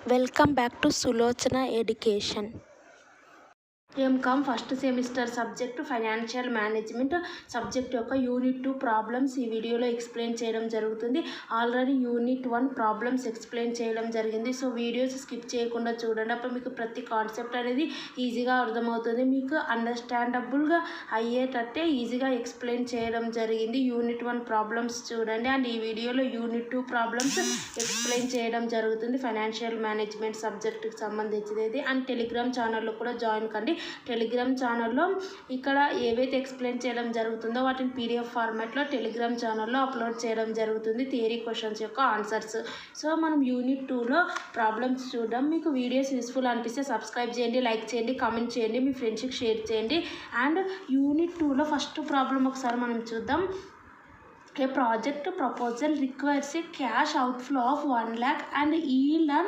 Welcome back to Sulochana education. MCom first semester subject financial management subject యొక్క unit 2 problems ఈ వీడియోలో explain చేయడం జరుగుతుంది. ఆల్రెడీ యూనిట్ 1 ప్రాబ్లమ్స్ ఎక్స్ప్లెయిన్ చేయడం జరిగింది. సో వీడియోస్ స్కిప్ చేయకుండా చూడండి. అప్పుడు మీకు ప్రతి కాన్సెప్ట్ అనేది ఈజీగా అర్థమవుతుంది. మీకు అండర్స్టాండబుల్గా అయ్యేటట్టే ఈజీగా ఎక్స్ప్లెయిన్ చేయడం జరిగింది. యూనిట్ 1 ప్రాబ్లమ్స్ చూడండి. అండ్ ఈ వీడియోలో యూనిట్ 2 ప్రాబ్లమ్స్ ఎక్స్ప్లెయిన్ చేయడం జరుగుతుంది. ఫైనాన్షియల్ మేనేజ్మెంట్ సబ్జెక్టుకి సంబంధించినది. అండ్ టెలిగ్రామ్ ఛానల్లో కూడా జాయిన్ కండి. టెలిగ్రామ్ ఛానల్లో ఇక్కడ ఏవైతే ఎక్స్ప్లెయిన్ చేయడం జరుగుతుందో వాటిని పీడిఎఫ్ ఫార్మాట్లో టెలిగ్రామ్ ఛానల్లో అప్లోడ్ చేయడం జరుగుతుంది. థియరీ క్వశ్చన్స్ యొక్క ఆన్సర్స్. సో మనం యూనిట్ 2లో ప్రాబ్లమ్స్ చూద్దాం. మీకు వీడియోస్ యూస్ఫుల్ అనిపిస్తే సబ్స్క్రైబ్ చేయండి, లైక్ చేయండి, కామెంట్ చేయండి, మీ ఫ్రెండ్స్కి షేర్ చేయండి. అండ్ యూనిట్ 2లో ఫస్ట్ ప్రాబ్లం ఒకసారి మనం చూద్దాం. A project proposal requires a cash outflow of 1 lakh and yield an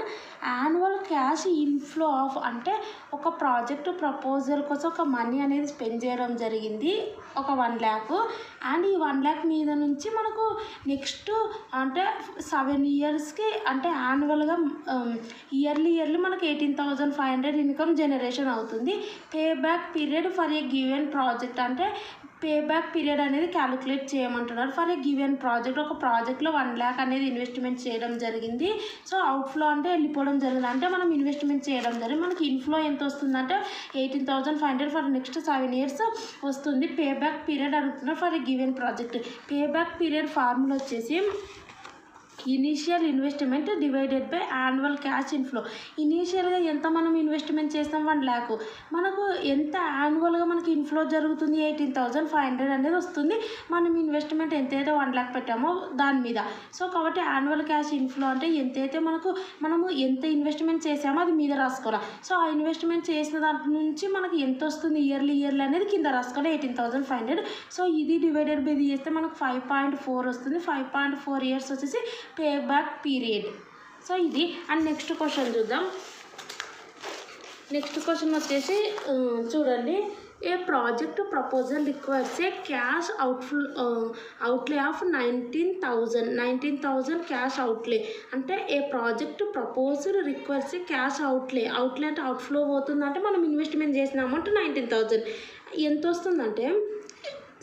annual cash inflow of అంటే ఒక ప్రాజెక్ట్ ప్రపోజల్ కోసం ఒక మనీ అనేది స్పెండ్ చేయడం జరిగింది, ఒక 1 lakh. అండ్ ఈ 1 lakh మీద నుంచి మనకు నెక్స్ట్ అంటే 7 yearsకి అంటే యాన్యువల్గా ఇయర్లీ మనకు 18,500 ఇన్కమ్ జనరేషన్ అవుతుంది. Pay back period for a given project అంటే పే బ్యాక్ పీరియడ్ అనేది క్యాలిక్యులేట్ చేయమంటున్నారు. ఫర్ ఏ గివెన్ ప్రాజెక్ట్ ఒక ప్రాజెక్ట్లో 1 lakh అనేది ఇన్వెస్ట్మెంట్ చేయడం జరిగింది. సో అవుట్ఫ్లో అంటే వెళ్ళిపోవడం జరిగింది, అంటే మనం ఇన్వెస్ట్మెంట్ చేయడం జరిగింది. మనకి ఇన్ఫ్లో ఎంత వస్తుందంటే 18,500 ఫర్ నెక్స్ట్ 7 years వస్తుంది. పే బ్యాక్ పీరియడ్ అడుగుతున్నారు for a given project. Pay back period formula వచ్చేసి initial investment divided by annual cash inflow. ఇనీషియల్గా ఎంత మనం ఇన్వెస్ట్మెంట్ చేస్తాం 1 lakh, మనకు ఎంత యాన్యువల్గా మనకి ఇన్ఫ్లో జరుగుతుంది 18,500 అనేది వస్తుంది. మనం ఇన్వెస్ట్మెంట్ ఎంతైతే 1 lakh పెట్టామో దాని మీద. సో కాబట్టి యాన్యువల్ క్యాష్ ఇన్ఫ్లో అంటే ఎంతైతే మనము ఎంత ఇన్వెస్ట్మెంట్ చేసామో అది మీద రాసుకోవాలి. సో ఆ ఇన్వెస్ట్మెంట్ చేసిన దాంట్లో నుంచి మనకి ఎంత వస్తుంది ఇయర్లీ అనేది కింద రాసుకోవాలి 18,500. సో ఇది డివైడెడ్ బై ఇది చేస్తే మనకు 5.4 వస్తుంది. 5.4 years వచ్చేసి పే బ్యాక్ పీరియడ్. సో ఇది. అండ్ నెక్స్ట్ క్వశ్చన్ చూద్దాం. నెక్స్ట్ క్వశ్చన్ వచ్చేసి చూడండి. A project proposal requires a cash outlay of 19,000 cash outlay. అంటే a project proposal requires a cash outlay అంటే అవుట్ఫ్లో పోతుంది, అంటే మనం ఇన్వెస్ట్మెంట్ చేసిన అమౌంట్ 19,000. ఎంత వస్తుందంటే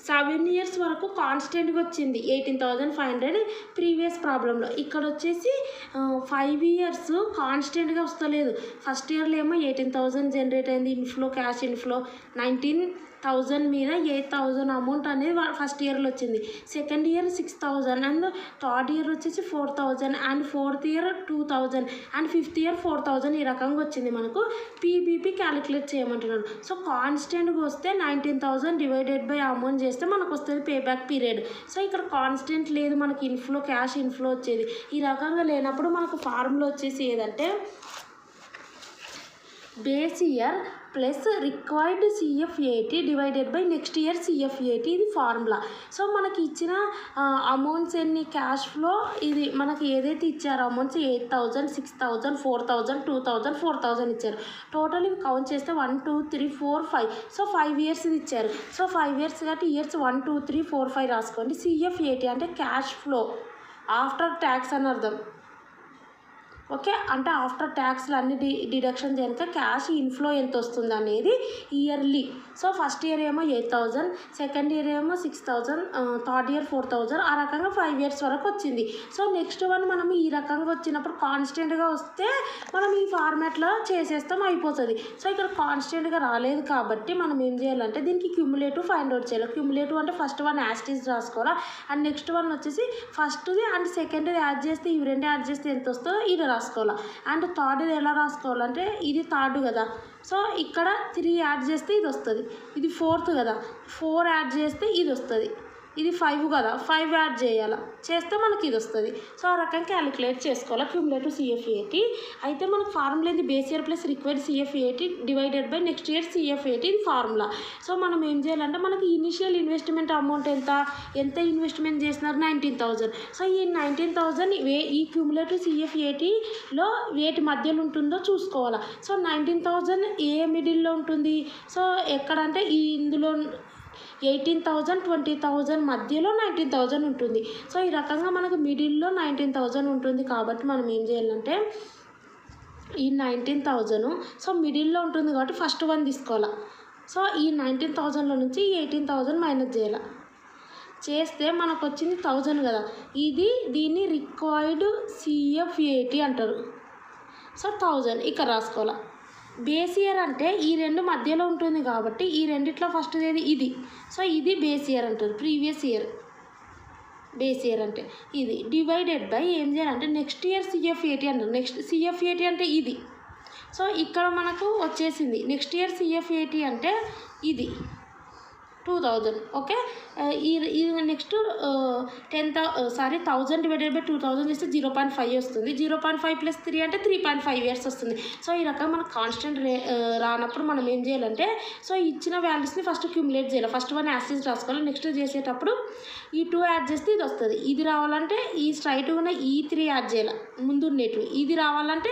7 years వరకు కాన్స్టెంట్గా వచ్చింది 18,500 ప్రీవియస్ ప్రాబ్లంలో. ఇక్కడ వచ్చేసి 5 years కాన్స్టెంట్గా వస్తలేదు. ఫస్ట్ ఇయర్లో ఏమో 18,000 జనరేట్ అయింది ఇన్ఫ్లో, క్యాష్ ఇన్ఫ్లో. 19,000 మీద 8,000 అమౌంట్ అనేది ఫస్ట్ ఇయర్లో వచ్చింది. Second year 6,000 and third year వచ్చేసి 4,000 and fourth year 2,000 and fifth year 4,000 ఈ రకంగా వచ్చింది. మనకు పీబీపీ క్యాలిక్యులేట్ చేయమంటున్నారు. సో కాన్స్టెంట్గా వస్తే 19,000 డివైడెడ్ బై అమౌంట్ చేస్తే మనకు వస్తుంది పే బ్యాక్ పీరియడ్. సో ఇక్కడ కాన్స్టెంట్ లేదు, మనకి ఇన్ఫ్లో క్యాష్ ఇన్ఫ్లో వచ్చేది. ఈ రకంగా లేనప్పుడు మనకు ఫార్ములా వచ్చేసి ఏదంటే base year plus required CF80 divided by next year CF80. ఇది ఫార్ములా. సో మనకి ఇచ్చిన అమౌంట్స్ ఎన్ని క్యాష్ ఫ్లో, ఇది మనకి ఏదైతే ఇచ్చారో అమౌంట్స్ 8,000, 6,000, 4,000, 2,000, 4,000 ఇచ్చారు. టోటల్ ఇవి కౌంట్ చేస్తే 1, 2, 3, 4, 5. సో 5 years ఇది ఇచ్చారు. సో 5 years కాబట్టి ఇయర్స్ 1, 2, 3, 4, 5 రాసుకోండి. CF80 అంటే క్యాష్ ఫ్లో ఆఫ్టర్ ట్యాక్స్ అని అర్థం. ఓకే, అంటే ఆఫ్టర్ ట్యాక్స్లు అన్ని డిడక్షన్ చేయక క్యాష్ ఇన్ఫ్లో ఎంత వస్తుంది అనేది ఇయర్లీ. సో ఫస్ట్ ఇయర్ ఏమో 8,000, సెకండ్ ఇయర్ ఏమో 6,000, థర్డ్ ఇయర్ 4,000, ఆ రకంగా 5 years వరకు వచ్చింది. సో నెక్స్ట్ వన్ మనం ఈ రకంగా వచ్చినప్పుడు కాన్స్టెంట్గా వస్తే మనం ఈ ఫార్మాట్లో చేసేస్తాం, అయిపోతుంది. సో ఇక్కడ కాన్స్టెంట్గా రాలేదు కాబట్టి మనం ఏం చేయాలంటే దీనికి క్యూములేటివ్ ఫైండ్ అవుట్ చేయాలి. క్యూములేటివ్ అంటే ఫస్ట్ వన్ యాస్టీస్ రాసుకోవాలి. అండ్ నెక్స్ట్ వన్ వచ్చేసి ఫస్ట్ది అండ్ సెకండ్ది యాడ్ చేస్తే ఇవి రెండు యాడ్ చేస్తే ఎంత వస్తుందో ఇది రాసుకోవాలి. అండ్ థర్డ్ది ఎలా రాసుకోవాలంటే ఇది థర్డ్ కదా, సో ఇక్కడ 3 యాడ్ చేస్తే ఇది వస్తుంది. ఇది 4th కదా, 4 యాడ్ చేస్తే ఇది వస్తుంది. ఇది 5 కదా, 5 యాడ్ చేయాలి, చేస్తే మనకి ఇది వస్తుంది. సో ఆ రకంగా క్యాలిక్యులేట్ చేసుకోవాలి క్యూములేటివ్ CF80. అయితే మనకు ఫార్ములా ఏంది, base year plus required CF80 divided by next year CF80. ఇది ఫార్ములా. సో మనం ఏం చేయాలంటే మనకి ఇనిషియల్ ఇన్వెస్ట్మెంట్ అమౌంట్ ఎంత ఇన్వెస్ట్మెంట్ చేసినారు 19,000. సో ఈ 19,000 ఈ క్యూములేటివ్ CF80లో వేటి మధ్యలో ఉంటుందో చూసుకోవాలి. సో 19,000 ఏ మిడిల్లో ఉంటుంది, సో ఎక్కడంటే ఇందులో 18,000, 20,000 మధ్యలో 19,000 ఉంటుంది. సో ఈ రకంగా మనకు మిడిల్లో 19,000 ఉంటుంది. కాబట్టి మనం ఏం చేయాలంటే ఈ 19,000 సో మిడిల్లో ఉంటుంది కాబట్టి ఫస్ట్ వన్ తీసుకోవాలా. సో ఈ 19,000లో నుంచి 18,000 మైనస్ చేయాలి. చేస్తే మనకు వచ్చింది 1000 కదా. దీన్ని రిక్వైర్డ్ CF80 అంటారు. సో 1000 ఇక్కడ రాసుకోవాలి. బేస్ ఇయర్ అంటే ఈ రెండు మధ్యలో ఉంటుంది కాబట్టి ఈ రెండిట్లో ఫస్ట్ ఏది ఇది. సో ఇది బేస్ ఇయర్ అంటారు. ప్రీవియస్ ఇయర్ బేస్ ఇయర్ అంటే ఇది డివైడెడ్ బై ఏం చేయాలంటే నెక్స్ట్ ఇయర్ CF80 అంటారు. నెక్స్ట్ CF80 అంటే ఇది. సో ఇక్కడ మనకు వచ్చేసింది నెక్స్ట్ ఇయర్ CF80 అంటే ఇది 2000. ఓకే, ఈ నెక్స్ట్ 1000 డివైడెడ్ బై 2000 చేస్తే 0.5 వస్తుంది. 0.5 + 3 అంటే 3.5 ఇయర్స్ వస్తుంది. సో ఈ రకంగా మనకు కాన్స్టెంట్ రానప్పుడు మనం ఏం చేయాలంటే సో ఇచ్చిన వాల్యూస్ని ఫస్ట్ క్యూములేట్ చేయాలి. ఫస్ట్ వన్ యాసిడ్ రాసుకోవాలి. నెక్స్ట్ చేసేటప్పుడు ఈ 2 యాడ్ చేస్తే ఇది వస్తుంది. ఇది రావాలంటే ఈ స్ట్రైట్ ఉన్న ఈ 3 యాడ్ చేయాలి ముందున్నటివి. ఇది రావాలంటే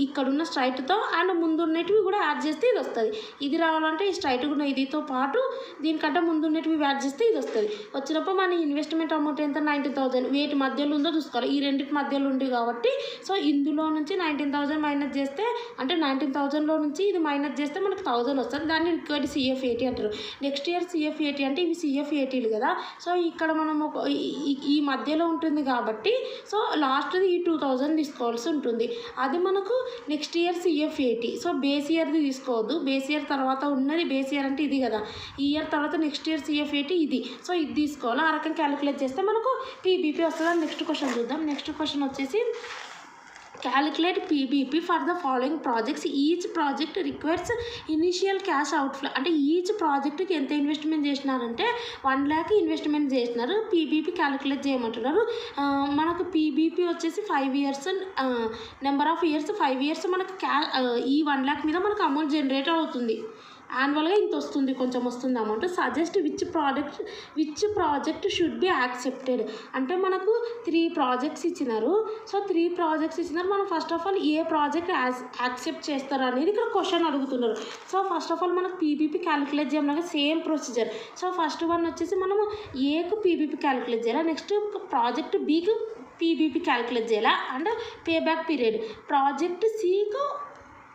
ఇక్కడున్న స్ట్రైట్తో అండ్ ముందున్నటివి కూడా యాడ్ చేస్తే ఇది వస్తుంది. ఇది రావాలంటే ఈ స్ట్రైట్ ఉన్న ఇదితో పాటు దీనికంటే ముందున్నటివి యాడ్ చేస్తే ఇది వస్తుంది. వచ్చినప్పుడు మన ఇన్వెస్ట్మెంట్ అమౌంట్ ఎంత 19,000. వేటి మధ్యలో ఉందో చూసుకోవాలి. ఈ రెండింటి మధ్యలో ఉంది కాబట్టి సో ఇందులో నుంచి 19,000 మైనస్ చేస్తే అంటే 19,000లో నుంచి ఇది మైనస్ చేస్తే మనకు 1000 వస్తుంది. దాన్ని రిక్వైర్డ్ CF80 అంటారు. నెక్స్ట్ ఇయర్ CF80 అంటే ఇవి CF80లు కదా. సో ఇక్కడ మనం ఈ మధ్యలో ఉంటుంది కాబట్టి సో లాస్ట్ది ఈ 2000 తీసుకోవాల్సి ఉంటుంది. అది మనకు next year CF80. So base ఇయర్ది తీసుకోవద్దు. బేస్ ఇయర్ తర్వాత ఉన్నది బేస్ ఇయర్ అంటే ఇది కదా. ఈ ఇయర్ తర్వాత నెక్స్ట్ ఇయర్ CF80 ఇది. సో ఇది తీసుకోవాలి. ఆ రకం క్యాలిక్యులేట్ చేస్తే మనకు PBP వస్తుంది. నెక్స్ట్ క్వశ్చన్ చూద్దాం. నెక్స్ట్ క్వశ్చన్ వచ్చేసి calculate PBP for the following projects. Each project requires initial cash outflow. అంటే ఈచ్ ప్రాజెక్ట్కి ఎంత ఇన్వెస్ట్మెంట్ చేసినారంటే 1 lakh ఇన్వెస్ట్మెంట్ చేసినారు. PBP క్యాలిక్యులేట్ చేయమంటున్నారు. మనకు PBP వచ్చేసి 5 years, number of years 5 years. మనకు ఈ 1 lakh మీద మనకు అమౌంట్ జనరేట్ అవుతుంది. యాన్యువల్గా ఇంత వస్తుంది, కొంచెం వస్తుంది amount. Suggest which project should be accepted. అంటే మనకు 3 ప్రాజెక్ట్స్ ఇచ్చినారు. సో 3 ప్రాజెక్ట్స్ ఇచ్చినారు. మనం ఫస్ట్ ఆఫ్ ఆల్ ఏ ప్రాజెక్ట్ యాక్సెప్ట్ చేస్తారు అనేది ఇక్కడ క్వశ్చన్ అడుగుతున్నారు. సో ఫస్ట్ ఆఫ్ ఆల్ మనకు PBP క్యాలిక్యులేట్ చేయమనగా same procedure. So first one వచ్చేసి మనము ఏకు PBP క్యాలిక్యులేట్ చేయాలి. నెక్స్ట్ ప్రాజెక్ట్ Bకు PBP క్యాలిక్యులేట్ చేయాలి. And payback period. ప్రాజెక్ట్ Cకు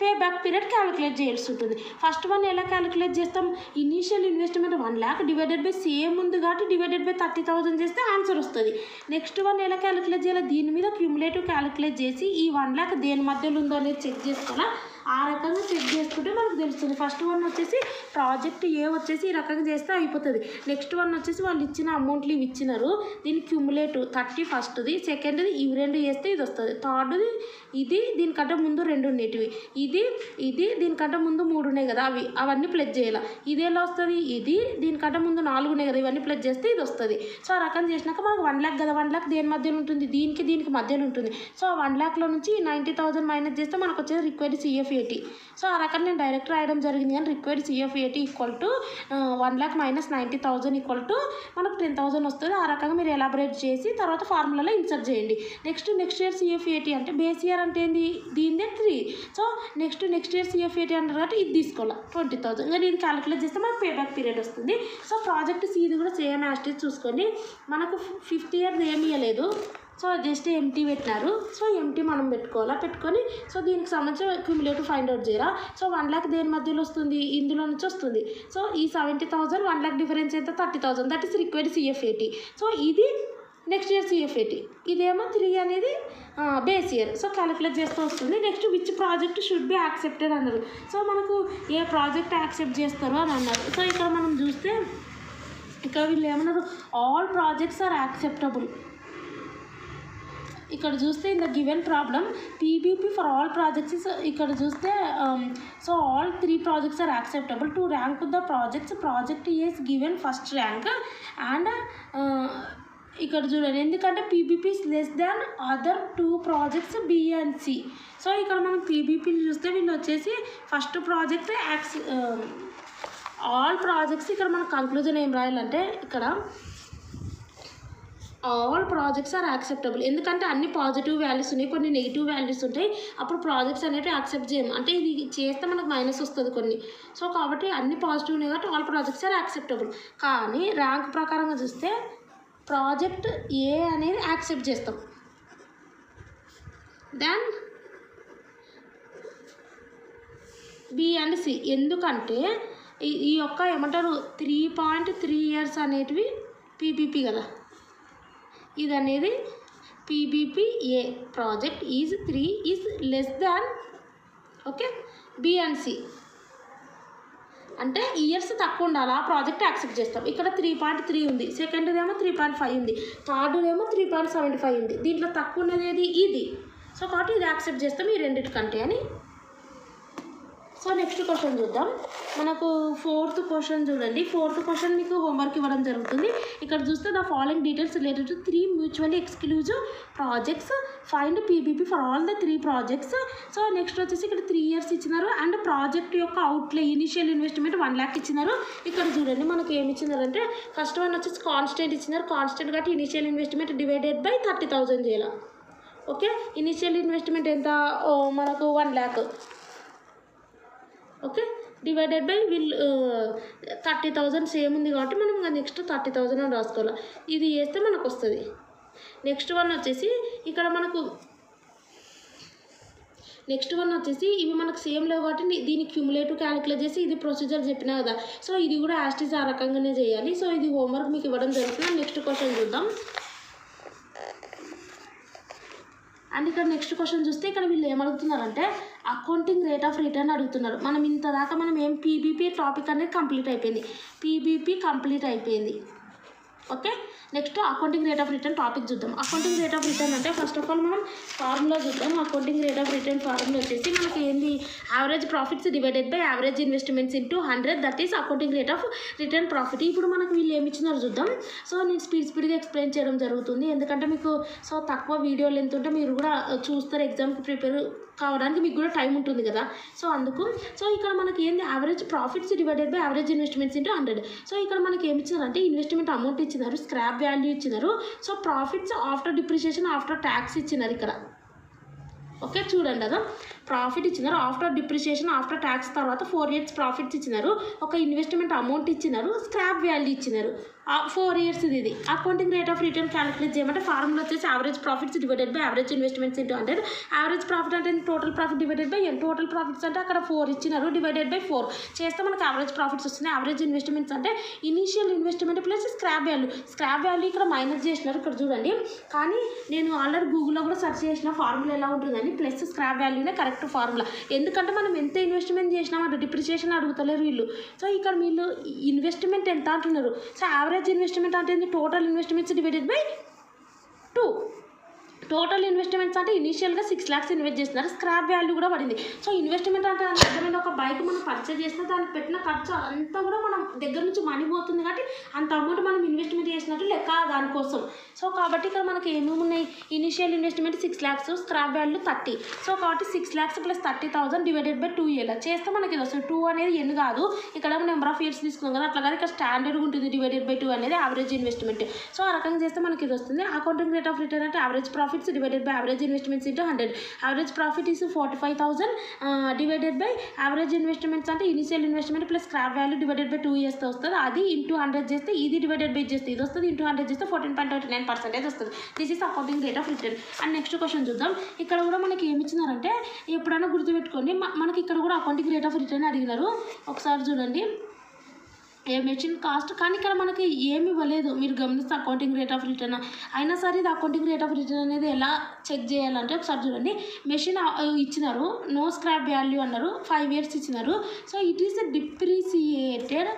పేబ్యాక్ పీరియడ్ క్యాలిక్యులేట్ చేయాల్సి ఉంటుంది. ఫస్ట్ వన్ ఎలా క్యాలిక్యులేట్ చేస్తాం? Initial investment 1 lakh divided by same ఉంది కాబట్టి డివైడెడ్ బై 30,000 చేస్తే ఆన్సర్ వస్తుంది. నెక్స్ట్ వన్ ఎలా క్యాలిక్యులేట్ చేయాలి? దీని మీద క్యూములేటివ్ క్యాలిక్యులేట్ చేసి ఈ 1 lakh దేని మధ్యలో ఉందో అనేది చెక్ చేసుకోవాలా. ఆ రకంగా చెక్ చేసుకుంటే మనకు తెలుస్తుంది. ఫస్ట్ వన్ వచ్చేసి ప్రాజెక్ట్ ఏ వచ్చేసి ఈ రకంగా చేస్తే అయిపోతుంది. నెక్స్ట్ వన్ వచ్చేసి వాళ్ళు ఇచ్చిన అమౌంట్లు ఇవి ఇచ్చినారు. దీని క్యూములేటివ్ 30 ఫస్ట్ది, సెకండ్ది ఇవి 2 చేస్తే ఇది వస్తుంది. థర్డ్ది ఇది, దీనికంటే ముందు 2 ఉండేటివి, ఇది దీనికంటే ముందు 3 ఉన్నాయి కదా అవన్నీ ప్లస్ చేయాలి. ఇది ఎలా వస్తుంది? ఇది దీనికంటే ముందు 4 ఉన్నాయి కదా ఇవన్నీ ప్లస్ చేస్తే ఇది వస్తుంది. సో ఆ రకం చేసినాక మనకు 1 lakh కదా. 1 lakh దేని మధ్యలో ఉంటుంది? దీనికి మధ్యలో ఉంటుంది. సో 1 lakhలో నుంచి 90,000 మైనస్ చేస్తే మనకు వచ్చేది రిక్వైర్డ్ CF80. సో ఆ రకం నేను డైరెక్ట్ రాయడం జరిగింది. కానీ required CF80 equal to 1 lakh minus 90,000 equal to మనకు 10,000 వస్తుంది. ఆ రకంగా మీరు ఎలాబరేట్ చేసి తర్వాత ఫార్ములాలో ఇన్సర్ట్ చేయండి. నెక్స్ట్ ఇయర్ CF80 అంటే బేస్ ఇయర్ అంటే ఏంది? దీనిదే 3. సో నెక్స్ట్ ఇయర్ CF80 అంటారు కాబట్టి ఇది తీసుకోవాలి 20,000. ఇంకా దీన్ని క్యాలిక్యులేట్ చేస్తే మనకు పేబ్యాక్ పీరియడ్ వస్తుంది. సో ప్రాజెక్ట్ Cది కూడా సేమ్ యాస్టేజ్ చూసుకోండి. మనకు 5th year ఏమి ఇవ్వలేదు. సో జస్ట్ ఎంటీ పెట్టినారు. సో ఎంటీ మనం పెట్టుకొని సో దీనికి సంబంధించి క్యూములేటివ్ ఫైండ్ అవుట్ చేయరా. సో 1 lakh దేని మధ్యలో వస్తుంది? ఇందులో నుంచి వస్తుంది. సో ఈ 70,000 1 lakh డిఫరెన్స్ ఎంత? 30,000. That is required CF80. So ఇది నెక్స్ట్ ఇయర్ CF80. ఇదేమో 3 అనేది బేస్ ఇయర్. సో క్యాలిక్యులేట్ చేస్తూ వస్తుంది. Next which project should be accepted అన్నారు. సో మనకు ఏ ప్రాజెక్ట్ యాక్సెప్ట్ చేస్తారో అని అన్నారు. సో ఇక్కడ మనం చూస్తే ఇక్కడ వీళ్ళు ఏమన్నారు? All projects are acceptable. ఇక్కడ చూస్తే in the given problem PBP for all projects. ఇక్కడ చూస్తే so all 3 projects are acceptable to rank the project is given first rank. And ఇక్కడ చూడండి ఎందుకంటే PBP is less than other 2 projects B and C. So ఇక్కడ మనం PBPలు చూస్తే వీళ్ళు వచ్చేసి ఫస్ట్ ప్రాజెక్ట్ ఆల్ ప్రాజెక్ట్స్. ఇక్కడ మన కంక్లూజన్ ఏం రాయాలంటే ఇక్కడ ఆల్ ప్రాజెక్ట్స్ ఆర్ యాక్సెప్టబుల్. ఎందుకంటే అన్ని పాజిటివ్ వాల్యూస్ ఉన్నాయి, కొన్ని నెగిటివ్ వాల్యూస్ ఉంటాయి. అప్పుడు ప్రాజెక్ట్స్ అనేవి యాక్సెప్ట్ చేయము. అంటే ఇది చేస్తే మనకు మైనస్ వస్తుంది కొన్ని. సో కాబట్టి అన్ని పాజిటివ్ ఉన్నాయి కాబట్టి ఆల్ ప్రాజెక్ట్స్ ఆర్ యాక్సెప్టబుల్. కానీ ర్యాంక్ ప్రకారంగా చూస్తే ప్రాజెక్ట్ ఏ అనేది యాక్సెప్ట్ చేస్తాం. Then B and C. ఎందుకంటే ఈ యొక్క ఏమంటారు 3.3 years అనేటివి పీపీపీ కదా, ఇది అనేది PBP A project is 3 is less than okay B and C అంటే ఇయర్స్ తక్కువ ఉండాలి ఆ ప్రాజెక్ట్ యాక్సెప్ట్ చేస్తాం. ఇక్కడ 3.3 ఉంది, సెకండ్దేమో 3.5 ఉంది, థర్డ్దేమో 3.75 ఉంది. దీంట్లో తక్కువ ఉన్నది ఏది ఇది. సో కాబట్టి ఇది యాక్సెప్ట్ చేస్తాం ఈ రెండింటికంటే అని. సో నెక్స్ట్ క్వశ్చన్ చూద్దాం. మనకు 4th క్వశ్చన్ చూడండి. 4th క్వశ్చన్ మీకు హోంవర్క్ ఇవ్వడం జరుగుతుంది. ఇక్కడ చూస్తే the following details related to 3 mutually exclusive projects, find PBP for all the 3 projects. So next వచ్చేసి ఇక్కడ 3 years ఇచ్చినారు అండ్ ప్రాజెక్ట్ యొక్క అవుట్లే ఇనిషియల్ ఇన్వెస్ట్మెంట్ 1 lakh ఇచ్చినారు. ఇక్కడ చూడండి మనకి ఏమి ఇచ్చినారంటే ఫస్ట్ వన్ వచ్చేసి కాన్స్టెంట్ ఇచ్చినారు. కాన్స్టెంట్ కాబట్టి ఇనిషియల్ ఇన్వెస్ట్మెంట్ డివైడెడ్ బై 30,000 చేయాలి. ఓకే, ఇనిషియల్ ఇన్వెస్ట్మెంట్ ఎంత మనకు 1 lakh. Okay, divided by 30,000 same ఉంది కాబట్టి మనం ఇంకా నెక్స్ట్ 30,000 అని రాసుకోవాలి. ఇది చేస్తే మనకు వస్తుంది. నెక్స్ట్ వన్ వచ్చేసి ఇక్కడ మనకు ఇవి మనకు సేమ్ లేవు కాబట్టి దీన్ని క్యూములేటివ్ క్యాలిక్యులేట్ చేసి ఇది ప్రొసీజర్ చెప్పినా కదా. సో ఇది కూడా యాస్టీస్ ఆ రకంగానే చేయాలి. సో ఇది హోంవర్క్ మీకు ఇవ్వడం జరుగుతుంది. నెక్స్ట్ క్వశ్చన్ చూద్దాం. అండ్ ఇక్కడ నెక్స్ట్ క్వశ్చన్ చూస్తే ఇక్కడ వీళ్ళు ఏమడుగుతున్నారంటే అకౌంటింగ్ రేట్ ఆఫ్ రిటర్న్ అడుగుతున్నారు. మనం ఇంతదాకా ఏం పీబీపీ టాపిక్ అనేది కంప్లీట్ అయిపోయింది. పీబీపీ కంప్లీట్ అయిపోయింది. Okay, next accounting rate of return topic చూద్దాం. అకౌంటింగ్ రేట్ ఆఫ్ రిటర్న్ అంటే ఫస్ట్ ఆఫ్ ఆల్ మనం ఫార్ములా చూద్దాం. Accounting rate of return formula వచ్చేసి మనకి ఏంది average profits divided by average investments into 100, that is accounting rate of return profit. ఇప్పుడు మనకు వీళ్ళు ఏమి ఇచ్చినారో చూద్దాం. సో నేను స్పీడ్గా ఎక్స్ప్లెయిన్ చేయడం జరుగుతుంది ఎందుకంటే మీకు సో తక్కువ వీడియో లెంత్ ఉంటే మీరు కూడా చూస్తారు, ఎగ్జామ్కి ప్రిపేర్ కావడానికి మీకు కూడా టైం ఉంటుంది కదా. సో అందుకు సో ఇక్కడ మనకి ఏంది average profits divided by average investments into 100. So ఇక్కడ మనకి ఏమి ఇచ్చినారంటే ఇన్వెస్ట్మెంట్ అమౌంట్ ఇచ్చినారు, స్క్రాప్ వాల్యూ ఇచ్చినారు, so profits after depreciation after tax ఇచ్చినారు ఇక్కడ. ఓకే చూడండి కదా, ప్రాఫిట్ ఇచ్చినారు ఆఫ్టర్ డిప్రిషియేషన్ ఆఫ్టర్ ట్యాక్స్ తర్వాత 4 years ప్రాఫిట్స్ ఇచ్చినారు, ఒక ఇన్వెస్ట్మెంట్ అమౌంట్ ఇచ్చినారు, స్క్రాప్ వాల్యూ ఇచ్చినారు. 4 years ఇది. Accounting rate of return calculate చేయమంటే ఫార్ములా వచ్చేసి average profits divided by average investments into 100. Average profit అంటే total profit divided by total profits అంటే అక్కడ 4 ఇచ్చినారు డివైడెడ్ బై 4 చేస్తే మనకు యావరేజ్ ప్రాఫిట్స్ వస్తుంది. యావరేజ్ ఇన్వెస్ట్మెంట్స్ అంటే initial investment plus scrap value. Scrap value ఇక్కడ మైనస్ చేసినారు ఇక్కడ చూడండి, కానీ నేను ఆల్రెడీ గూగుల్లో కూడా సెర్చ్ చేసిన ఫార్ములా ఎలా ఉంటుందని ప్లస్ స్క్రాప్ వాల్యూనే కరెక్ట్ ఫార్ములా. ఎందుకంటే మనం ఎంత ఇన్వెస్ట్మెంట్ చేసినాం అంటే డిప్రిషియేషన్ అడుగుతలేరు వీళ్ళు. సో ఇక్కడ వీళ్ళు ఇన్వెస్ట్మెంట్ ఎంత అంటున్నారు. సో యావరేజ్ ఇన్వెస్ట్మెంట్ అంటే total investments divided by 2. Total investments అంటే ఇనిషియల్గా 6 lakhs ఇన్వెస్ట్ చేస్తున్నారు, స్క్రాప్ వాల్యూ కూడా పడింది. సో ఇన్వెస్ట్మెంట్ అంటే అర్థమైన ఒక బైక్ మనం పర్చేజ్ చేస్తే దానికి పెట్టిన ఖర్చు అంతా కూడా మనం దగ్గర నుంచి మనీ పోతుంది కాబట్టి అంత అమౌంట్ మనం ఇన్వెస్ట్మెంట్ చేసినట్టు లెక్క దానికోసం. సో కాబట్టి ఇక్కడ మనకి ఏమేమి ఉన్నాయి, initial investment 6 lakhs, scrap value 30. So కాబట్టి 6 lakhs ప్లస్ 30,000 డివైడెడ్ బై 2 ఇలా చేస్తే మనకి ఇది వస్తుంది. 2 అనేది ఎన్ని కాదు, ఇక్కడ నెంబర్ ఆఫ్ ఇయర్స్ తీసుకున్నాం కదా అట్లా కాదు, ఇక్కడ స్టాండర్డ్గా ఉంటుంది. డివైడెడ్ బై 2 అనేది యావరేజ్ ఇన్వెస్ట్మెంట్. సో ఆ రకంగా చేస్తే మనకి ఇది వస్తుంది. అకౌంటింగ్ రేట్ ఆఫ్ రిటర్న్ అంటే average profits divided by average investments into 100. Average profit is 45,000 divided by average investments అంటే initial investment plus scrap value divided by 2 years వస్తుంది. అది ఇంటూ 100 చేస్తే ఇది డివైడెడ్ బై చేస్తే ఇది వస్తుంది, ఇంటూ 100 చేస్తే 14.29% వస్తుంది. This is accounting rate of return. And next question చూద్దాం. ఇక్కడ కూడా మనకి ఏమి ఇచ్చినారంటే ఎప్పుడైనా గుర్తుపెట్టుకోండి, మనకి ఇక్కడ కూడా అకౌంటింగ్ రేట్ ఆఫ్ రిటర్న్ అడిగినారు. ఒకసారి చూడండి ఏ మెషిన్ కాస్ట్, కానీ ఇక్కడ మనకి ఏమి ఇవ్వలేదు. మీరు గమనిస్తే అకౌంటింగ్ రేట్ ఆఫ్ రిటర్న్ అయినా సరే ఇది అకౌంటింగ్ రేట్ ఆఫ్ రిటర్న్ అనేది ఎలా చెక్ చేయాలంటే ఒకసారి చూడండి. మెషిన్ ఇచ్చినారు, నో స్క్రాప్ వాల్యూ అన్నారు, 5 years ఇచ్చినారు. So it is depreciated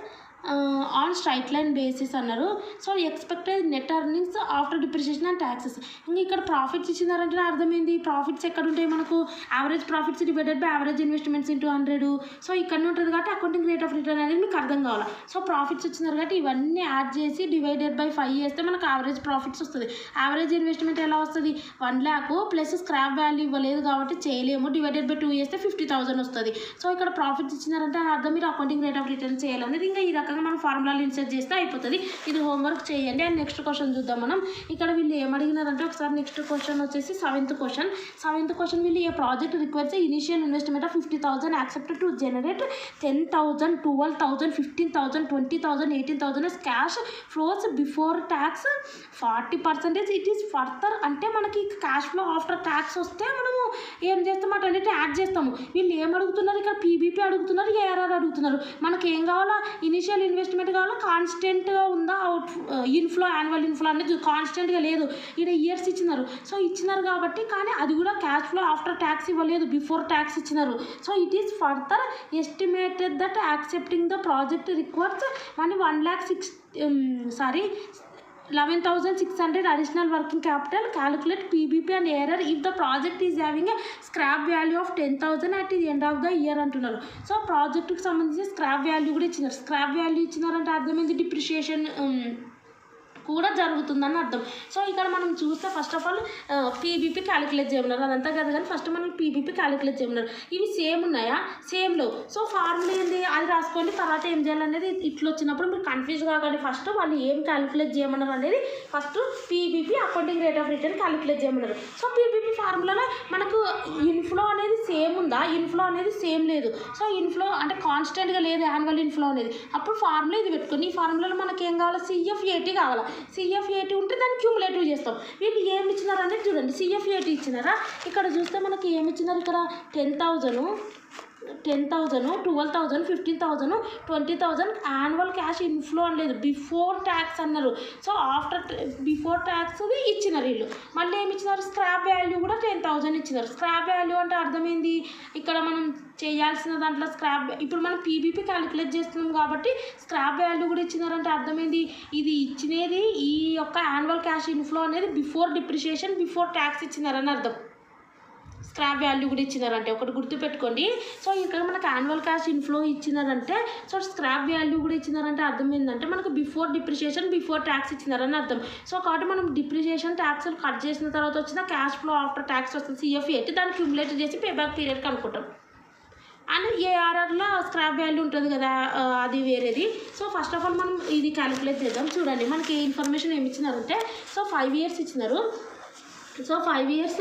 on straight line basis అన్నారు. So expected net earnings after depreciation and taxes. ఇంకా ఇక్కడ ప్రాఫిట్స్ ఇచ్చినారంటే అర్థమైంది. ప్రాఫిట్స్ ఎక్కడ ఉంటాయి మనకు, average profits divided by average investments into 100. So ఇక్కడ ఉంటుంది కాబట్టి అకౌంటింగ్ రేట్ ఆఫ్ రిటర్న్ అనేది మీకు అర్థం కావాలి. సో ప్రాఫిట్స్ ఇచ్చినారు కాబట్టి ఇవన్నీ యాడ్ చేసి డివైడెడ్ బై 5 చేస్తే మనకు యావరేజ్ ప్రాఫిట్స్ వస్తుంది. యావరేజ్ ఇన్వెస్ట్మెంట్ ఎలా వస్తుంది, 1 lakh ప్లస్ స్క్రాప్ వాల్యూ ఇవ్వలేదు కాబట్టి చేయలేము, డివైడెడ్ బై 2 చేస్తే 50,000 వస్తుంది. సో ఇక్కడ ప్రాఫిట్స్ ఇచ్చినారంటే అర్థం మీరు అకౌంటింగ్ రేట్ ఆఫ్ రిటర్న్ చేయాలనేది. ఇంకా ఈ రకంగా మనం ఫార్ములాలు ఇన్సర్ట్ చేస్తే అయిపోతుంది. ఇది హోంవర్క్ చేయండి. అండ్ నెక్స్ట్ క్వశ్చన్ చూద్దాం మనం. ఇక్కడ వీళ్ళు ఏమడిగినారంటే ఒకసారి నెక్స్ట్ క్వశ్చన్ వచ్చేసి 7th క్వశ్చన్ వీళ్ళు a project requires initial investment of 50,000 accepted to generate 10,000, 12,000, 15,000, 20,000, 18,000 as cash flows before tax 40%. It is further అంటే మనకి క్యాష్ ఫ్లో ఆఫ్టర్ ట్యాక్స్ వస్తే మనము ఏం చేస్తాం అటన్నిటి యాడ్ చేస్తాము. వీళ్ళు ఏం అడుగుతున్నారు, ఇక్కడ పీబీపీ అడుగుతున్నారు, ఏఆర్ఆర్ అడుగుతున్నారు. మనకి ఏం కావాలా, ఇనిషియల్ ఇన్వెస్ట్మెంట్ కావాలా, కాన్స్టెంట్గా ఉందా, ఇన్ఫ్లో యాన్యువల్ ఇన్ఫ్లో అనేది కాన్స్టెంట్గా లేదు. ఇక్కడ ఇయర్స్ ఇచ్చినారు. సో ఇచ్చినారు కాబట్టి, కానీ అది కూడా క్యాష్ ఫ్లో ఆఫ్టర్ ట్యాక్స్ ఇవ్వలేదు, బిఫోర్ ట్యాక్స్ ఇచ్చినారు. So it is further estimated that accepting the project requires money 11,600 additional working capital. Calculate PBP and error if the project is having a scrap value of 10,000 at the end of the year అంటున్నారు. So ప్రాజెక్ట్కి సంబంధించి scrap value కూడా ఇచ్చినారు. Scrap value ఇచ్చినారంటే అర్థమైంది depreciation కూడా జరుగుతుందని అర్థం. So ఇక్కడ మనం చూస్తే ఫస్ట్ ఆఫ్ ఆల్ పీబీపీ క్యాలిక్యులేట్ చేయమన్నారు, అదంతా కదా. కానీ ఫస్ట్ మనం పీబీపీ క్యాలిక్యులేట్ చేయమన్నారు. ఇవి సేమ్ ఉన్నాయా, సేమ్ లేవు. సో ఫార్ములా ఏంది, అది రాసుకోండి. తర్వాత ఏం చేయాలనేది ఇట్లా వచ్చినప్పుడు మీరు కన్ఫ్యూజ్ కాకండి. ఫస్ట్ వాళ్ళు ఏం క్యాలిక్యులేట్ చేయమన్నారు అనేది first PBP accounting rate of return calculate చేయమన్నారు. సో పీబీపీ ఫార్ములాలో మనకు ఇన్ఫ్లో అనేది సేమ్ ఉందా, ఇన్ఫ్లో అనేది సేమ్ లేదు. సో ఇన్ఫ్లో అంటే కాన్స్టెంట్గా లేదు యాన్యువల్ ఇన్ఫ్లో అనేది. అప్పుడు ఫార్ములా ఇది పెట్టుకొని, ఈ ఫార్ములాలో మనకి ఏం కావాలి, సిఎఫ్ఏటీ కావాలి. సిఎఫ్ఏటీ ఉంటే దాన్ని క్యూములేటివ్ చేస్తాం. వీళ్ళు ఏమి ఇచ్చినారు అనేది చూడండి. సిఎఫ్ఏటీ ఇచ్చినారా, ఇక్కడ చూస్తే మనకి ఏమి ఇచ్చినారు, ఇక్కడ 10,000, 12,000, 15,000, 20,000 యాన్యువల్ క్యాష్ ఇన్ఫ్లో అని లేదు, బిఫోర్ ట్యాక్స్ అన్నారు. సో బిఫోర్ ట్యాక్స్ది ఇచ్చినారు వీళ్ళు. మళ్ళీ ఏమి ఇచ్చినారు, స్క్రాప్ వాల్యూ కూడా 10,000 ఇచ్చినారు. స్క్రాప్ వాల్యూ అంటే అర్థమైంది, ఇక్కడ మనం చేయాల్సిన దాంట్లో ఇప్పుడు మనం పీబీపీ క్యాలిక్యులేట్ చేస్తున్నాం కాబట్టి స్క్రాప్ వాల్యూ కూడా ఇచ్చినారంటే అర్థమైంది, ఇది ఇచ్చినది ఈ యొక్క యాన్యువల్ క్యాష్ ఇన్ఫ్లో అనేది బిఫోర్ డిప్రిషియేషన్ బిఫోర్ ట్యాక్స్ ఇచ్చినారని అర్థం. స్క్రాప్ వాల్యూ కూడా ఇచ్చినారంటే ఒకటి గుర్తుపెట్టుకోండి. సో ఇక్కడ మనకు యాన్యువల్ క్యాష్ ఇన్ఫ్లో ఇచ్చినారంటే, సో స్క్రాప్ వాల్యూ కూడా ఇచ్చినారంటే అర్థం ఏంటంటే మనకు బిఫోర్ డిప్రిషియేషన్ బిఫోర్ ట్యాక్స్ ఇచ్చినారని అర్థం. సో కాబట్టి మనం డిప్రిషియేషన్ ట్యాక్స్ కట్ చేసిన తర్వాత వచ్చిన క్యాష్ ఫ్లో ఆఫ్టర్ ట్యాక్స్ వస్తుంది సిఎఫ్ఏటీ, దాన్ని క్యూములేట్ చేసి పేబ్యాక్ పీరియడ్కి అనుకుంటాం. అండ్ ఏఆర్ఆర్లో స్క్రాప్ వాల్యూ ఉంటుంది కదా, అది వేరేది. సో ఫస్ట్ ఆఫ్ ఆల్ మనం ఇది క్యాలిక్యులేట్ చేద్దాం. చూడండి మనకి ఇన్ఫర్మేషన్ ఏమి ఇచ్చినారంటే, సో 5 years ఇచ్చినారు. సో 5 years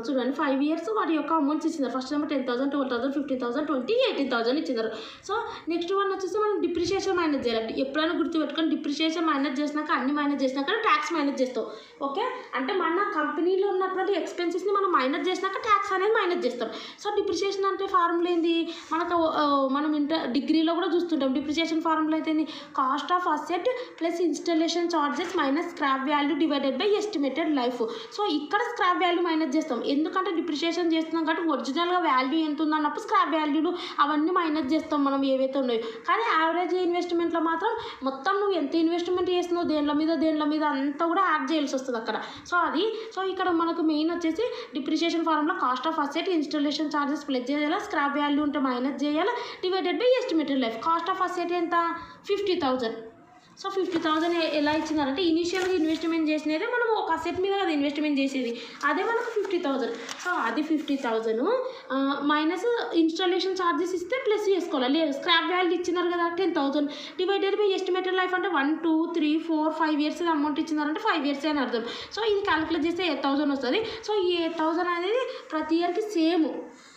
చూడండి, 5 years వాటి యొక్క అమౌంట్స్ ఇచ్చినారు. ఫస్ట్ ఏమో 10,000, 12,000, 15,000, 20, 18,000 ఇచ్చినారు. సో నెక్స్ట్ వన్ వచ్చేసి మనం డిప్రిషియేషన్ మైనస్ చేయాలి. ఎప్పుడైనా గుర్తుపెట్టుకొని డిప్రిషియేషన్ మైనస్ చేసినాక అన్ని మైనస్ చేసినాక ట్యాక్స్ మైనస్ చేస్తాం. ఓకే, అంటే మన కంపెనీలో ఉన్నటువంటి ఎక్స్పెన్సెస్ని మనం మైనస్ చేసినాక ట్యాక్స్ అనేది మైనస్ చేస్తాం. సో డిప్రిషియేషన్ అంటే ఫార్ములా ఏంది, మనకు మనం డిగ్రీలో కూడా చూస్తుంటాం. డిప్రిషియేషన్ ఫార్ములా అయితే cost of asset plus installation charges minus scrap value divided by estimated life. So ఇక్కడ స్క్రాప్ వాల్యూ మైనస్ చేస్తాం, ఎందుకంటే డిప్రిషియేషన్ చేస్తున్నాం కాబట్టి ఒరిజినల్గా వాల్యూ ఎంత ఉందన్నప్పుడు స్క్రాప్ వాల్యూలు అవన్నీ మైనస్ చేస్తాం మనం ఏవైతే ఉన్నాయో. కానీ యావరేజ్ ఇన్వెస్ట్మెంట్లో మాత్రం మొత్తం నువ్వు ఎంత ఇన్వెస్ట్మెంట్ చేస్తున్నావు దేంట్ల మీద అంతా కూడా యాడ్ చేయాల్సి వస్తుంది అక్కడ. సో ఇక్కడ మనకు మెయిన్ వచ్చేసి depreciation formula cost of asset installation charges plus చేయాలి, స్క్రాప్ వాల్యూ ఉంటే మైనస్ చేయాలి, divided by estimated life. Cost of asset ఎంత, 50,000. సో 50,000 ఎలా ఇచ్చినారంటే ఇనీషియల్గా ఇన్వెస్ట్మెంట్ చేసినదే మనం ఒక అసెట్ మీద కదా ఇన్వెస్ట్మెంట్ చేసేది, అదే మనకు 50,000. సో అది 50,000 మైనస్ ఇన్స్టాలేషన్ ఛార్జెస్ ఇస్తే ప్లస్ చేసుకోవాలి. లేదు స్క్రాప్ వాల్యూ ఇచ్చినారు కదా 10,000 డివైడెడ్ బై ఎస్టిమేటెడ్ లైఫ్ అంటే 1, 2, 3, 4, 5 years అమౌంట్ ఇచ్చినారంటే 5 years అని అర్థం. సో ఇది క్యాలిక్యులేట్ చేస్తే 8,000 వస్తుంది. సో ఈ 8,000 అనేది ప్రతి ఇయర్కి సేమ్.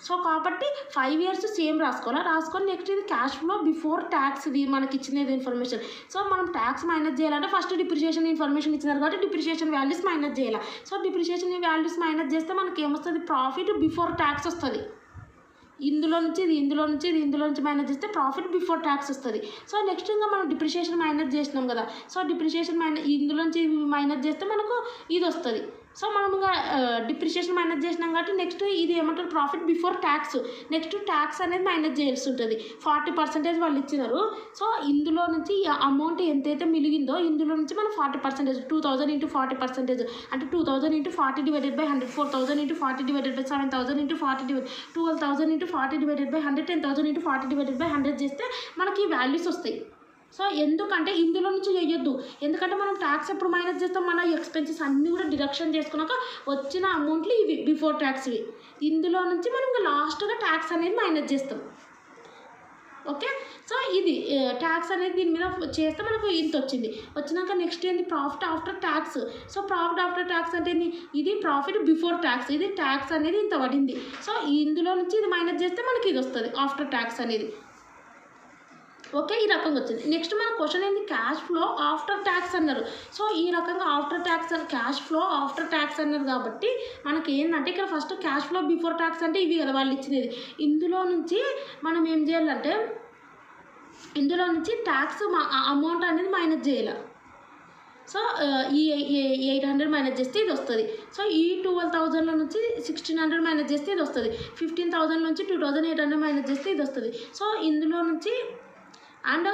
సో కాబట్టి 5 years సేమ్ రాసుకొని నెక్స్ట్ ఇది క్యాష్ ఫ్లో బిఫోర్ ట్యాక్స్, ఇది మనకి ఇచ్చినది ఇన్ఫర్మేషన్. సో మనం ట్యాక్స్ మైనస్ చేయాలంటే ఫస్ట్ డిప్రిషియేషన్ ఇన్ఫర్మేషన్ ఇచ్చినారు కాబట్టి డిప్రిషియేషన్ వాల్యూస్ మైనస్ చేయాలి. సో డిప్రిషియేషన్ వాల్యూస్ మైనస్ చేస్తే మనకి ఏమొస్తుంది, ప్రాఫిట్ బిఫోర్ ట్యాక్స్ వస్తుంది. ఇందులో నుంచి మైనస్ చేస్తే ప్రాఫిట్ బిఫోర్ ట్యాక్స్ వస్తుంది. సో నెక్స్ట్ ఇంకా మనం డిప్రిషియేషన్ మైనస్ చేసినాం కదా, సో డిప్రిషియేషన్ ఇందులోంచి మైనస్ చేస్తే మనకు ఇది వస్తుంది. సో మనం ఇంకా డిప్రిషియేషన్ మైనస్ చేసినాం కాబట్టి నెక్స్ట్ ఇది ఏమంటారు, profit before tax. Next tax అనేది మైనస్ చేయాల్సి ఉంటుంది. 40% వాళ్ళు ఇచ్చినారు. సో ఇందులో నుంచి అమౌంట్ ఎంతైతే మిలిగిందో ఇందులో నుంచి మనం 40%, 2,000 into 40% అంటే 2,000 into 40 divided by 100, 4,000 into 40 divided by 7,000 into 40 12,000 into 40 divided by 100, 10,000 into 40 divided by 100 చేస్తే మనకి వాల్యూస్ వస్తాయి. సో ఎందుకంటే ఇందులో నుంచి చేయొద్దు, ఎందుకంటే మనం ట్యాక్స్ ఎప్పుడు మైనస్ చేస్తాం, మన ఎక్స్పెన్సెస్ అన్నీ కూడా డిడక్షన్ చేసుకున్నాక వచ్చిన అమౌంట్లు ఇవి బిఫోర్ ట్యాక్స్వి. ఇందులో నుంచి మనం లాస్ట్గా ట్యాక్స్ అనేది మైనస్ చేస్తాం. ఓకే, సో ఇది ట్యాక్స్ అనేది దీని మీద చేస్తే మనకు ఇంత వచ్చినాక నెక్స్ట్ ఏంటి, profit after tax. So profit after tax అంటే ఇది ప్రాఫిట్ బిఫోర్ ట్యాక్స్, ఇది ట్యాక్స్ అనేది ఇంత పడింది. సో ఇందులో నుంచి ఇది మైనస్ చేస్తే మనకి ఇది వస్తుంది ఆఫ్టర్ ట్యాక్స్ అనేది. ఓకే, ఈ రకంగా వచ్చింది. నెక్స్ట్ మన క్వశ్చన్ ఏంది, క్యాష్ ఫ్లో ఆఫ్టర్ ట్యాక్స్ అన్నారు. సో ఈ రకంగా after tax cash flow after tax అన్నారు కాబట్టి మనకి ఏంటంటే ఇక్కడ first cash flow before tax అంటే ఇవి కదా వాళ్ళు ఇచ్చినది. ఇందులో నుంచి మనం ఏం చేయాలంటే ఇందులో నుంచి ట్యాక్స్ అమౌంట్ అనేది మైనస్ చేయాలి. సో ఈ 800 మైనస్ చేస్తే ఇది వస్తుంది. సో ఈ 12,000 నుంచి 1,600 మైనస్ చేస్తే ఇది వస్తుంది. 15,000 నుంచి 2,800 మైనస్ చేస్తే ఇది వస్తుంది. సో ఇందులో నుంచి అండ్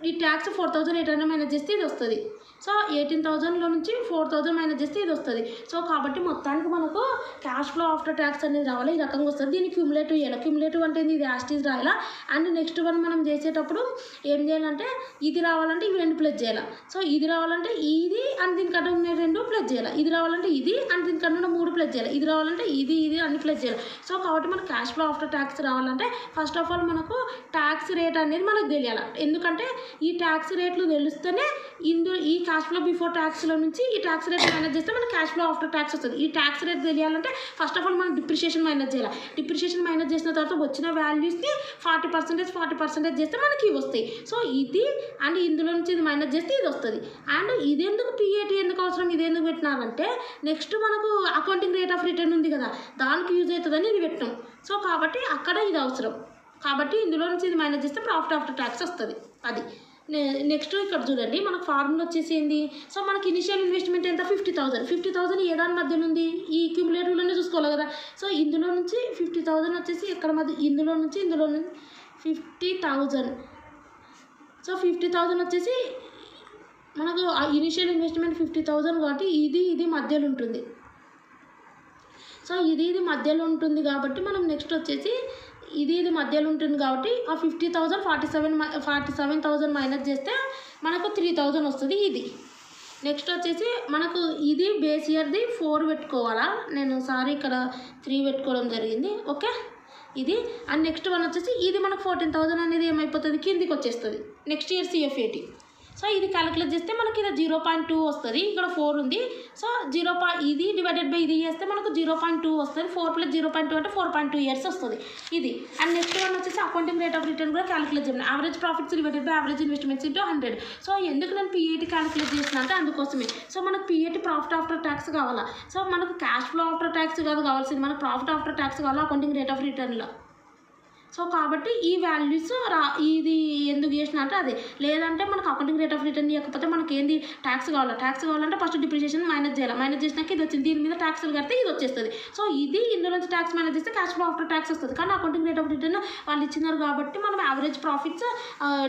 ఈ ట్యాక్స్ 4,800 మైనస్ చేస్తే ఇది వస్తుంది. సో 18,000లో నుంచి 4,000 మైనస్ చేస్తే ఇది వస్తుంది. సో కాబట్టి మొత్తానికి మనకు క్యాష్ ఫ్లో ఆఫ్టర్ ట్యాక్స్ అనేది రావాలి, ఈ రకంగా వస్తుంది. దీన్ని క్యూములేటివ్ చేయాలి. క్యూములేటివ్ అంటే ఇది యాస్టీస్ రాయాలా. అండ్ నెక్స్ట్ వన్ మనం చేసేటప్పుడు ఏం చేయాలంటే ఇది రావాలంటే ఇవి రెండు ప్లస్ చేయాలి. సో ఇది రావాలంటే ఇది అండ్ దీనికంటే ఉన్న రెండు ప్లస్ చేయాలి. ఇది రావాలంటే ఇది అండ్ దీనికంటే ఉన్న 3 ప్లస్ చేయాలి. ఇది రావాలంటే ఇది అన్ని ప్లస్ చేయాలి. సో కాబట్టి మనకు క్యాష్ ఫ్లో ఆఫ్టర్ ట్యాక్స్ రావాలంటే ఫస్ట్ ఆఫ్ ఆల్ మనకు ట్యాక్స్ రేట్ అనేది మనకు తెలియాలి. ఎందుకంటే ఈ ట్యాక్స్ రేట్లు తెలిస్తేనే ఈ క్యాష్ ఫ్లో బిఫోర్ ట్యాక్స్లో నుంచి ఈ ట్యాక్స్ రేట్ మైనస్ చేస్తే మనకి క్యాష్ ఫ్లో ఆఫ్టర్ ట్యాక్స్ వస్తుంది. ఈ ట్యాక్స్ రేట్ తెలియాలంటే ఫస్ట్ ఆఫ్ ఆల్ మనం డిప్రిషియేషన్ మైనస్ చేయాలి. డిప్రిషియేషన్ మైనస్ చేసిన తర్వాత వచ్చిన వాల్యూస్ని 40% చేస్తే మనకి ఇవి వస్తాయి. సో ఇది అండ్ ఇందులో నుంచి ఇది మైనస్ చేస్తే ఇది వస్తుంది. అండ్ ఇది ఎందుకు పిఏటి ఎందుకు అవసరం, ఇది ఎందుకు పెట్టినారంటే నెక్స్ట్ మనకు అకౌంటింగ్ రేట్ ఆఫ్ రిటర్న్ ఉంది కదా, దానికి యూజ్ అవుతుందని ఇది పెట్టినాం. సో కాబట్టి అక్కడ ఇది అవసరం. కాబట్టి ఇందులో నుంచి ఇది మైనస్ చేస్తే ప్రాఫిట్ ఆఫ్టర్ ట్యాక్స్ వస్తుంది. అది నెక్స్ట్ ఇక్కడ చూడండి మనకు ఫార్ములా వచ్చేసి ఏంది. సో మనకి ఇనిషియల్ ఇన్వెస్ట్మెంట్ ఎంత 50,000 ఏ దాని మధ్యలో ఉంది, ఈ క్యూములేటివ్లోనే చూసుకోవాలి కదా. సో ఇందులో నుంచి 50,000 వచ్చేసి ఎక్కడ మధ్య ఇందులో నుంచి 50,000. సో 50,000 వచ్చేసి మనకు ఇనిషియల్ ఇన్వెస్ట్మెంట్ 50,000 కాబట్టి ఇది మధ్యలో ఉంటుంది. సో ఇది మధ్యలో ఉంటుంది కాబట్టి మనం నెక్స్ట్ వచ్చేసి ఇది మధ్యలో ఉంటుంది కాబట్టి ఆ 50,000 47,000 మైనస్ చేస్తే మనకు 3,000 వస్తుంది. ఇది నెక్స్ట్ వచ్చేసి మనకు ఇది బేస్ ఇయర్ది 4 పెట్టుకోవాలా, నేను ఇక్కడ 3 పెట్టుకోవడం జరిగింది. ఓకే, ఇది అండ్ నెక్స్ట్ వన్ వచ్చేసి ఇది మనకు 14,000 అనేది ఏమైపోతుంది కిందికి వచ్చేస్తుంది. Next year CFAT. సో ఇది క్యాలిక్యులేట్ చేస్తే మనకి ఇది 0.2 వస్తుంది. ఇక్కడ 4 ఉంది. సో ఇది డివైడెడ్ బై ఇది చేస్తే మనకు 0.2 వస్తుంది. 4 + 0.2 అంటే 4.2 ఇయర్స్ వస్తుంది. ఇది అండ్ నెక్స్ట్ వన్ వచ్చేసి అకౌంటింగ్ రేట్ ఆఫ్ రిటర్న్ కూడా క్యాలిక్యులేట్ చేయాలి. Average profits divided by average investments into 100. So ఎందుకు నేను PAT క్యాలిక్యులేట్ చేసిన అంటే అందుకోసమే. సో మనకు PAT ప్రాఫిట్ ఆఫ్టర్ ట్యాక్స్ కావాలా. సో మనకు క్యాష్ ఫ్లో ఆఫ్టర్ ట్యాక్స్ కాదు కావాల్సింది, మనకు ప్రాఫిట్ ఆఫ్టర్ ట్యాక్స్ కావాలా అకౌంటింగ్ రేట్ ఆఫ్ రిటర్న్లో. సో కాబట్టి ఈ వాల్యూస్ ఇది ఎందుకు చేసిన అంటే అదే, లేదంటే మనకు అకౌంటింగ్ రేట్ ఆఫ్ రిటర్న్ ఇవ్వకపోతే మనకి ఏంది ట్యాక్స్ కావాలి. ట్యాక్స్ కావాలంటే ఫస్ట్ డిప్రిషియేషన్ మైనస్ చేయాలి. మైనస్ చేసినాక ఇది వచ్చింది, దీని మీద ట్యాక్స్లు కడితే ఇది వచ్చేస్తుంది. సో ఇందులో నుంచి ట్యాక్స్ మైనస్ చేస్తే క్యాష్ ఫ్లో ఆఫ్టర్ ట్యాక్స్ వస్తుంది. కానీ అకౌంటింగ్ రేట్ ఆఫ్ రిటర్న్ వాళ్ళు ఇచ్చినారు కాబట్టి మనం average profits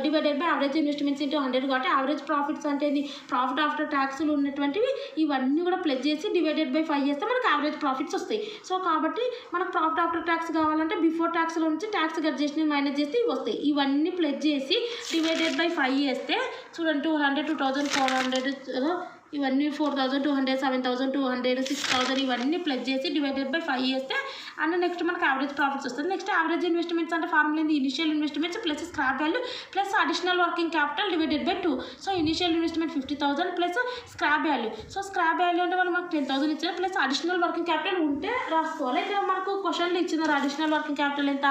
divided by average investments into 100 కాబట్టి యావరేజ్ ప్రాఫిట్స్ అంటే ప్రాఫిట్ ఆఫ్టర్ ట్యాక్స్లు ఉన్నటువంటివి ఇవన్నీ కూడా ప్లస్ చేసి డివైడెడ్ బై 5 చేస్తే మనకు యావరేజ్ ప్రాఫిట్స్ వస్తాయి. సో కాబట్టి మనకు ప్రాఫిట్ ఆఫ్టర్ ట్యాక్స్ కావాలంటే బిఫోర్ ట్యాక్స్లో నుంచి ట్యాక్స్ కట్ చేసి మైనస్ చేస్తే ఇవి వస్తాయి. ఇవన్నీ ప్లస్ చేసి డివైడెడ్ బై 5 చేస్తే చూడండి 200, 2,400 ఇవన్నీ 4,200, 7,200, 6,000 ఇవన్నీ ప్లస్ చేసి డివైడెడ్ బై 5 చేస్తే అండ్ నెక్స్ట్ మనకు యావరేజ్ ప్రాఫిట్స్ వస్తుంది. నెక్స్ట్ యావరేజ్ ఇన్వెస్ట్మెంట్స్ అంటే ఫార్ములా ఏంది, initial investments plus scrap value plus additional working capital divided by 2. So initial investment 50,000 plus scrap value. So scrap value అంటే వాళ్ళు మనకు 10,000 ఇచ్చారు ప్లస్ అడిషనల్ వర్కింగ్ క్యాపిటల్ ఉంటే రాసుకోవాలి. అయితే మనకు క్వశ్చన్లు ఇచ్చినారు అడిషనల్ వర్కింగ్ క్యాపిటల్ ఎంత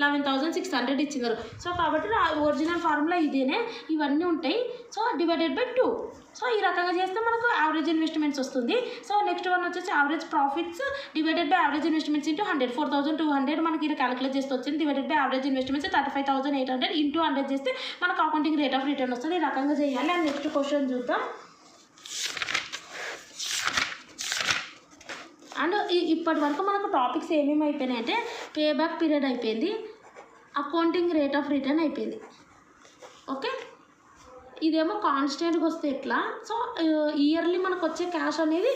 11,600 ఇచ్చినారు. సో కాబట్టి ఒరిజినల్ ఫార్ములా ఇదేనే, ఇవన్నీ ఉంటాయి. So divided by 2. సో ఈ రకంగా చేస్తే మనకు యావరేజ్ ఇన్వెస్ట్మెంట్స్ వస్తుంది. సో నెక్స్ట్ వన్ వచ్చేసి average profits divided by average investments into 100. 4,200 మనకి ఇది క్యాలిక్యులేట్ చేస్తే వచ్చింది. Divided by average investments 35,800 into 100 చేస్తే మనకు అకౌంటింగ్ రేట్ ఆఫ్ రిటర్న్ వస్తుంది. ఈ రకంగా చేయాలి. అండ్ నెక్స్ట్ క్వశ్చన్ చూద్దాం. అండ్ ఇప్పటి వరకు మనకు టాపిక్స్ ఏమేమి అయిపోయినాయి అంటే పే బ్యాక్ పీరియడ్ అయిపోయింది, అకౌంటింగ్ రేట్ ఆఫ్ రిటర్న్ అయిపోయింది. ఓకే, ఇదేమో కాన్స్టెంట్గా వస్తే ఎట్లా, సో ఇయర్లీ మనకు వచ్చే క్యాష్ అనేది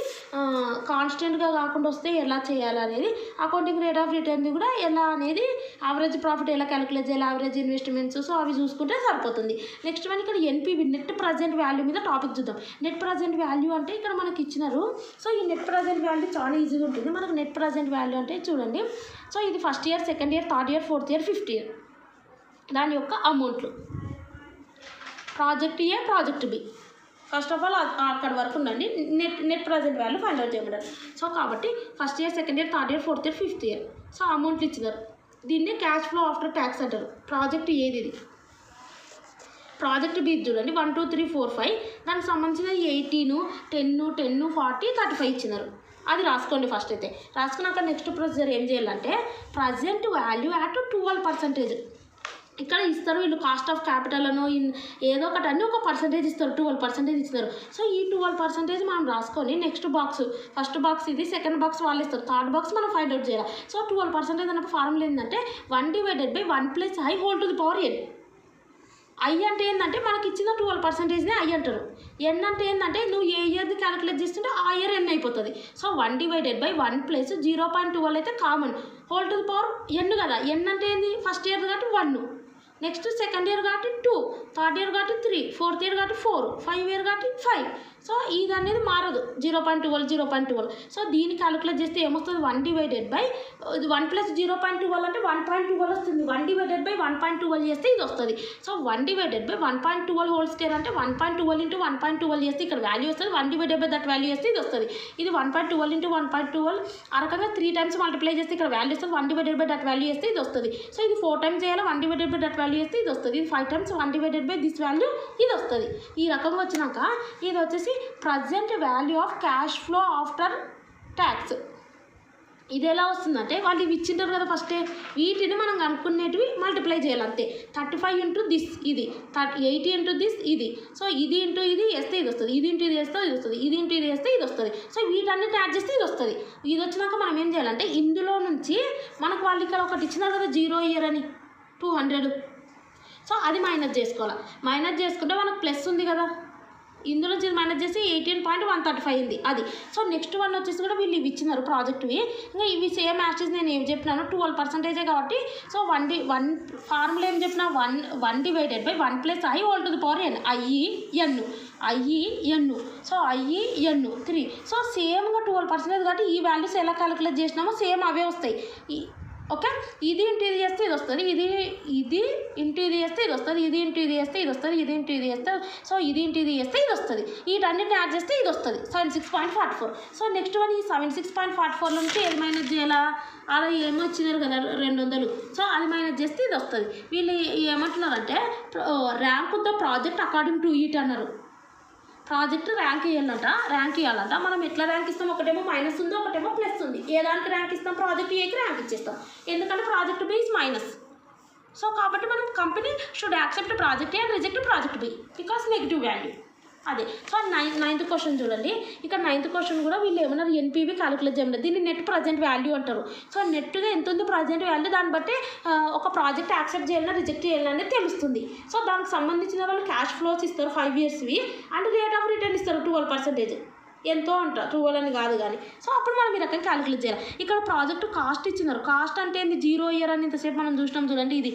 కాన్స్టెంట్గా కాకుండా వస్తే ఎలా చేయాలి అనేది, అకౌంటింగ్ రేట్ ఆఫ్ రిటర్న్ కూడా ఎలా అనేది, యావరేజ్ ప్రాఫిట్ ఎలా క్యాలిక్యులేట్ చేయాలి, యావరేజ్ ఇన్వెస్ట్మెంట్స్, సో అవి చూసుకుంటే సరిపోతుంది. నెక్స్ట్ మనకి ఇక్కడ NPV నెట్ ప్రజెంట్ వాల్యూ మీద టాపిక్ చూద్దాం. నెట్ ప్రజెంట్ వాల్యూ అంటే ఇక్కడ మనకి ఇచ్చినారు. సో ఈ నెట్ ప్రజెంట్ వాల్యూ చాలా ఈజీగా ఉంటుంది. మనకు నెట్ ప్రజెంట్ వాల్యూ అంటే చూడండి, సో ఇది first year, second year, third year, fourth year, fifth year దాని యొక్క అమౌంట్లు. Project A, project B, first of all అక్కడ వరకు ఉండండి. Net present value find out చేయమన్నారు. సో కాబట్టి first year, second year, third year, fourth year, fifth year, so అమౌంట్లు ఇచ్చినారు. దీన్ని క్యాష్ ఫ్లో ఆఫ్టర్ ట్యాక్స్ అంటారు. ప్రాజెక్ట్ ఏది ఇది? ప్రాజెక్ట్ బి చూడండి 1 2 3 4 5 దానికి సంబంధించిన 18 10 10 40 35 ఇచ్చినారు. అది రాసుకోండి ఫస్ట్. అయితే రాసుకున్నాక నెక్స్ట్ ప్రొసీజర్ ఏం చేయాలంటే ప్రజెంట్ వాల్యూ అట్ 12%. ఇక్కడ ఇస్తారు వీళ్ళు కాస్ట్ ఆఫ్ క్యాపిటల్ అను ఏదో ఒకటి అన్నీ ఒక పర్సంటేజ్ ఇస్తారు, 12% ఇస్తారు. సో ఈ 12% మనం రాసుకొని నెక్స్ట్ బాక్స్, ఫస్ట్ బాక్స్ ఇది, సెకండ్ బాక్స్ వాళ్ళు ఇస్తారు, థర్డ్ బాక్స్ మనం ఫైండ్ అవుట్ చేయాలి. సో 12% అన్నప్పుడు ఫార్ములా ఏంటంటే 1/1 + i whole to the power n. I అంటే ఏంటంటే మనకి ఇచ్చిన 12%నే ఐ అంటారు. ఎన్ అంటే ఏంటంటే నువ్వు ఏ ఇయర్ది క్యాలిక్యులేట్ చేస్తుంటే ఆ ఇయర్ ఎన్ అయిపోతుంది. సో 1/1 + 0.12 అయితే common, whole to the power N కదా. ఎన్ అంటే ఏంది? ఫస్ట్ ఇయర్ కాబట్టి 1, నెక్స్ట్ సెకండ్ ఇయర్ కాబట్టి 2, థర్డ్ ఇయర్ కాబట్టి 3, ఫోర్త్ ఇయర్ కాబట్టి 4, 5 ఇయర్ కాబట్టి 5. సో ఇది అనేది మారదు, 0.12. సో దీన్ని క్యాలిక్యులేట్ చేస్తే ఏమొస్తుంది? 1/1 + 0.12 అంటే 1.12 వస్తుంది. 1/1.12 చేస్తే ఇది వస్తుంది. సో 1/1.12 హోల్ స్క్వేర్ అంటే 1.12 × 1.12 చేస్తే ఇక్కడ వాల్యూ వస్తుంది. 1/that దట్ వాల్యూ చేస్తే ఇది వస్తుంది. ఇది 1.12 × 1.12 ఆ రకంగా 3 టైమ్స్ మల్టిప్లై చేస్తే ఇక్కడ వాల్యూ వస్తుంది. 1/that వాల్యూ చేస్తే ఇది వస్తుంది. సో ఇది 4 టైమ్స్ చేయాలి, 1/that వాల్యూ చేస్తే ఇది వస్తుంది. ఇది 5 టైమ్స్ 1/this వాల్యూ ఇది వస్తుంది. ఈ రకంగా వచ్చినాక ఇది వచ్చేసి present value of cash flow after tax. ఇది ఎలా వస్తుందంటే వాళ్ళు ఇవి ఇచ్చింటారు కదా ఫస్టే, వీటిని మనం కనుక్కునేటివి మల్టిప్లై చేయాలి అంతే. 35 × this ఇది, 80 × this ఇది. సో ఇది ఇంటూ ఇది వేస్తే ఇది వస్తుంది, ఇది ఇంటూ ఇది వేస్తే ఇది వస్తుంది, ఇది ఇంటూ ఇది వేస్తే ఇది వస్తుంది. సో వీటన్నిటి యాడ్ చేస్తే ఇది వస్తుంది. ఇది వచ్చినాక మనం ఏం చేయాలంటే ఇందులో నుంచి మనకు వాళ్ళు ఇక్కడ ఒకటి ఇచ్చినారు కదా 0 ఇయర్ అని 200. సో అది మైనస్ చేసుకోవాలి. మైనస్ చేసుకుంటే మనకు ప్లస్ ఉంది కదా, ఇందులో మైనస్ చేసి 18.135 అయింది అది. సో నెక్స్ట్ వన్ వచ్చేసి కూడా వీళ్ళు ఇవి ఇచ్చినారు ప్రాజెక్ట్వి. ఇంకా ఇవి సేమ్ యాక్టివిటీస్ నేను ఏం చెప్పినాను 12% కాబట్టి. సో 1 ఫార్ములా ఏం చెప్పిన 1/1 + i whole to the power n, IEN. So IEN 3. So సేమ్గా 12% కాబట్టి ఈ వాల్యూస్ ఎలా క్యాలిక్యులేట్ చేసినామో సేమ్ అవే వస్తాయి. ఓకే, ఇది ఇంటూ ఇది చేస్తే ఇది వస్తుంది, ఇది ఇంటూ ఇది చేస్తే ఇది వస్తుంది, ఇది ఇంటూ ఇది చేస్తే ఇది వస్తుంది, ఇది ఇంటూ ఇది చేస్తే, సో ఇది ఇంటూ ఇది చేస్తే ఇది వస్తుంది. వీటన్నిటిని యాడ్ చేస్తే ఇది వస్తుంది 76.44. సో నెక్స్ట్ వన్ ఈ 76.44 నుంచి ఏది మైనస్ చేయాలా? అలా ఏమో ఇచ్చినారు కదా 200. సో అది మైనస్ చేస్తే ఇది వస్తుంది. వీళ్ళు ఏమంటున్నారంటే rank the project according to it అన్నారు. ప్రాజెక్ట్ ర్యాంక్ ఇవ్వాలంట. మనం ఎట్లా ర్యాంక్ ఇస్తాం? ఒకటేమో మైనస్ ఉంది, ఒకటేమో ప్లస్ ఉంది. ఏ దానికి ర్యాంక్ ఇస్తాం? ప్రాజెక్ట్ ఏకి ర్యాంక్ ఇచ్చేస్తాం, ఎందుకంటే project B is minus. So కాబట్టి మనం company should accept project A and reject project B because negative value. అదే. సో 9th క్వశ్చన్ చూడండి. ఇక్కడ 9th క్వశ్చన్ కూడా వీళ్ళు ఏమన్నారు ఎన్పివి క్యాలిక్యులేట్ చేయమన్నారు. దీన్ని నెట్ ప్రజెంట్ వాల్యూ అంటారు. సో నెట్గా ఎంత ఉంది ప్రజెంట్ వాల్యూ, దాన్ని బట్టి ఒక ప్రాజెక్ట్ యాక్సెప్ట్ చేయాలన్నా రిజెక్ట్ చేయాలనేది తెలుస్తుంది. సో దానికి సంబంధించిన వాళ్ళు క్యాష్ ఫ్లోస్ ఇస్తారు 5 ఇయర్స్వి అండ్ రేట్ ఆఫ్ రిటర్న్ ఇస్తారు 12%. ఎంతో అంట 12 అని కాదు కానీ. సో అప్పుడు మనం ఈ రకంగా క్యాలిక్యులేట్ చేయాలి. ఇక్కడ ప్రాజెక్ట్ కాస్ట్ ఇచ్చినారు. కాస్ట్ అంటే ఏంది? 0 ఇయర్ అని ఇంతసేపు మనం చూసినాం చూడండి. ఇది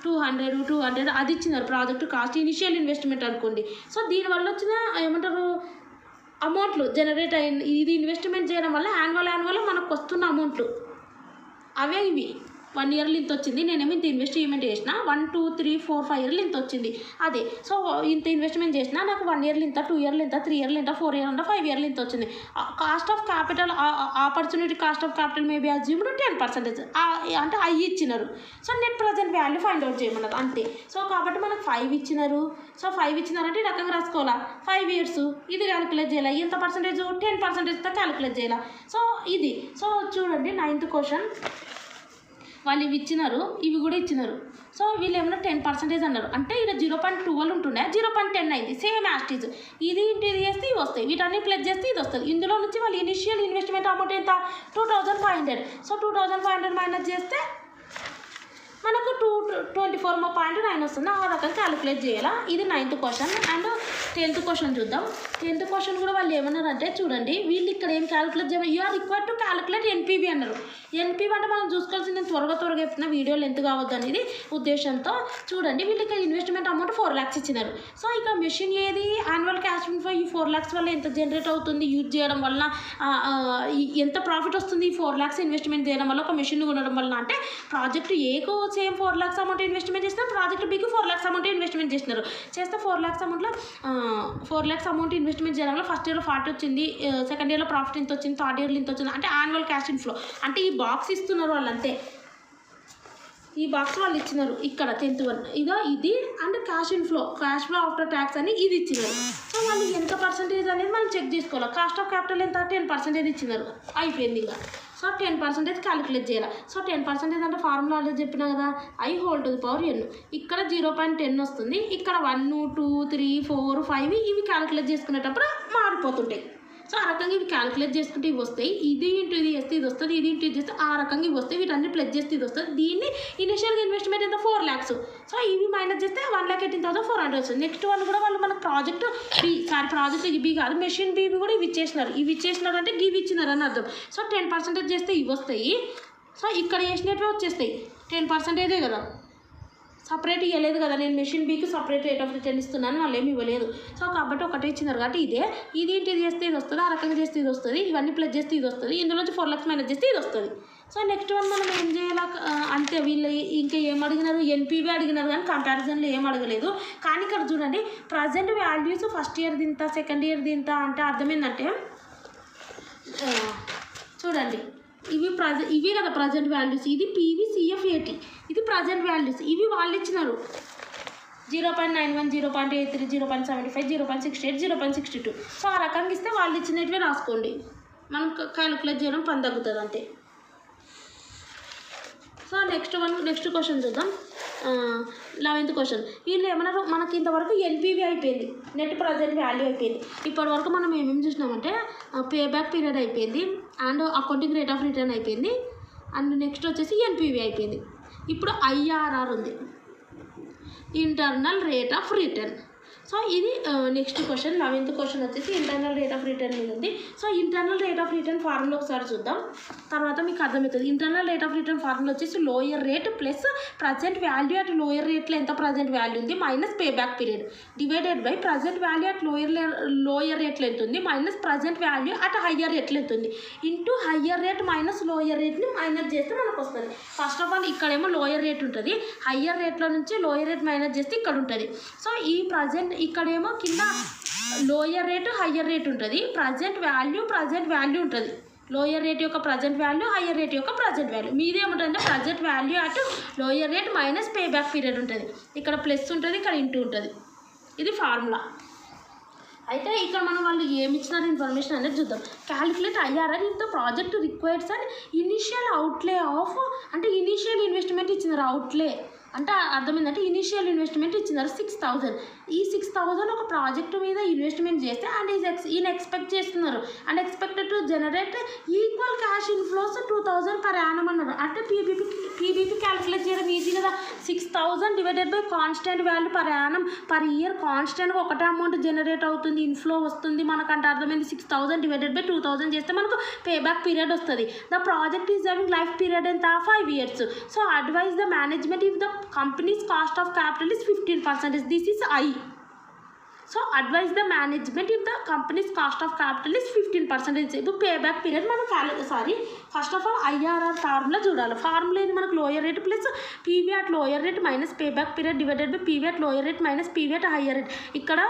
200 అది ఇచ్చినారు ప్రాజెక్ట్ కాస్ట్, ఇనిషియల్ ఇన్వెస్ట్మెంట్ అనుకోండి. సో దీనివల్ల వచ్చిన ఏమంటారు అమౌంట్లు జనరేట్ అయింది. ఇది ఇన్వెస్ట్మెంట్ చేయడం వల్ల యాన్యువల్ మనకు వస్తున్న అమౌంట్లు అవే ఇవి. 1 ఇయర్లో ఇంత వచ్చింది, నేనేమో ఇంత ఇన్వెస్ట్మెంట్ చేసిన 1 2 3 4 5 ఇయర్లు ఇంత వచ్చింది. అదే. సో ఇంత ఇన్వెస్ట్మెంట్ చేసిన నాకు 1 ఇయర్లో ఇంత, 2 ఇయర్లు ఇంత, 3 ఇయర్లు ఇంత, 4 ఇయర్లు ఇంత, 5 ఇయర్లు ఇంత వచ్చింది. Cost of capital opportunity cost of capital maybe assumed 10% అంటే ఐ ఇచ్చినారు. So net present value find out చేయమన్నారు అంతే. సో కాబట్టి మనకు 5 ఇచ్చినారు. సో 5 ఇచ్చినారంటే ఈ రకంగా రాసుకోవాలా 5 ఇయర్స్. ఇది క్యాలిక్యులేట్ చేయాలి. ఎంత పర్సెంటేజ్? 10%తో క్యాలిక్యులేట్ చేయాలి. సో ఇది. సో చూడండి 9th క్వశ్చన్ వాళ్ళు ఇవి ఇచ్చినారు, ఇవి కూడా ఇచ్చినారు. సో వీళ్ళు ఏమన్నా 10% అన్నారు. అంటే ఇక్కడ 0.12 ఉంటుండే 0.10 అయింది. సేమ్ యాస్టీజ్. ఇది ఇంటి ఇది చేస్తే ఇవి వస్తాయి, వీటన్ని ప్లస్ చేస్తే ఇది వస్తుంది. ఇందులో నుంచి వాళ్ళు ఇనిషియల్ ఇన్వెస్ట్మెంట్ అమౌంట్ ఎంత? 2500. సో 2500 మైనస్ చేస్తే మనకు 224.9 వస్తుంది. ఆ రకంగా క్యాలిక్యులేట్ చేయాలా. ఇది 9th question. And 10th question చూద్దాం. 10th క్వశ్చన్ కూడా వాళ్ళు ఏమన్నారంటే చూడండి, వీళ్ళు ఇక్కడ ఏం క్యాలిక్యులేట్ చేయాలి? You are required to calculate NPV అన్నారు. ఎన్పీవీ అంటే మనం చూసుకోవాల్సింది, నేను త్వరగా చెప్తున్నా, వీడియోలు ఎంత కావద్దు అనేది ఉద్దేశంతో. చూడండి వీళ్ళు ఇక్కడ ఇన్వెస్ట్మెంట్ అమౌంట్ 4 lakhs ఇచ్చినారు. సో ఇక్కడ మెషిన్ ఏది యాన్యువల్ క్యాష్ ఇన్ఫ్లో ఈ 4 lakhs వల్ల ఎంత జనరేట్ అవుతుంది యూజ్ చేయడం వల్ల, ఎంత ప్రాఫిట్ వస్తుంది ఈ 4 lakhs ఇన్వెస్ట్మెంట్ చేయడం వల్ల, ఒక మెషిన్ కొనడం వల్ల. అంటే ప్రాజెక్ట్ ఏకో సేమ్ 4 lakhs అమౌంట్ ఇన్వెస్ట్మెంట్ చేసినారు, ప్రాజెక్ట్ బికి 4 lakhs అమౌంట్ ఇన్వెస్ట్మెంట్ చేసినారు. చేస్తే 4 lakhs అమౌంట్లో 4 lakhs అమౌంట్ ఇన్వెస్ట్మెంట్ చేయడం వల్ల ఫస్ట్ ఇయర్లో 40 వచ్చింది, సెకండ్ ఇయర్లో ప్రాఫిట్ ఎంత వచ్చింది, థర్డ్ ఇయర్లో ఇంత వచ్చింది. అంటే యాన్యువల్ క్యాష్ ఇన్ఫ్లో అంటే ఈ బాక్స్ ఇస్తున్నారు వాళ్ళు అంతే. ఈ బాక్స్ వాళ్ళు ఇచ్చినారు ఇక్కడ 10th వన్ ఇదో ఇది and cash flow after tax అని ఇది ఇచ్చినారు. సో వాళ్ళు ఎంత పర్సెంటేజ్ అనేది మనం చెక్ చేసుకోవాలి. కాస్ట్ ఆఫ్ క్యాపిటల్ ఎంత 10% ఇచ్చినారు, అయిపోయింది ఇంకా. సో 10% క్యాలిక్యులేట్ చేయాలి. సో 10% అంటే ఫార్ములా ఆల్రెడీ చెప్పినా కదా, I⁴n. ఇక్కడ 0.10 వస్తుంది, ఇక్కడ 1 2 3 4 5 ఇవి క్యాలిక్యులేట్ చేసుకునేటప్పుడు మారిపోతుంటాయి. సో ఆ రకంగా ఇవి క్యాలిక్యులేట్ చేసుకుంటే ఇవి వస్తాయి. ఇది ఇంటూ ఇది చేస్తే ఇది వస్తుంది, ఇది ఇంటూ ఇది చేస్తే ఆ రకంగా ఇవి వస్తాయి. వీటన్ని ప్లస్ చేస్తే ఇది వస్తుంది. దీన్ని ఇనిషియల్గా ఇన్వెస్ట్మెంట్ ఎంత 4 lakhs. సో ఇవి మైనస్ చేస్తే 1,18,400 వస్తుంది. నెక్స్ట్ వాళ్ళు కూడా వాళ్ళు మనకు ప్రాజెక్ట్ బి కాదు, మెషిన్ బి కూడా ఇవి ఇచ్చేసినారు అంటే ఇవి ఇచ్చినారు అని అర్థం. సో 10% చేస్తే ఇవి వస్తాయి. సో ఇక్కడ చేసినట్టు వచ్చేస్తాయి. 10% కదా, సపరేట్ ఇవ్వలేదు కదా, నేను మెషిన్ బీకి సపరేట్ రేట్ ఆఫ్ రిటర్న్ ఇస్తున్నాను, వాళ్ళు ఏమి ఇవ్వలేదు. సో కాబట్టి ఒకటే ఇచ్చినారు కాబట్టి ఇది ఇంటి చేస్తే ఇది వస్తుంది, ఆ రకంగా చేస్తే ఇది వస్తుంది, ఇవన్నీ ప్లస్ చేస్తే ఇది వస్తుంది, ఇందులోంచి 4 lakhs మైనస్ చేస్తే ఇది వస్తుంది. సో నెక్స్ట్ వన్ మనం ఏం చేయాలి అంతే. వీళ్ళు ఇంకా ఏం అడిగినారు, ఎన్పీవీ అడిగినారు కానీ కంపారిజన్లో ఏం అడగలేదు. కానీ ఇక్కడ చూడండి, ప్రజెంట్ వాల్యూస్ ఫస్ట్ ఇయర్ దింత, సెకండ్ ఇయర్ దింత అంటే అర్థమైందంటే చూడండి, ఇవి కదా ప్రజెంట్ వాల్యూస్, ఇది పీవీ సిఎఫ్ఏటి, ఇది ప్రజెంట్ వాల్యూస్. ఇవి వాళ్ళు ఇచ్చినారు 0.91 0.83 0.75 0.68 0.62. సో ఆ రకంగా ఇస్తే వాళ్ళు ఇచ్చినట్టువే రాసుకోండి, మనం క్యాలిక్యులేట్ చేయడం పని తగ్గుతుంది అంతే. సో నెక్స్ట్ క్వశ్చన్ చూద్దాం. 11th question. వీళ్ళు ఏమన్నారు, మనకి ఇంతవరకు ఎన్పీవీ అయిపోయింది, నెట్ ప్రజెంట్ వాల్యూ అయిపోయింది. ఇప్పటి వరకు మనం ఏమేమి చూసినామంటే పేబ్యాక్ పీరియడ్ అయిపోయింది, and accounting rate of return అయిపోయింది, అండ్ నెక్స్ట్ వచ్చేసి ఎన్పీవీ అయిపోయింది. ఇప్పుడు ఐఆర్ఆర్ ఉంది, internal rate of return. So ఇది నెక్స్ట్ క్వశ్చన్. 11th క్వశ్చన్ వచ్చేసి ఇంటర్నల్ రేట్ ఆఫ్ రిటర్న్ మీద ఉంది. So internal rate of return formula ఒకసారి చూద్దాం, తర్వాత మీకు అర్థమవుతుంది. Internal rate of return formula వచ్చేసి lower rate plus present value at lower రేట్లో ఎంత ప్రజెంట్ వాల్యూ ఉంది minus payback period divided by present value at lower రేట్లో ఎంత ఉంది minus present value at higher రేట్లో ఎంత ఉంది into higher rate minus lower రేట్ని మైనస్ చేస్తే మనకు వస్తుంది. ఫస్ట్ ఆఫ్ ఆల్ ఇక్కడేమో లోయర్ రేట్ ఉంటుంది, హయ్యర్ రేట్లో నుంచి లోయర్ రేట్ మైనస్ చేస్తే ఇక్కడ ఉంటుంది. సో ఈ ప్రజెంట్ ఇక్కడేమో కింద లోయర్ రేటు హయ్యర్ రేట్ ఉంటుంది, ప్రజెంట్ వాల్యూ ఉంటుంది. లోయర్ రేట్ యొక్క ప్రజెంట్ వాల్యూ, హయ్యర్ రేట్ యొక్క ప్రజెంట్ వాల్యూ. మీదేముంటుందంటే ప్రజెంట్ వాల్యూ అటు lower rate minus payback period ఉంటుంది, ఇక్కడ ప్లస్ ఉంటుంది, ఇక్కడ ఇంటూ ఉంటుంది. ఇది ఫార్ములా. అయితే ఇక్కడ మనం వాళ్ళు ఏమి ఇచ్చినారు ఇన్ఫర్మేషన్ అనేది చూద్దాం. Calculate IRR if the project requires and initial అవుట్లే of, అంటే ఇనిషియల్ ఇన్వెస్ట్మెంట్ ఇచ్చినారు. అవుట్లే అంటే అర్థమైందంటే ఇనిషియల్ ఇన్వెస్ట్మెంట్ ఇచ్చినారు 6,000. ఈ 6,000 ఒక ప్రాజెక్టు మీద ఇన్వెస్ట్మెంట్ చేస్తే అండ్ ఈయన ఎక్స్పెక్ట్ చేస్తున్నారు and expected to generate equal cash inflows 2,000 per annum అన్నారు. అంటే పీబీపీ క్యాలిక్యులేట్ చేయడం ఈజీ కదా. 6,000 divided by constant value per annum per year కాన్స్టెంట్గా ఒకటే అమౌంట్ జనరేట్ అవుతుంది, ఇన్ఫ్లో వస్తుంది మనకంటే అర్థమైంది. 6,000 డివైడెడ్ బై 2,000 చేస్తే మనకు పేబ్యాక్ పీరియడ్ వస్తుంది. The project is having life period ఎంత 5 years. So advise the management if the company's cost of capital is 15%. This is I. So advise the management if the company's cost of capital is 15%. ఇది payback period మనం first of all IRR formula చూడాలి. Formula ఇది మనకు lower rate plus PV at lower rate minus payback period divided by PV at lower rate minus PV at higher rate. ఇక్కడ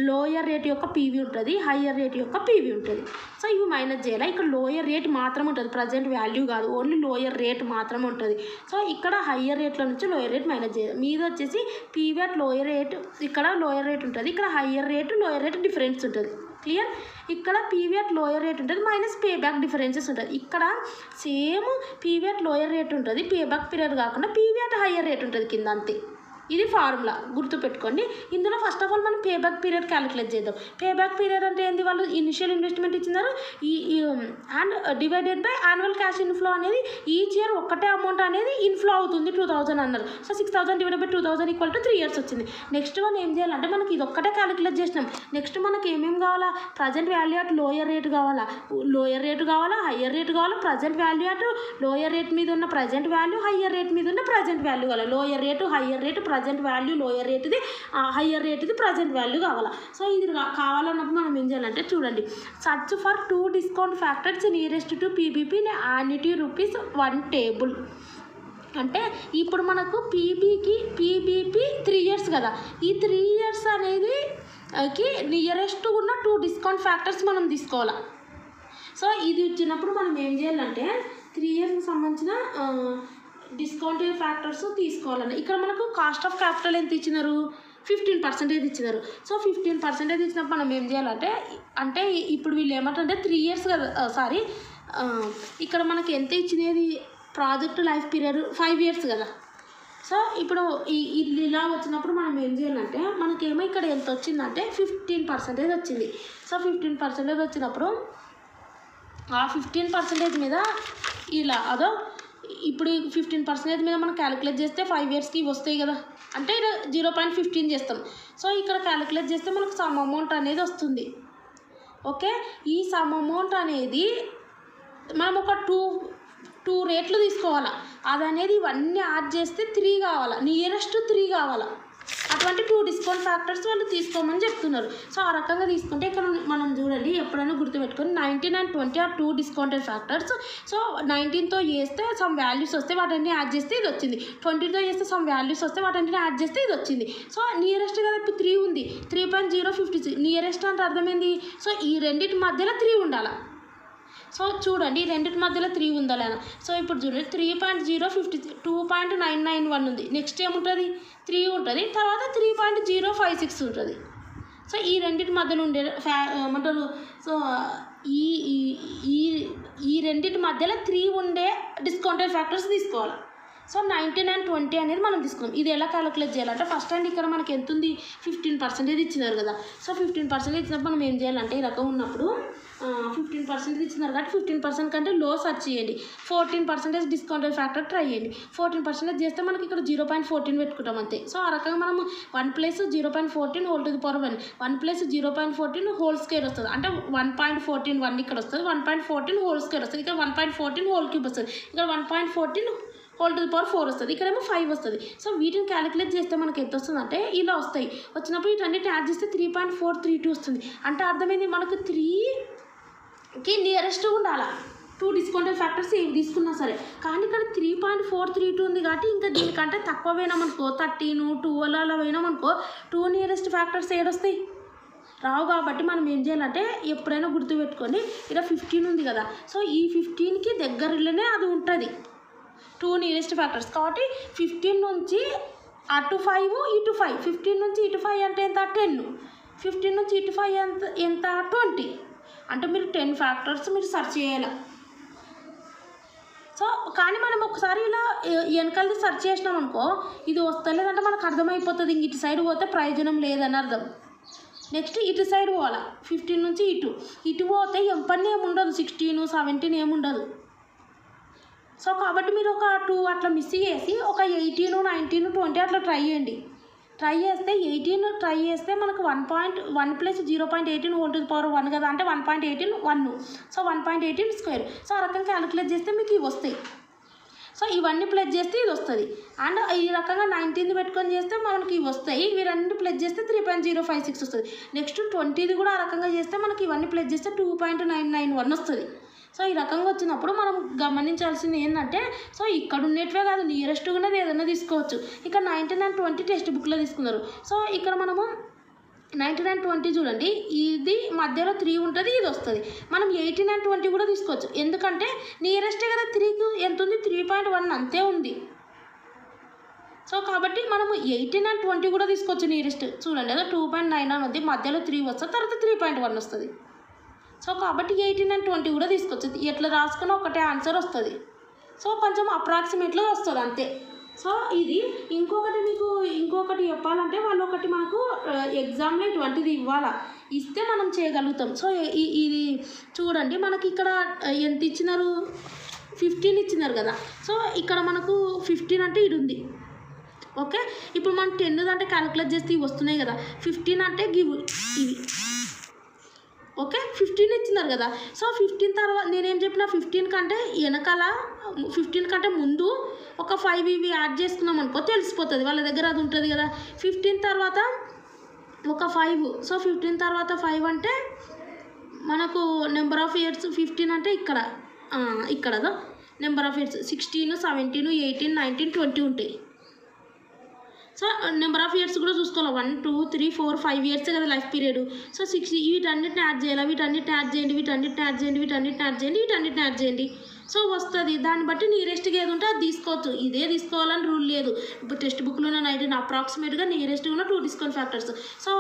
lower rate యొక్క PV ఉంటుంది, higher rate యొక్క PV ఉంటుంది. So ఇవి minus చేయాలి. ఇక్కడ లోయర్ రేట్ మాత్రం ఉంటుంది, ప్రజెంట్ వాల్యూ కాదు, ఓన్లీ లోయర్ రేట్ మాత్రం ఉంటుంది. సో ఇక్కడ హయ్యర్ రేట్లో నుంచి లోయర్ రేట్ మైనస్ చేయాలి. మీద వచ్చేసి పీవీ అట్ లోయర్ రేట్, ఇక్కడ లోయర్ రేట్ ఉంటుంది, ఇక్కడ higher rate lower rate difference ఉంటుంది. క్లియర్. ఇక్కడ పీవీ అట్ లోయర్ రేట్ ఉంటుంది మైనస్ పేబ్యాక్ డిఫరెన్సెస్ ఉంటుంది. ఇక్కడ same PV at lower rate ఉంటుంది, పేబ్యాక్ పీరియడ్ కాకుండా పీవీ అట్ హయ్యర్ రేట్ ఉంటుంది కింద, అంతే. ఇది ఫార్ములా గుర్తుపెట్టుకోండి. ఇందులో ఫస్ట్ ఆఫ్ ఆల్ మనం పేబ్యాక్ పీరియడ్ క్యాలిక్యులేట్ చేద్దాం. పేబ్యాక్ పీరియడ్ అంటే ఏంది, వాళ్ళు ఇనిషియల్ ఇన్వెస్ట్మెంట్ ఇచ్చినారు and divided by annual cash inflow అనేది ఈచ్ ఇయర్ ఒక్కటే అమౌంట్ అనేది ఇన్ఫ్లో అవుతుంది 2,000 అన్నారు. So 6,000 divided by 2,000 equal to 3 years వచ్చింది. నెక్స్ట్ వన్ ఏం చేయాలంటే మనకి ఇది ఒక్కటే క్యాలిక్యులేట్ చేసినాం. నెక్స్ట్ మనకి ఏమేమి కావాలా, present value at lower rate కావాలా, హయ్యర్ రేట్ కావాలా, present value at lower rate మీద ఉన్న ప్రజెంట్ వాల్యూ, హయ్యర్ రేట్ మీద ఉన్న ప్రజెంట్ వాల్యూ కావాలి. Lower rate higher rate present value lower రేట్ది, హయ్యర్ రేట్ది ప్రజెంట్ వాల్యూ కావాలా. సో ఇది కావాలన్నప్పుడు మనం ఏం చేయాలంటే చూడండి, search for 2 discount factors nearest to PBP annuity ₹1 table. అంటే ఇప్పుడు మనకు పీబీపీ 3 years కదా, ఈ 3 years అనేది నియరెస్ట్ ఉన్న 2 డిస్కౌంట్ ఫ్యాక్టర్స్ మనం తీసుకోవాలా. సో ఇది ఇచ్చినప్పుడు మనం ఏం చేయాలంటే 3 yearsకి సంబంధించిన డిస్కౌంటింగ్ ఫ్యాక్టర్స్ తీసుకోవాలని. ఇక్కడ మనకు కాస్ట్ ఆఫ్ క్యాపిటల్ ఎంత ఇచ్చినారు, 15% ఇచ్చినారు. సో 15% ఇచ్చినప్పుడు మనం ఏం చేయాలంటే, అంటే ఇప్పుడు వీళ్ళు ఏమంటారంటే 3 years కదా, సారీ ఇక్కడ మనకి ఎంత ఇచ్చినది ప్రాజెక్ట్ లైఫ్ పీరియడ్ 5 years కదా. సో ఇప్పుడు ఇది ఇలా వచ్చినప్పుడు మనం ఏం చేయాలంటే, మనకేమో ఇక్కడ ఎంత వచ్చిందంటే 15% వచ్చింది. సో 15% వచ్చినప్పుడు ఆ 15% మీద ఇలా ఇప్పుడు 15% మీద మనం క్యాలిక్యులేట్ చేస్తే 5 yearsకి వస్తాయి కదా, అంటే 0.15 చేస్తాం. సో ఇక్కడ క్యాలిక్యులేట్ చేస్తే మనకు సమ్ అమౌంట్ అనేది వస్తుంది. ఓకే, ఈ సమ్ అమౌంట్ అనేది మనం ఒక టూ రేట్లు తీసుకోవాలా. అది అనేది ఇవన్నీ యాడ్ చేస్తే 3 కావాలా, నియరెస్ట్ 3 కావాలా. అటువంటి 2 డిస్కౌంట్ ఫ్యాక్టర్స్ వాళ్ళు తీసుకోమని చెప్తున్నారు. సో ఆ రకంగా తీసుకుంటే ఇక్కడ మనం చూడండి, ఎప్పుడైనా గుర్తుపెట్టుకొని 19 and 20 are 2 discounted factors. So 19తో చేస్తే సమ్ వాల్యూస్ వస్తే వాటన్ని యాడ్ చేస్తే ఇది వచ్చింది, 20తో చేస్తే సమ్ వాల్యూస్ వస్తే వాటన్ని యాడ్ చేస్తే ఇది వచ్చింది. సో నియరెస్ట్ కదా, ఇప్పుడు 3 ఉంది, 3.056 నియరెస్ట్ అంటే అర్థమైంది. సో ఈ రెండింటి మధ్యలో 3 ఉండాలి. సో చూడండి, రెండింటి మధ్యలో 3 ఉందా లేదా. సో ఇప్పుడు చూడండి 3.050 2.991 ఉంది, నెక్స్ట్ ఏముంటుంది 3 ఉంటుంది, తర్వాత 3.056 ఉంటుంది. సో ఈ రెండింటి మధ్యలో ఉండే ఏమంటారు, సో ఈ రెండింటి మధ్యలో 3 ఉండే డిస్కౌంటెడ్ ఫ్యాక్టర్స్ తీసుకోవాలి. సో 19 and 20 అనేది మనం తీసుకున్నాం. ఇది ఎలా క్యాలిక్యులేట్ చేయాలంటే, ఫస్ట్ అండ్ ఇక్కడ మనకి ఎంత ఉంది 15% ఇచ్చినారు కదా. సో 15% ఇచ్చినప్పుడు మనం ఏం చేయాలంటే, ఈ రకం ఉన్నప్పుడు 15% ఇచ్చినారు కాబట్టి 15% కంటే లో సెర్చ్ చేయండి. 14% డిస్కౌంటెడ్ ఫ్యాక్టర్ ట్రై చేయండి. 14% చేస్తే మనకి ఇక్కడ 0.14 పెట్టుకుంటాం అంతే. సో ఆ రకంగా మనం 1 + 0.14 whole to the power 1 1 + 0.14 whole square వస్తుంది, అంటే 1.14 ఇక్కడ వస్తుంది, 1.14 హోల్ స్క్వేర్ వస్తుంది, ఇక్కడ 1.14 హోల్ క్యూబ్ వస్తుంది, ఇక్కడ 1.14 హోల్ టు ది పవర్ 4 వస్తుంది, ఇక్కడేమో 5 వస్తుంది. సో వీటిని క్యాలిక్యులేట్ చేస్తే మనకి ఎంత వస్తుంది అంటే ఇలా వస్తాయి. వచ్చినప్పుడు వీటన్నిటిని యాడ్ చేస్తే 3.432 వస్తుంది. అంటే అర్థమైంది, మనకు 3కి నియరెస్ట్ ఉండాలా. 2 డిస్కౌంటెడ్ ఫ్యాక్టర్స్ ఏవి తీసుకున్నా సరే, కానీ ఇక్కడ 3.432 ఉంది కాబట్టి ఇంకా దీనికంటే తక్కువ పోయినామనుకో 13 12 అలా పోయినామనుకో 2 నియరెస్ట్ ఫ్యాక్టర్స్ ఏడొస్తాయి, రావు. కాబట్టి మనం ఏం చేయాలంటే, ఎప్పుడైనా గుర్తుపెట్టుకొని ఇక్కడ 15 ఉంది కదా. సో ఈ 15కి దగ్గరలోనే అది ఉంటుంది 2 నియరెస్ట్ ఫ్యాక్టర్స్. కాబట్టి 15 నుంచి అటు 5 ఇటు 5, 15 నుంచి ఇటు 5 అంటే ఎంత 10, 15 నుంచి ఇటు 5 ఎంత 20. అంటే మీరు 10 ఫ్యాక్టర్స్ మీరు సెర్చ్ చేయాలి. సో కానీ మనం ఒకసారి ఇలా వెనకాలది సెర్చ్ చేసినాం అనుకో, ఇది వస్తలేదంటే మనకు అర్థమైపోతుంది, ఇంక ఇటు సైడ్ పోతే ప్రయోజనం లేదని అర్థం. నెక్స్ట్ ఇటు సైడ్ పోవాలా, 15 నుంచి ఇటు పోతే పని ఏముండదు, 16 17 ఏముండదు. సో కాబట్టి మీరు ఒక 2 అట్లా మిస్ చేసి ఒక 18 19 20 అట్లా ట్రై చేయండి. ట్రై చేస్తే 18 ట్రై చేస్తే మనకు 1 + 0.18 హోల్ టు ది పవర్ 1 కదా, అంటే 1.18 1. So 1.18 square. సో ఆ రకంగా క్యాలిక్యులేట్ చేస్తే మీకు ఇవి వస్తాయి. సో ఇవన్నీ ప్లస్ చేస్తే ఇది వస్తుంది. అండ్ ఈ రకంగా 19 పెట్టుకొని చేస్తే మనకి ఇవి వస్తాయి. ఇవి రెండు ప్లస్ చేస్తే 3.056 వస్తుంది. నెక్స్ట్ 20ది కూడా ఆ రకంగా చేస్తే మనకి ఇవన్నీ ప్లస్ చేస్తే 2.991 వస్తుంది. సో ఈ రకంగా వచ్చినప్పుడు మనం గమనించాల్సింది ఏంటంటే, సో ఇక్కడ ఉన్నట్టువే కాదు, నియరెస్ట్ ఉన్నది ఏదైనా తీసుకోవచ్చు. ఇక్కడ 19 and 20 టెక్స్ట్ బుక్లో తీసుకున్నారు. సో ఇక్కడ మనము 19 and 20 చూడండి, ఇది మధ్యలో 3 ఉంటుంది, ఇది వస్తుంది. మనం 18 and 20 కూడా తీసుకోవచ్చు, ఎందుకంటే నియరెస్టే కదా 3కి ఎంత ఉంది 3.1 అంతే ఉంది. సో కాబట్టి మనము 18 and 20 కూడా తీసుకోవచ్చు నియరెస్ట్. చూడండి అదే 2.9 ఉంది, మధ్యలో 3 వస్తుంది, తర్వాత 3.1 వస్తుంది. సో కాబట్టి 18 and 20 కూడా తీసుకోవచ్చు. ఎట్లా రాసుకున్న ఒకటే ఆన్సర్ వస్తుంది. సో కొంచెం అప్రాక్సిమేట్గా వస్తుంది అంతే. సో ఇది ఇంకొకటి చెప్పాలంటే, వాళ్ళు ఒకటి మనకు ఎగ్జామ్లో ఇటువంటిది ఇవ్వాలా, ఇస్తే మనం చేయగలుగుతాం. సో ఇది చూడండి, మనకి ఇక్కడ ఎంత ఇచ్చినారు 15 ఇచ్చినారు కదా. సో ఇక్కడ మనకు 15 అంటే ఇది ఉంది. ఓకే, ఇప్పుడు మనం 10 అంటే క్యాలిక్యులేట్ చేస్తే ఇవి వస్తున్నాయి కదా. 15 అంటే ఇవి ఓకే, 15 ఇచ్చినారు కదా. సో 15 తర్వాత నేనేం చెప్పిన, 15 కంటే వెనకాల 15 కంటే ముందు ఒక 5 ఇవి యాడ్ చేసుకున్నాం అనుకో తెలిసిపోతుంది, వాళ్ళ దగ్గర అది ఉంటుంది కదా. 15 తర్వాత ఒక 5. సో 15 తర్వాత 5 అంటే మనకు నెంబర్ ఆఫ్ ఇయర్స్ 15 అంటే ఇక్కడ నెంబర్ ఆఫ్ ఇయర్స్ 16 17 18 19 20 ఉంటాయి. సో నెంబర్ ఆఫ్ ఇయర్స్ కూడా చూసుకోవాలి, 1 2 3 4 5 ఇయర్స్ కదా లైఫ్ పీరియడ్. సో 6 వీటన్నిటిని యాడ్ చేయాలి, వీటన్నిటిని యాడ్ చేయండి, వీటన్నిటిని యాడ్ చేయండి, వీటన్నిటిని యాడ్ చేయండి, వీటన్నిటిని యాడ్ చేయండి. సో వస్తుంది. దాన్ని బట్టి నియరెస్ట్గా ఏది ఉంటే అది తీసుకోవచ్చు. ఇదే తీసుకోవాలని రూల్ లేదు. ఇప్పుడు టెక్స్ట్ బుక్లోనే 19 అప్రాక్సిమేట్గా నియరెస్ట్గా ఉన్న 2 డిస్కౌంట్ ఫ్యాక్టర్స్. సో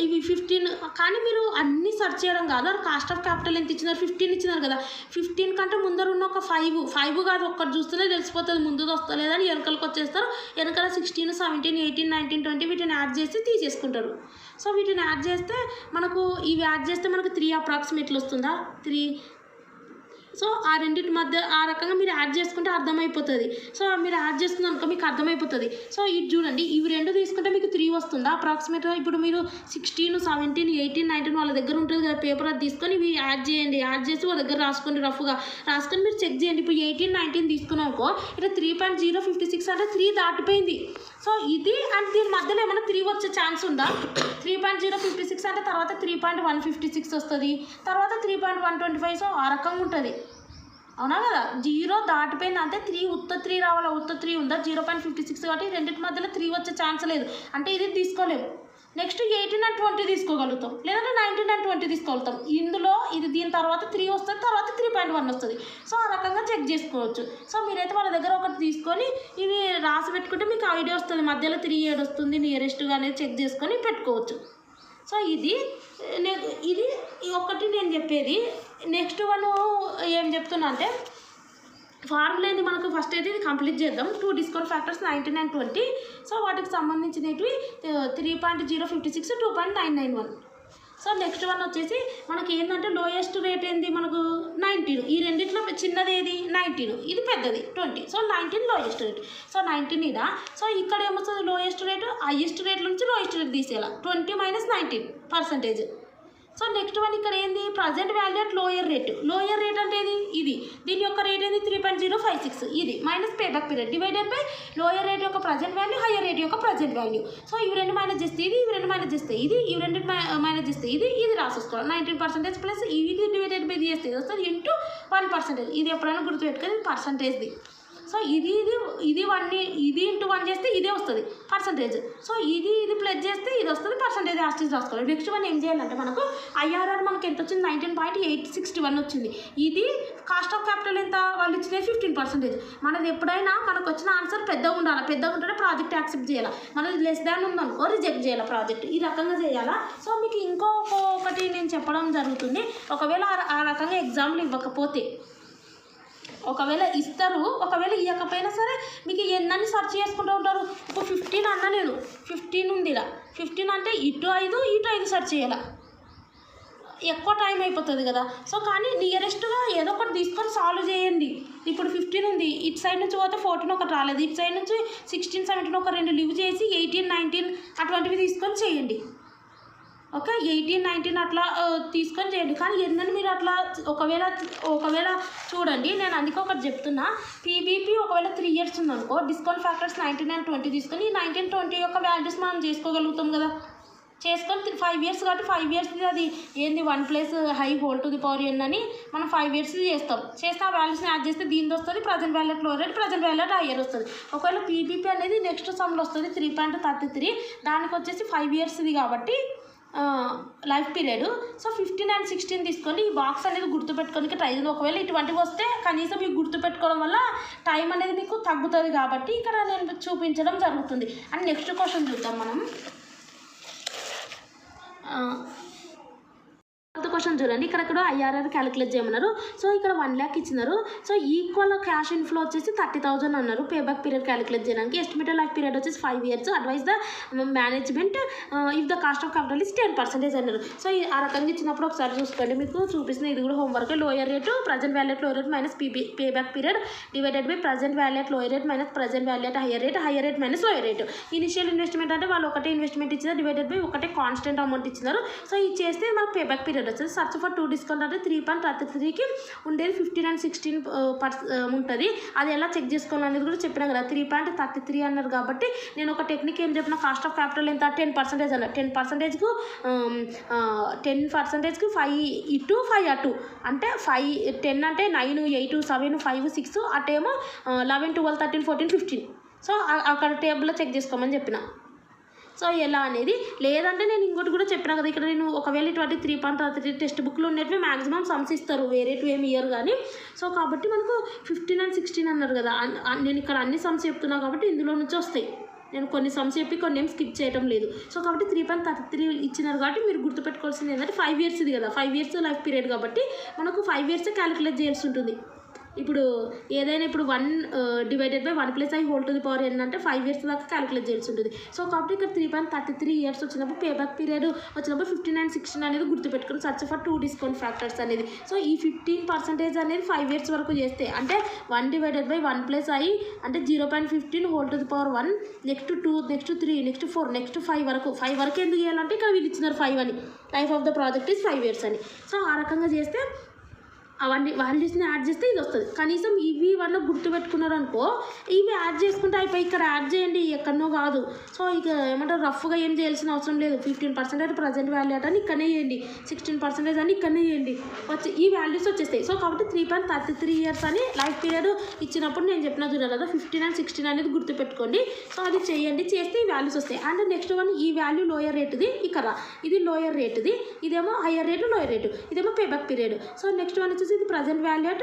ఇవి 15, కానీ మీరు అన్నీ సెర్చ్ చేయడం కాదు. కాస్ట్ ఆఫ్ క్యాపిటల్ ఎంత ఇచ్చినారు, 15 ఇచ్చినారు కదా, 15 కంటే ముందర ఉన్న ఒక 5 కాదు, ఒక్కటి చూస్తేనే తెలిసిపోతుంది ముందుది వస్తలేదని. వెనకలకు వచ్చేస్తారు. వెనకాల 16, 17, 18, 19, 20 వీటిని యాడ్ చేసి తీసేసుకుంటారు. సో వీటిని యాడ్ చేస్తే మనకు ఇవి యాడ్ చేస్తే మనకు 3 అప్రాక్సిమేట్లు వస్తుందా, 3. సో ఆ రెండింటి మధ్య ఆ రకంగా మీరు యాడ్ చేసుకుంటే అర్థమైపోతుంది. సో మీరు యాడ్ చేసుకున్నాం అనుకో మీకు అర్థమైపోతుంది. సో ఇది చూడండి, ఇవి రెండు తీసుకుంటే మీకు 3 వస్తుందా అప్రాక్సిమేట్గా. ఇప్పుడు మీరు 16, 17, 18, 19 వాళ్ళ దగ్గర ఉంటుంది కదా పేపర్, అది తీసుకొని ఇవి యాడ్ చేయండి. యాడ్ చేసి వాళ్ళ దగ్గర రాసుకోండి, రఫ్గా రాసుకొని మీరు చెక్ చేయండి. ఇప్పుడు 18, 19 తీసుకున్నాకో ఇక్కడ 3.056 అంటే 3 దాటిపోయింది. సో ఇది అండ్ దీని మధ్యలో ఏమైనా 3 వచ్చే ఛాన్స్ ఉందా. 3.056 అంటే తర్వాత 3.156 వస్తుంది, తర్వాత 3.125. సో ఆ రకంగా ఉంటుంది, అవునా కదా. 0 దాటిపోయింది అంటే 3 రావాలా, 3 ఉందా, 0.56 కాబట్టి రెండింటి మధ్యలో 3 వచ్చే ఛాన్స్ లేదు, అంటే ఇది తీసుకోలేము. నెక్స్ట్ 18 and 20 తీసుకోగలుగుతాం, లేదంటే 19 and 20 తీసుకోగలుగుతాం. ఇందులో ఇది దీని తర్వాత 3 వస్తుంది, తర్వాత 3.1 వస్తుంది. సో ఆ రకంగా చెక్ చేసుకోవచ్చు. సో మీరైతే వాళ్ళ దగ్గర ఒకటి తీసుకొని ఇవి రాసి పెట్టుకుంటే మీకు ఐడియా వస్తుంది, మధ్యలో 3 ఏడు వస్తుంది నియరెస్ట్గా అనేది చెక్ చేసుకొని పెట్టుకోవచ్చు. సో ఇది ఒకటి నేను చెప్పేది. నెక్స్ట్ వన్ ఏం చెప్తున్నా అంటే ఫార్ములా ఏంది మనకు. ఫస్ట్ అయితే ఇది కంప్లీట్ చేద్దాం. 2 డిస్కౌంట్ ఫ్యాక్టర్స్ 19 and 20. సో వాటికి సంబంధించినవి 3.056, 2.991. సో నెక్స్ట్ వన్ వచ్చేసి మనకి ఏంటంటే లోయెస్ట్ రేట్ ఏంది మనకు 19. ఈ రెండిట్లో చిన్నది ఏది 19, ఇది పెద్దది 20. So 19 lowest rate. సో 19 ఇదా. సో ఇక్కడ ఏమొస్తుంది లోయెస్ట్ రేటు, హైయెస్ట్ రేట్ నుంచి లోయెస్ట్ రేట్ తీసేయాలి. 20 - 19%. సో నెక్స్ట్ వన్ ఇక్కడ ఏంది present value at lower rate. Lower rate అంటే ఇది దీని యొక్క రేట్ ఏంది 3.056. ఇది minus payback period divided by lower rate యొక్క ప్రజెంట్ వాల్యూ, హయ్యర్ రేట్ యొక్క ప్రజెంట్ వాల్యూ. సో ఇవి రెండు మైనస్ చేస్తే ఇది, ఇవి రెండు మైనస్ చేస్తే ఇది, ఇవి రెండు మైనస్ చేస్తే ఇది రాసేసుకోవాలి. 19% ప్లస్ ఇది డివైడెడ్ బై ఇది చేస్తే ఇది వస్తుంది ఇంటూ 1%. ఇది ఎప్పుడైనా గుర్తుపెట్టుకొని పర్సంటేజ్ది. సో ఇది ఇంటూ 1 చేస్తే ఇదే వస్తుంది పర్సంటేజ్. సో ఇది ప్లస్ చేస్తే ఇది వస్తుంది పర్సంటేజ్ యాస్టీస్ రాసుకోవాలి. నెక్స్ట్ వన్ ఏం చేయాలంటే మనకు ఐఆర్ఆర్ మనకి ఎంత వచ్చింది 19.861 వచ్చింది. ఇది కాస్ట్ ఆఫ్ క్యాపిటల్ ఎంత వాళ్ళు ఇచ్చినది 15%. మనది ఎప్పుడైనా మనకు వచ్చిన ఆన్సర్ పెద్దగా ఉండాలి, పెద్దగా ఉంటేనే ప్రాజెక్ట్ యాక్సెప్ట్ చేయాలి. మనది లెస్ దాన్ ఉందనుకో రిజెక్ట్ చేయాలి ప్రాజెక్ట్. ఈ రకంగా చేయాలా. సో మీకు ఇంకొకటి నేను చెప్పడం జరుగుతుంది. ఒకవేళ ఆ రకంగా ఎగ్జామ్లు ఇవ్వకపోతే, ఒకవేళ ఇస్తారు, ఒకవేళ ఇవ్వకపోయినా సరే మీకు ఎన్నని సెర్చ్ చేసుకుంటూ ఉంటారు. ఇప్పుడు 15 అన్నా, నేను 15 ఉంది ఇలా. 15 అంటే ఇటు 5 సెర్చ్ చేయాలి, ఎక్కువ టైం అయిపోతుంది కదా. సో కానీ నియరెస్ట్గా ఏదో ఒకటి తీసుకొని సాల్వ్ చేయండి. ఇప్పుడు 15 ఉంది, ఇటు సైడ్ నుంచి పోతే 14 ఒకటి రాలేదు, ఇటు సైడ్ నుంచి 16, 17 ఒక 2 లివ్ చేసి 18, 19 అటువంటివి తీసుకొని చేయండి. ఓకే 18, 19 అట్లా తీసుకొని చేయండి. కానీ ఎన్నని మీరు అట్లా ఒకవేళ చూడండి, నేను అందుకే ఒకటి చెప్తున్నా. పీబీపీ ఒకవేళ 3 years ఉందనుకో, డిస్కౌంట్ ఫ్యాక్టర్స్ 19 and 20 తీసుకొని 19, 20 యొక్క వాల్యూస్ మనం చేసుకోగలుగుతాం కదా. చేసుకొని 5 years కాబట్టి 5 years అది ఏంది 1 plus high whole to the power n అని మనం 5 years చేస్తాం. చేస్తే ఆ వాల్యూస్ని యాడ్ చేస్తే దీనిది వస్తుంది ప్రజెంట్ వాల్యూ లో రేట్, ప్రజెంట్ వాల్యూ హైయర్ వస్తుంది. ఒకవేళ పీబీపీ అనేది నెక్స్ట్ సమ్లో వస్తుంది 3.33, దానికి వచ్చేసి 5 yearsది కాబట్టి లైఫ్ పీరియడ్. సో 15 and 16 తీసుకొని ఈ బాక్స్ అనేది గుర్తుపెట్టుకోనికి ట్రై చేయండి. ఒకవేళ ఇటువంటివి వస్తే కనీసం మీకు గుర్తుపెట్టుకోవడం వల్ల టైం అనేది మీకు తగ్గుతుంది కాబట్టి ఇక్కడ నేను చూపించడం జరుగుతుంది. అండ్ నెక్స్ట్ క్వశ్చన్ చూద్దాం మనం. క్వశ్చన్ చూడండి, ఇక్కడ ఐఆర్ఆర్ క్యాలిక్యులేట్ చేయమన్నారు. సో ఇక్కడ 1 lakh ఇచ్చినారు. సో ఈక్వల్ క్యాష్ ఇన్ఫ్లో వచ్చేసి 30,000 అన్నారు. పేబ్యాక్ పీరియడ్ క్యాలిక్యులేట్ చేయడానికి. ఎస్టిమేటెడ్ లైఫ్ పీరియడ్ వచ్చేసి 5 years. Advise the management if the cost of capital is 10% అన్నారు. సో ఆ రకంగా ఇచ్చినప్పుడు ఒకసారి చూసుకోండి, మీకు చూపిస్తుంది. ఇది కూడా homework. Lower rate present value at lower rate minus payback period divided by present value at lower rate minus present value at higher rate minus lower rate. Initial investment అంటే వాళ్ళు ఒకటే ఇన్వెస్ట్మెంట్ ఇచ్చినారు, డివైడెడ్ బై ఒకటే constant amount ఇచ్చినారు. So ఇది చేస్తే మనకు payback period వచ్చేసి సర్చ్ ఫర్ 2 డిస్కౌంట్ అంటే 3.33కి ఉండేది 15 and 16 ఉంటుంది. అది ఎలా చెక్ చేసుకోవాలనేది కూడా చెప్పినా కదా. 3.33 అన్నారు కాబట్టి నేను ఒక టెక్నిక్ ఏం చెప్పిన, కాస్ట్ ఆఫ్ క్యాపిటల్ ఎంత 10% అన్నారు. 10%కు 10%కి 5 ఇటు 5 అటు అంటే 10 అంటే 9, 8, 7, 5, 6 అటేమో 11, 12, 13, 14, 15. సో అక్కడ టేబుల్లో చెక్ చేసుకోమని చెప్పిన. సో ఎలా అనేది, లేదంటే నేను ఇంకోటి కూడా చెప్పినా కదా, ఇక్కడ నేను ఒకవేళ ఇటువంటి 3.3 టెక్స్ట్ బుక్లు ఉండేటివి మ్యాక్సిమం సమ్స్ ఇస్తారు, వేరేటివి ఏమి ఇయ్యరు కానీ. సో కాబట్టి మనకు 15 and 16 అన్నారు కదా, నేను ఇక్కడ అన్ని సమ్స్ చెప్తున్నా కాబట్టి ఇందులో నుంచి వస్తాయి. నేను కొన్ని సమ్స్ చెప్పి కొన్ని ఏం స్కిప్ చేయడం లేదు. సో కాబట్టి 3.33 ఇచ్చినారు కాబట్టి మీరు గుర్తుపెట్టుకోవాల్సింది ఏంటంటే 5 years ఇది కదా, 5 years లైఫ్ పీరియడ్ కాబట్టి మనకు 5 years క్యాలిక్యులేట్ చేయాల్సి ఉంటుంది. ఇప్పుడు ఏదైనా ఇప్పుడు 1 divided by 1 + i whole to the power n అంటే 5 years దాకా క్యాలిక్యులేట్ చేయాల్సి ఉంటుంది. సో కాబట్టి ఇక్కడ 3.33 years వచ్చినప్పుడు పేబ్యాక్ పీరియడ్ వచ్చినప్పుడు 15 and 16 అనేది గుర్తుపెట్టుకుని సర్చ్ ఫర్ 2 డిస్కౌంట్ ఫ్యాక్టర్స్ అనేది. సో ఈ 15% అనేది 5 years వరకు చేస్తే అంటే 1 divided by 1 + i అంటే 0.15 whole to the power 1, next 2, next 3, next 4, next 5 వరకు. 5 వరకు ఎందుకు చేయాలంటే ఇక్కడ వీళ్ళు ఇచ్చినారు 5 అని, life of the project is 5 years అని. సో ఆ రకంగా చేస్తే అవన్నీ వాల్యూస్ని యాడ్ చేస్తే ఇది వస్తుంది. కనీసం ఇవి వాళ్ళు గుర్తుపెట్టుకున్నారు అనుకో, ఇవి యాడ్ చేసుకుంటే అయిపోయి ఇక్కడ యాడ్ చేయండి, ఎక్కడనో కాదు. సో ఇక ఏమంటారు, రఫ్గా ఏం చేయాల్సిన అవసరం లేదు. 15% ప్రజెంట్ వాల్యూ అని ఇక్కడనే చేయండి, 16% అని ఇక్కడనే చేయండి, వచ్చి ఈ వాల్యూస్ వచ్చేస్తాయి. సో కాబట్టి 3.33 years అని లైఫ్ పీరియడ్ ఇచ్చినప్పుడు నేను చెప్పిన చూడాలి కదా, 15 and 16 అనేది గుర్తుపెట్టుకోండి. సో అది చేయండి, చేస్తే ఈ వాల్యూస్ వస్తాయి. అండ్ నెక్స్ట్ వన్ ఈ వాల్యూ లోయర్ రేటుది, ఇక్కడ ఇది లోయర్ రేటుది, ఇదేమో హయ్యర్ రేటు, లోయర్ రేటు, ఇదేమో payback period. So next one వచ్చేసి ఇది ప్రజెంట్ వాల్యూ అట్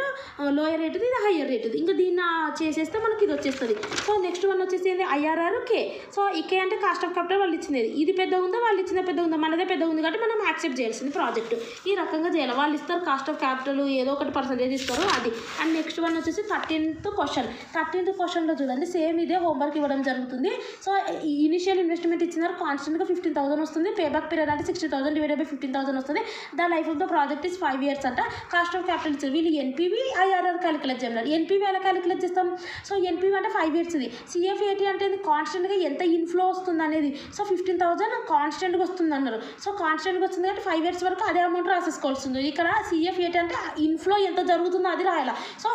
లోయర్ రేటుది, ఇది హయ్యర్ రేటుది. ఇంకా దీన్ని చేసేస్తే మనకి ఇది వచ్చేస్తుంది. సో నెక్స్ట్ వన్ వచ్చేసి ఏంది IRR కే. సో ఈ కే అంటే కాస్ట్ ఆఫ్ క్యాపిటల్ వాళ్ళు ఇచ్చినది, ఇది పెద్ద ఉందా వాళ్ళు ఇచ్చిన పెద్ద ఉందా, మనదే పెద్ద ఉంది కాబట్టి మనం యాక్సెప్ట్ చేయాల్సింది ప్రాజెక్ట్. ఈ రకంగా చేయాలి. వాళ్ళు ఇస్తారు కాస్ట్ ఆఫ్ క్యాపిటల్ ఏదో ఒకటి పర్సెంటేజ్ ఇస్తారు అది. అండ్ నెక్స్ట్ వన్ వచ్చేసి 13th క్వశ్చన్లో చూడండి, సేమ్ ఇదే హోంవర్క్ ఇవ్వడం జరుగుతుంది. సో ఇనిషియల్ ఇన్వెస్ట్మెంట్ ఇచ్చినారు, కాన్స్టెంట్గా 15,000 వస్తుంది. పేబ్యాక్ పీరియడ్ అంటే 60,000 డివైడెడ్ బై 15,000 వస్తుంది. The life of the project is 5 years అంట. కాస్ట్ ఆఫ్ క్యాపిటల్ ఇచ్చారు, వీళ్ళు ఎన్పివి IRR క్యాలిక్యులేట్ చేయాలి. ఎన్పివి ఎలా క్యాలిక్యులేట్ చేస్తాం? సో ఎన్పివి అంటే 5 years ఇది. CFAT అంటే కాన్స్టెంట్గా ఎంత ఇన్ఫ్లో వస్తుంది అనేది. సో 15,000 కాన్స్టెంట్గా వస్తుంది అన్నారు. సో కాన్స్టెంట్గా వస్తుంది కాబట్టి 5 years వరకు అదే అమౌంట్ రాసేసుకోవాల్సింది. ఇక్కడ CFAT అంటే ఇన్ఫ్లో ఎంత జరుగుతుందో అది రాయాలి. సో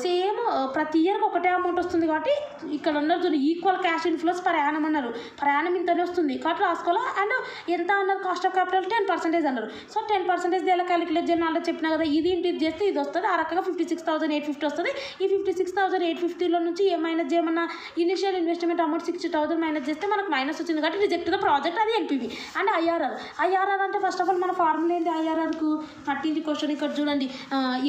సేమ్ ప్రతి ఇయర్కి ఒకటే అమౌంట్ వస్తుంది కాబట్టి ఇక్కడ ఉన్నారు equal cash inflows per annum అన్నారు. పర్ యానం ఇంతనే వస్తుంది కాబట్టి రాసుకోవాలి. అండ్ ఎంత అన్నారు, కాస్ట్ ఆఫ్ క్యాపిటల్ 10% అన్నారు. సో 10% ఎలా క్యాలిక్యులేట్ చేయాలి అలా చెప్పినా కదా, ఇది ఇంటి చేస్తే ఇది వస్తుంది. ఆ రకంగా 56,850 వస్తుంది. ఈ 56,850లో నుంచి మైనస్ చేయమన్నా ఇనిషియల్ ఇన్వెస్ట్మెంట్ అమౌంట్ 60,000 మైనస్ చేస్తే మనకు మైనస్ వచ్చింది కాబట్టి రిజెక్ట్ ద ప్రాజెక్ట్, అది ఎన్పివి. అండ్ IRR అంటే ఫస్ట్ ఆఫ్ ఆల్ మన ఫార్ములా ఏంటి IRRకు? 13th క్వశ్చన్ ఇక్కడ చూడండి,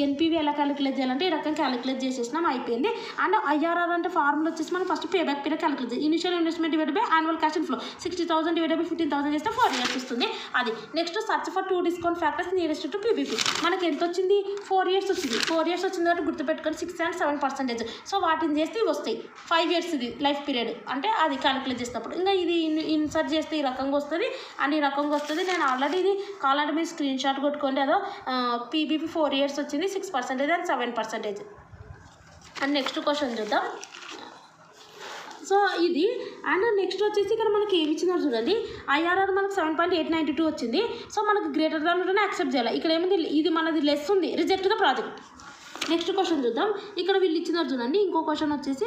ఎన్పివి ఎలా క్యాలిక్యులేట్ చేయాలంటే ఈ రకంగా క్యాలిక్యులేట్ చేసేసినాం, అయిపోయింది. అండ్ IRR అంటే ఫార్ములా వచ్చేసి మనం ఫస్ట్ పేబ్యాక్ పీరియడ్ క్యాలిక్యులేట్ చేయాలి. Initial investment divided by annual cash inflow, 60,000 divided by 15,000 చేస్తే 4 years వస్తుంది అది. Next search for 2 discount factors nearest to PBP. మనకి ఎంత వచ్చింది? 4 years వచ్చింది. 4 years వచ్చింది కాబట్టి గుర్తుపెట్టుకొని 6 and 7%. సో వాటిని చేస్తే ఇవి వస్తాయి. 5 years ఇది లైఫ్ పీరియడ్ అంటే అది క్యాలిక్యులేట్ చేసినప్పుడు. ఇంకా ఇది ఇన్సర్ట్ చేస్తే ఈ రకంగా వస్తుంది అండ్ ఈ రకంగా వస్తుంది. నేను ఆల్రెడీ ఇది కావాలంటే మీరు స్క్రీన్ షాట్ కొట్టుకోండి. అదో PBP 4 years వచ్చింది, 6% and 7%. అండ్ నెక్స్ట్ క్వశ్చన్ చూద్దాం. సో ఇది అండ్ నెక్స్ట్ వచ్చేసి ఇక్కడ మనకి ఏమి ఇచ్చినారు చూడండి, IRR మనకు 7.892 వచ్చింది. సో మనకు గ్రేటర్ దాన్ ఉంటేనే యాక్సెప్ట్ చేయాలి. ఇక్కడ ఏమింది, ఇది మనది లెస్ ఉంది, reject the project. Next question చూద్దాం. ఇక్కడ వీళ్ళు ఇచ్చినారు చూడండి, ఇంకో క్వశ్చన్ వచ్చేసి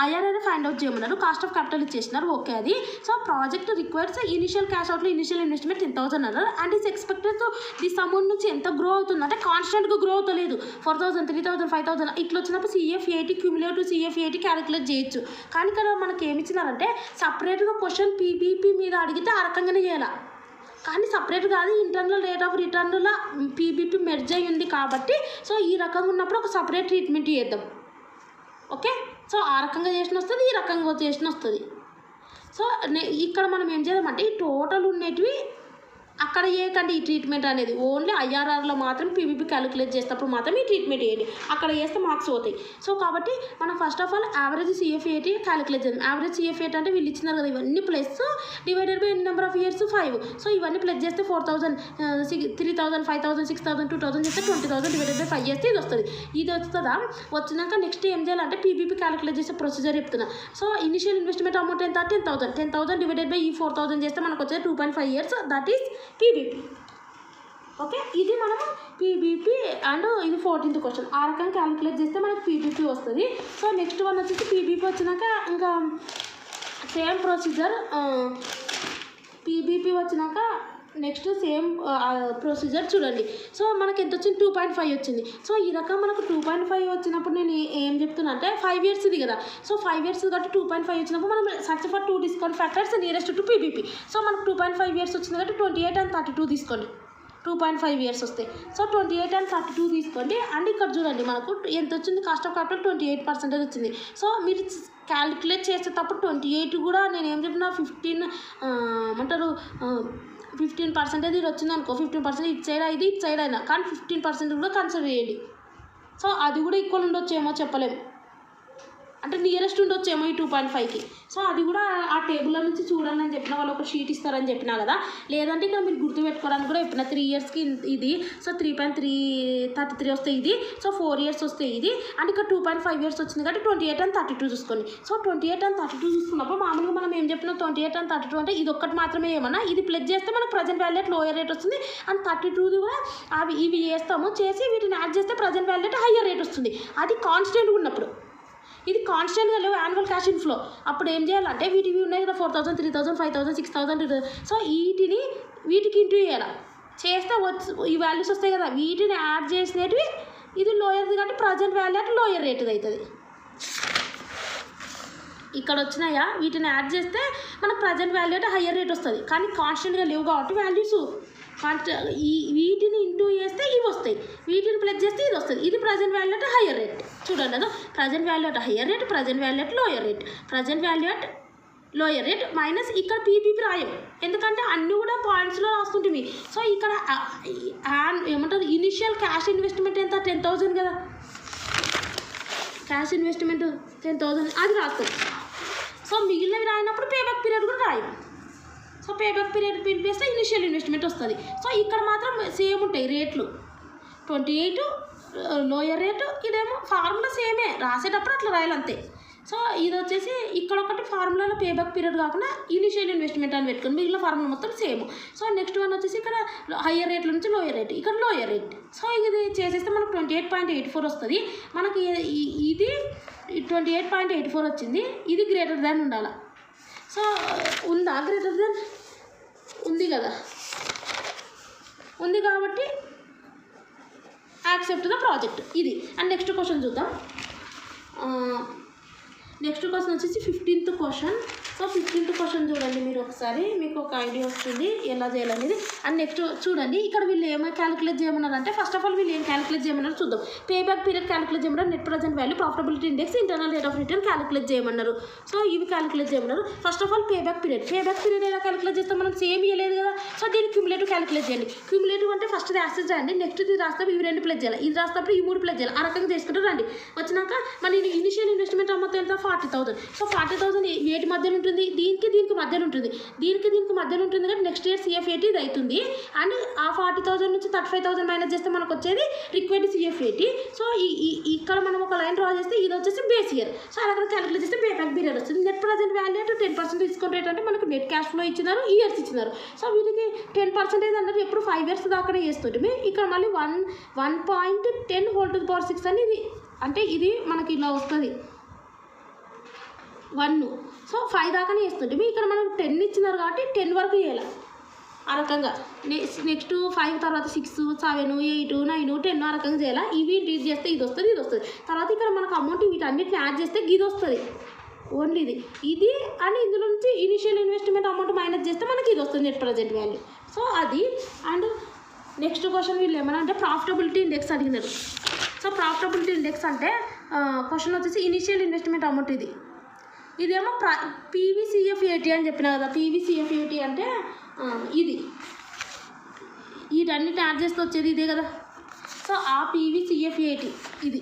IRR ఫైండ్ అవుట్ చేయమన్నారు, కాస్ట్ ఆఫ్ క్యాపిటల్ ఇచ్చేసినారు, ఓకే అది. So project requires initial cash outlay initial investment 10,000 అన్నారు. And is expected this amount నుంచి ఎంత గ్రో అవుతుంది అంటే కాన్స్టెంట్గా గ్రో అవుతలేదు. 4,000, 3,000, 5,000 ఇట్లా వచ్చినప్పుడు CFAT క్యూములేటివ్ CFAT క్యాలిక్యులేట్ చేయొచ్చు. కానీ ఇక్కడ మనకి ఏమి ఇచ్చినారంటే సపరేట్గా క్వశ్చన్ PBP మీద అడిగితే ఆ రకంగానే చేయాలి, కానీ సపరేట్ కాదు. ఇంటర్నల్ రేట్ ఆఫ్ రిటర్న్లో PBP మెర్జ్ అయ్యి ఉంది కాబట్టి సో ఈ రకంగా ఉన్నప్పుడు ఒక సపరేట్ ట్రీట్మెంట్ చేద్దాం, ఓకే. సో ఆ రకంగా చేసిన వస్తుంది, ఈ రకంగా చేసిన వస్తుంది. సో ఇక్కడ మనం ఏం చేద్దామంటే ఈ టోటల్ ఉండేటివి అక్కడ చేయకండి ఈ ట్రీట్మెంట్ అనేది, ఓన్లీ IRRలో మాత్రం PBP క్యాలిక్యులేట్ చేసేటప్పుడు మాత్రం ఈ ట్రీట్మెంట్ చేయండి, అక్కడ చేస్తే మార్క్స్ పోతాయి. సో కాబట్టి మనం first of all average CFAT calculate చేద్దాం. యావరేజ్ CFAT అంటే వీళ్ళు ఇచ్చినారు కదా, ఇవన్నీ plus divided by number of years 5. So ఇవన్నీ ప్లస్ చేస్తే 4,000, 3,000, 5,000, 6,000, 2,000 చేస్తే 20,000 డివైడెడ్ బై 5 చేస్తే ఇది వస్తుంది. ఇది వస్తుందా? వచ్చినాక నెక్స్ట్ ఏం చేయాలంటే PBP క్యాలిక్యులేట్ చేసే ప్రొసీజర్ చెప్తున్నా. సో ఇనిషియల్ ఇన్వెస్ట్మెంట్ అమౌంట్ ఎంత? 10,000 డివైడెడ్ బై ఈ 4,000 చేస్తే మనకు వచ్చేది 2.5 years, that is PBP, okay. ఇది మనం PBP అండ్ ఇది 14th క్వశ్చన్. ఆ రకంగా క్యాలిక్యులేట్ చేస్తే మనకు PBP వస్తుంది. సో నెక్స్ట్ వన్ వచ్చేసి PBP వచ్చినాక ఇంకా సేమ్ ప్రొసీజర్, PBP వచ్చినాక నెక్స్ట్ సేమ్ ప్రొసీజర్ చూడండి. సో మనకి ఎంత వచ్చింది, 2.5 వచ్చింది. సో ఈ రకం మనకు 2.5 వచ్చినప్పుడు నేను ఏం చెప్తున్నా అంటే 5 years ఇది కదా. సో 5 years కాబట్టి 2.5 వచ్చినప్పుడు మనం search for 2 discount factors nearest to PBP. So మనకు 2.5 years వచ్చింది కాబట్టి 28 and 32 తీసుకోండి. 2.5 years వస్తాయి. సో 28 and 32 తీసుకోండి. అండ్ ఇక్కడ చూడండి మనకు ఎంత వచ్చింది, కాస్ట్ ఆఫ్ క్యాపిటల్ 28% వచ్చింది. సో మీరు క్యాలిక్యులేట్ చేసేటప్పుడు 28 కూడా నేను ఏం చెప్పినా 15% ఇది వచ్చింది అనుకో, 15% ఇటు సైడ్ ఇది ఇటు సైడ్ అయినా కానీ 15% కూడా కన్సిడర్ చేయండి. సో అది కూడా ఈక్వల్ ఉండొచ్చేమో చెప్పలేము, అంటే నియరెస్ట్ ఉండొచ్చేమో ఈ 2.5కి. సో అది కూడా ఆ టేబుల్లో నుంచి చూడండి అని చెప్పిన, వాళ్ళు ఒక షీట్ ఇస్తారని చెప్పినా కదా. లేదంటే ఇక్కడ మీరు గుర్తుపెట్టుకోవడానికి కూడా చెప్పిన 3 yearsకి ఇది. సో 3.333 వస్తాయి ఇది. సో 4 years వస్తాయి ఇది. అండ్ ఇక్కడ 2.5 years వచ్చింది కాబట్టి 28 and 32 చూసుకోండి. సో 28 and 32 చూసుకున్నప్పుడు మామూలుగా మనం ఏం చెప్పినాం, 28 and 32 అంటే ఇది ఒక్కటి మాత్రమే ఏమన్నా, ఇది ప్లస్ చేస్తే మనకు present value at lower rate వస్తుంది. అండ్ 32 కూడా ఇవి చేస్తాము, చేసి వీటిని యాడ్ చేస్తే present value at higher rate వస్తుంది. అది కాన్స్టెంట్గా ఉన్నప్పుడు. ఇది కాన్స్టెంట్గా లేవు యాన్యువల్ క్యాష్ ఇన్ఫ్లో. అప్పుడు ఏం చేయాలంటే వీటివి ఉన్నాయి కదా 4,000, 3,000, 5,000, 6,000. సో వీటికి ఇంటూ చేయాలి. చేస్తే ఈ వాల్యూస్ వస్తాయి కదా, వీటిని యాడ్ చేసినవి ఇది లోయర్ది కాబట్టి ప్రజెంట్ వాల్యూ అంటే లోయర్ రేట్ది అవుతుంది. ఇక్కడ వచ్చినాయా, వీటిని యాడ్ చేస్తే మనకు ప్రజెంట్ వాల్యూ అంటే హయ్యర్ రేట్ వస్తుంది. కానీ కాన్స్టెంట్గా లేవు కాబట్టి వాల్యూస్ వీటిని ఇంటూ చేస్తే ఇవి వస్తాయి, వీటిని ప్లస్ చేస్తే ఇది వస్తుంది. ఇది present value at higher rate. చూడండి అదో present value at higher rate, present value at lower rate, present value at lower rate minus ఇక్కడ పీపీపీ రాయం, ఎందుకంటే అన్నీ కూడా పాయింట్స్లో రాసుకుంటుంది. సో ఇక్కడ ఏమంటారు, ఇనిషియల్ క్యాష్ ఇన్వెస్ట్మెంట్ ఎంత, 10,000 కదా. క్యాష్ ఇన్వెస్ట్మెంట్ 10,000 అది రాస్తుంది. సో మిగిలినవి రాయినప్పుడు పేబ్యాక్ పీరియడ్ కూడా రాయం. సో పేబ్యాక్ పీరియడ్ పిలిపిస్తే ఇనిషియల్ ఇన్వెస్ట్మెంట్ వస్తుంది. సో ఇక్కడ మాత్రం సేమ్ ఉంటాయి రేట్లు, 28 లోయర్ రేటు. ఇదేమో ఫార్ములా సేమే, రాసేటప్పుడు అట్లా రాయాలి అంతే. సో ఇది వచ్చేసి ఇక్కడ ఒకటి ఫార్ములాలో పేబ్యాక్ పీరియడ్ కాకుండా ఇనిషియల్ ఇన్వెస్ట్మెంట్ అని పెట్టుకుని మిగిలిన ఫార్ములా మొత్తం సేమ్. సో నెక్స్ట్ వన్ వచ్చేసి ఇక్కడ హయ్యర్ రేట్ల నుంచి లోయర్ రేట్, ఇక్కడ లోయర్ రేట్. సో ఇది చేసేస్తే మనకు 28.84 వస్తుంది. మనకి ఇది 28.84 వచ్చింది. ఇది గ్రేటర్ దాన్ ఉండాలి. సో ఉందా, గ్రేటర్ దాన్ ఉంది కదా, ఉంది కాబట్టి యాక్సెప్ట్ ద ప్రాజెక్ట్ ఇది. అండ్ నెక్స్ట్ క్వశ్చన్ చూద్దాం. నెక్స్ట్ క్వశ్చన్ వచ్చేసి 15th question. So 15th question చూడండి మీరు ఒకసారి, మీకు ఒక ఐడియా వస్తుంది ఎలా చేయాలనేది. అండ్ నెక్స్ట్ చూడండి ఇక్కడ వీళ్ళు ఏమైనా క్యాలిక్యులేట్ చేయమన్నారు అంటే, ఫస్ట్ ఆఫ్ ఆల్ వీళ్ళు ఏం క్యాలిక్యులేట్ చేయమన్నారు చూద్దాం. పేబ్యాక్ పీరియడ్ క్యాలిక్యులేట్ చేయమన్నారు, net present value, profitability index, internal rate of return calculate చేయమన్నారు. సో ఇవి క్యాలిక్యులేట్ చేయమన్నారు. First of all payback period ఎలా క్యాలిక్యులేట్ చేస్తాం, మనం సేమ్ ఇవ్వలేదు కదా. సో దీన్ని క్యూములేటివ్ క్యాలిక్యులేట్ చేయండి. క్యూములేటివ్ అంటే ఫస్ట్ రాసేది చేయండి, నెక్స్ట్ ఇది రాస్తే ఇవి 2 ప్లస్ చేయాలి, ఇది రాస్తేప్పుడు ఈ 3 ప్లస్ చేయాలి. ఆ రకంగా చేసుకుంటూ రండి. వచ్చినాక మళ్ళీ ఇనిషియల్ ఇన్వెస్ట్మెంట్ అమ్మతో ఎంత, 40,000. సో 40,000 వేటి మధ్యలో ఉంటుంది, దీనికి మధ్యలో ఉంటుంది, దీనికి మధ్యలో ఉంటుంది కాబట్టి నెక్స్ట్ ఇయర్ CF80 ఇది అవుతుంది. అండ్ ఆ 40,000 నుంచి 35,000 మైనస్ చేస్తే మనకు వచ్చేది రిక్వైర్డ్ CF80. సో ఇక్కడ మనం ఒక లైన్ డ్రా చేస్తే ఇది వచ్చేసి బేస్ ఇయర్. సో అలా క్యాలిక్యులేట్ చేస్తే పేబ్యాక్ పీరియడ్ వస్తుంది. నెట్ ప్రజెంట్ వాల్యూ అంటే 10% డిస్కౌంట్ రేట్ అంటే మనకు నెట్ క్యాష్ ఫ్లో ఇచ్చినారు, ఇయర్స్ ఇచ్చినారు. సో వీటికి 10% అన్నది ఎప్పుడు 5 years దాకానే చేస్తుంటే, ఇక్కడ మళ్ళీ 1.10 whole to the power 6 అని ఇది, అంటే ఇది మనకి ఇలా వస్తుంది 1. సో 5 దాకానే వేస్తుంటే ఇక్కడ మనకు 10 ఇచ్చినారు కాబట్టి 10 వరకు చేయాలి. ఆ రకంగా నెక్స్ట్ 5 తర్వాత 6, 7, 8, 9, 10 ఆ రకంగా చేయాలి. ఇవి ఇంక్రీజ్ చేస్తే ఇది వస్తుంది, ఇది వస్తుంది. తర్వాత ఇక్కడ మనకు అమౌంట్ వీటన్నిటిని యాడ్ చేస్తే ఇది వస్తుంది, ఓన్లీ ఇది. అండ్ ఇందులో నుంచి ఇనిషియల్ ఇన్వెస్ట్మెంట్ అమౌంట్ మైనస్ చేస్తే మనకి ఇది వస్తుంది, నెట్ ప్రజెంట్ వాల్యూ. సో అది. అండ్ నెక్స్ట్ క్వశ్చన్ వీళ్ళు ఏమన్నా అంటే ప్రాఫిటబిలిటీ ఇండెక్స్ అడిగినారు. సో ప్రాఫిటబిలిటీ ఇండెక్స్ అంటే క్వశ్చన్ వచ్చేసి ఇనిషియల్ ఇన్వెస్ట్మెంట్ అమౌంట్ ఇదేమో PVCF80 అని చెప్పిన కదా. PVCF80 అంటే ఇది, వీటన్నిటిని యాడ్ చేస్తే వచ్చేది ఇదే కదా. సో ఆ PVCF80 ఇది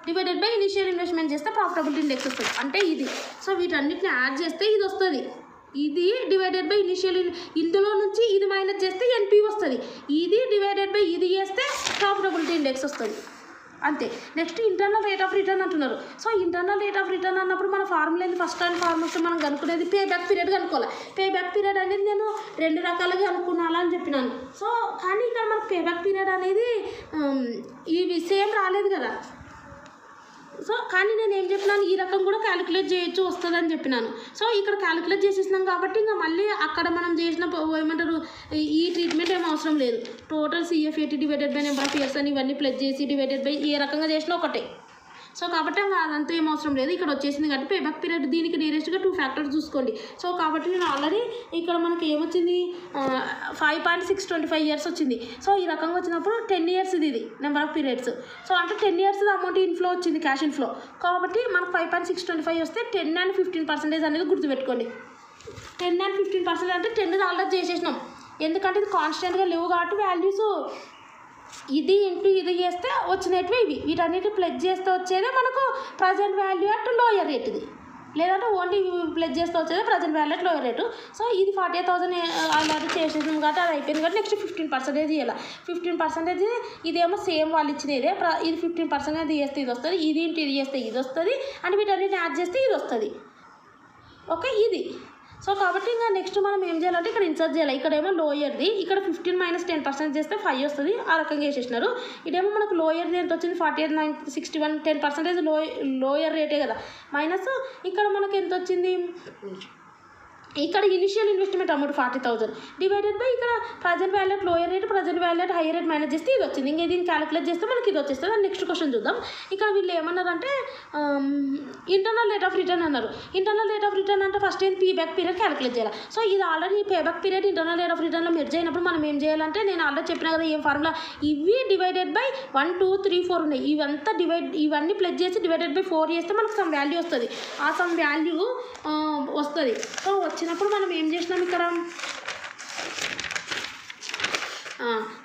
డివైడెడ్ బై ఇనిషియల్ ఇన్వెస్ట్మెంట్ చేస్తే ప్రాఫిటబిలిటీ ఇండెక్స్ వస్తుంది, అంటే ఇది. సో వీటన్నిటిని యాడ్ చేస్తే ఇది వస్తుంది, ఇది డివైడెడ్ బై ఇనిషియల్, ఇందులో నుంచి ఇది మైనస్ చేస్తే NP వస్తుంది, ఇది డివైడెడ్ బై ఇది చేస్తే ప్రాఫిటబిలిటీ ఇండెక్స్ వస్తుంది, అంతే. Next internal rate of return అంటున్నారు. So internal rate of return అన్నప్పుడు మన ఫార్ములా ఏంది, ఫస్ట్ టైం ఫార్ములా మనం కనుక్కునేది పేబ్యాక్ పీరియడ్ కనుక్కోవాలి. పేబ్యాక్ పీరియడ్ అనేది నేను 2 రకాలుగా అనుకున్నాను అని చెప్పినాను. సో కానీ ఇక్కడ మనకు పేబ్యాక్ పీరియడ్ అనేది ఇవి సేమ్ రాలేదు కదా. సో కానీ నేను ఏం చెప్పినాను, ఈ రకం కూడా క్యాలిక్యులేట్ చేయొచ్చు వస్తుందని చెప్పినాను. సో ఇక్కడ క్యాలిక్యులేట్ చేసేసినాం కాబట్టి ఇంకా మళ్ళీ అక్కడ మనం చేసిన ఏమంటారు ఈ ట్రీట్మెంట్ ఏం అవసరం లేదు. Total CF80 divided by number of years అని ఇవన్నీ ప్లస్ చేసి డివైడెడ్ బై ఏ రకంగా చేసినా ఒకటే. సో కాబట్టి అదంతా ఏం అవసరం లేదు. ఇక్కడ వచ్చేసింది కాబట్టి పేబ్యాక్ పీరియడ్ దీనికి నియరెస్ట్గా 2 ఫ్యాక్టర్స్ చూసుకోండి. సో కాబట్టి నేను ఆల్రెడీ ఇక్కడ మనకి ఏమొచ్చింది 5.625 ఇయర్స్ వచ్చింది. సో ఈ రకంగా వచ్చినప్పుడు 10 ఇయర్స్ ఇది నెంబర్ ఆఫ్ పీరియడ్స్. సో అంటే 10 ఇయర్స్ అమౌంట్ ఇన్ఫ్లో వచ్చింది, క్యాష్ ఇన్ఫ్లో. కాబట్టి మనకు 5.625 వస్తే 10 and 15% అనేది గుర్తుపెట్టుకోండి. 10 and 15% అంటే 10 ఆల్రెడీ చేసేసినాం. ఎందుకంటే ఇది కాన్స్టెంట్గా లేవు కాబట్టి వాల్యూస్ ఇది ఇంటూ ఇది చేస్తే వచ్చినట్టు ఇవి వీటన్నిటి ప్లస్ చేస్తే వచ్చేదే మనకు present value at lower rate. ఇది లేదంటే ఓన్లీ ప్లస్ చేస్తే వచ్చేది present value at lower rate. So ఇది 48,000 ఆల్రెడీ చేసేసాం కాబట్టి అది అయిపోయింది కాబట్టి నెక్స్ట్ 15% ఇవ్వాలి. 15% ఇదేమో సేమ్ వాళ్ళు ఇచ్చినదే. ఇది 15% చేస్తే ఇది వస్తుంది, ఇది ఇంటూ ఇది చేస్తే ఇది వస్తుంది, అండ్ వీటన్నిటిని యాడ్ చేస్తే ఇది వస్తుంది. ఓకే ఇది. సో కాబట్టి ఇంకా నెక్స్ట్ మనం ఏం చేయాలంటే ఇక్కడ ఇన్సర్ట్ చేయాలి. ఇక్కడేమో లోయర్ది, ఇక్కడ 15 - 10% చేస్తే 5 వస్తుంది. ఆ రకంగా వేసేసినారు. ఇదేమో మనకు లోయర్ది ఎంత వచ్చింది 48,961 10% లోయర్ రేటే కదా. మైనస్ ఇక్కడ మనకు ఎంత వచ్చింది, ఇక్కడ initial investment amount 40,000 divided by ఇక్కడ present value at lower rate present value at higher rate minus చేస్తే ఇది వచ్చింది. ఇంకా దీన్ని క్యాలిక్యులేట్ చేస్తే మనకి ఇది వచ్చేస్తుంది. అండ్ నెక్స్ట్ క్వశ్చన్ చూద్దాం. ఇక్కడ వీళ్ళు ఏమన్నారంటే ఇంటర్నల్ రేట్ ఆఫ్ రిటర్న్ అన్నారు. ఇంటర్నల్ రేట్ ఆఫ్ రిటర్న్ అంటే ఫస్ట్ ఏం పేబ్యాక్ పీరియడ్ క్యాలిక్యులేట్ చేయాలి. సో ఇది already payback period internal rate of రిటర్న్లో మెర్జ్ అయినప్పుడు మనం ఏం చేయాలంటే నేను ఆల్రెడీ చెప్పినా కదా ఏం ఫార్ములా, ఇవి డివైడెడ్ బై 1 2 3 4 ఉన్నాయి. ఇవంతా ఇవన్నీ ప్లస్ చేసి డివైడెడ్ బై 4 చేస్తే మనకు సమ్ వాల్యూ వస్తుంది. ఆ సమ్ వాల్యూ వస్తుంది. సో వచ్చినప్పుడు మనం ఏం చేసినాం,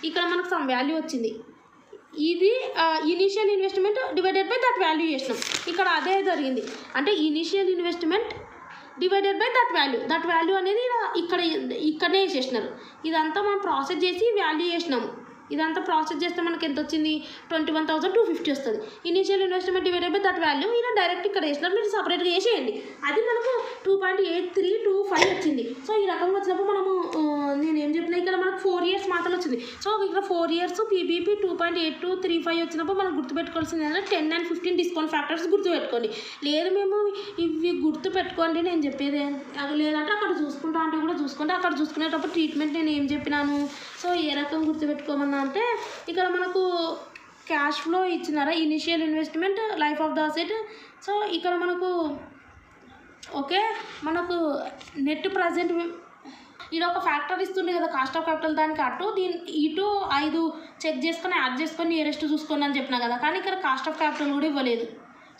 ఇక్కడ మనకు సమ్ వాల్యూ వచ్చింది. ఇది initial investment divided by that value చేసినాం. ఇక్కడ అదే జరిగింది. అంటే initial investment divided by that value అనేది ఇక్కడనే వేసేసినారు. ఇదంతా మనం ప్రాసెస్ చేసి వాల్యూ చేసినాము. ఇదంతా ప్రాసెస్ చేస్తే మనకి ఎంత వచ్చింది 21,250 వస్తుంది. Initial investment divided by that value ఇలా డైరెక్ట్ ఇక్కడ వేసినప్పుడు మీరు సపరేట్గా వేసేయండి. అది మనకు 2.8325 వచ్చింది. సో ఈ రకంగా వచ్చినప్పుడు మనము నేను ఏం చెప్పినా ఇక్కడ మనకు 4 ఇయర్స్ మాత్రం వచ్చింది. సో ఇక్కడ 4 ఇయర్స్ పీబీపీ 2.8235 వచ్చినప్పుడు మనం గుర్తుపెట్టుకోవాల్సింది ఏంటంటే 10 and 15 డిస్కౌంట్ ఫ్యాక్టర్స్ గుర్తుపెట్టుకోండి. లేదు మేము ఇవి గుర్తుపెట్టుకోండి నేను చెప్పేది, లేదంటే అక్కడ చూసుకుంటా అంటే కూడా చూసుకుంటే అక్కడ చూసుకునేటప్పుడు ట్రీట్మెంట్ నేను ఏం చెప్పినాను. సో ఏ రకం గుర్తుపెట్టుకోమన్నా అంటే ఇక్కడ మనకు క్యాష్ ఫ్లో ఇచ్చినారా, initial investment, life of the asset. So ఇక్కడ మనకు ఓకే మనకు నెట్ ప్రజెంట్ ఇది ఒక ఫ్యాక్టర్ ఇస్తుంది కదా కాస్ట్ ఆఫ్ క్యాపిటల్, దానికి అటు ఇటు 5 చెక్ చేసుకొని యాడ్ చేసుకొని నియరెస్ట్ చూసుకోండి అని చెప్పినా కదా. కానీ ఇక్కడ కాస్ట్ ఆఫ్ క్యాపిటల్ కూడా ఇవ్వలేదు.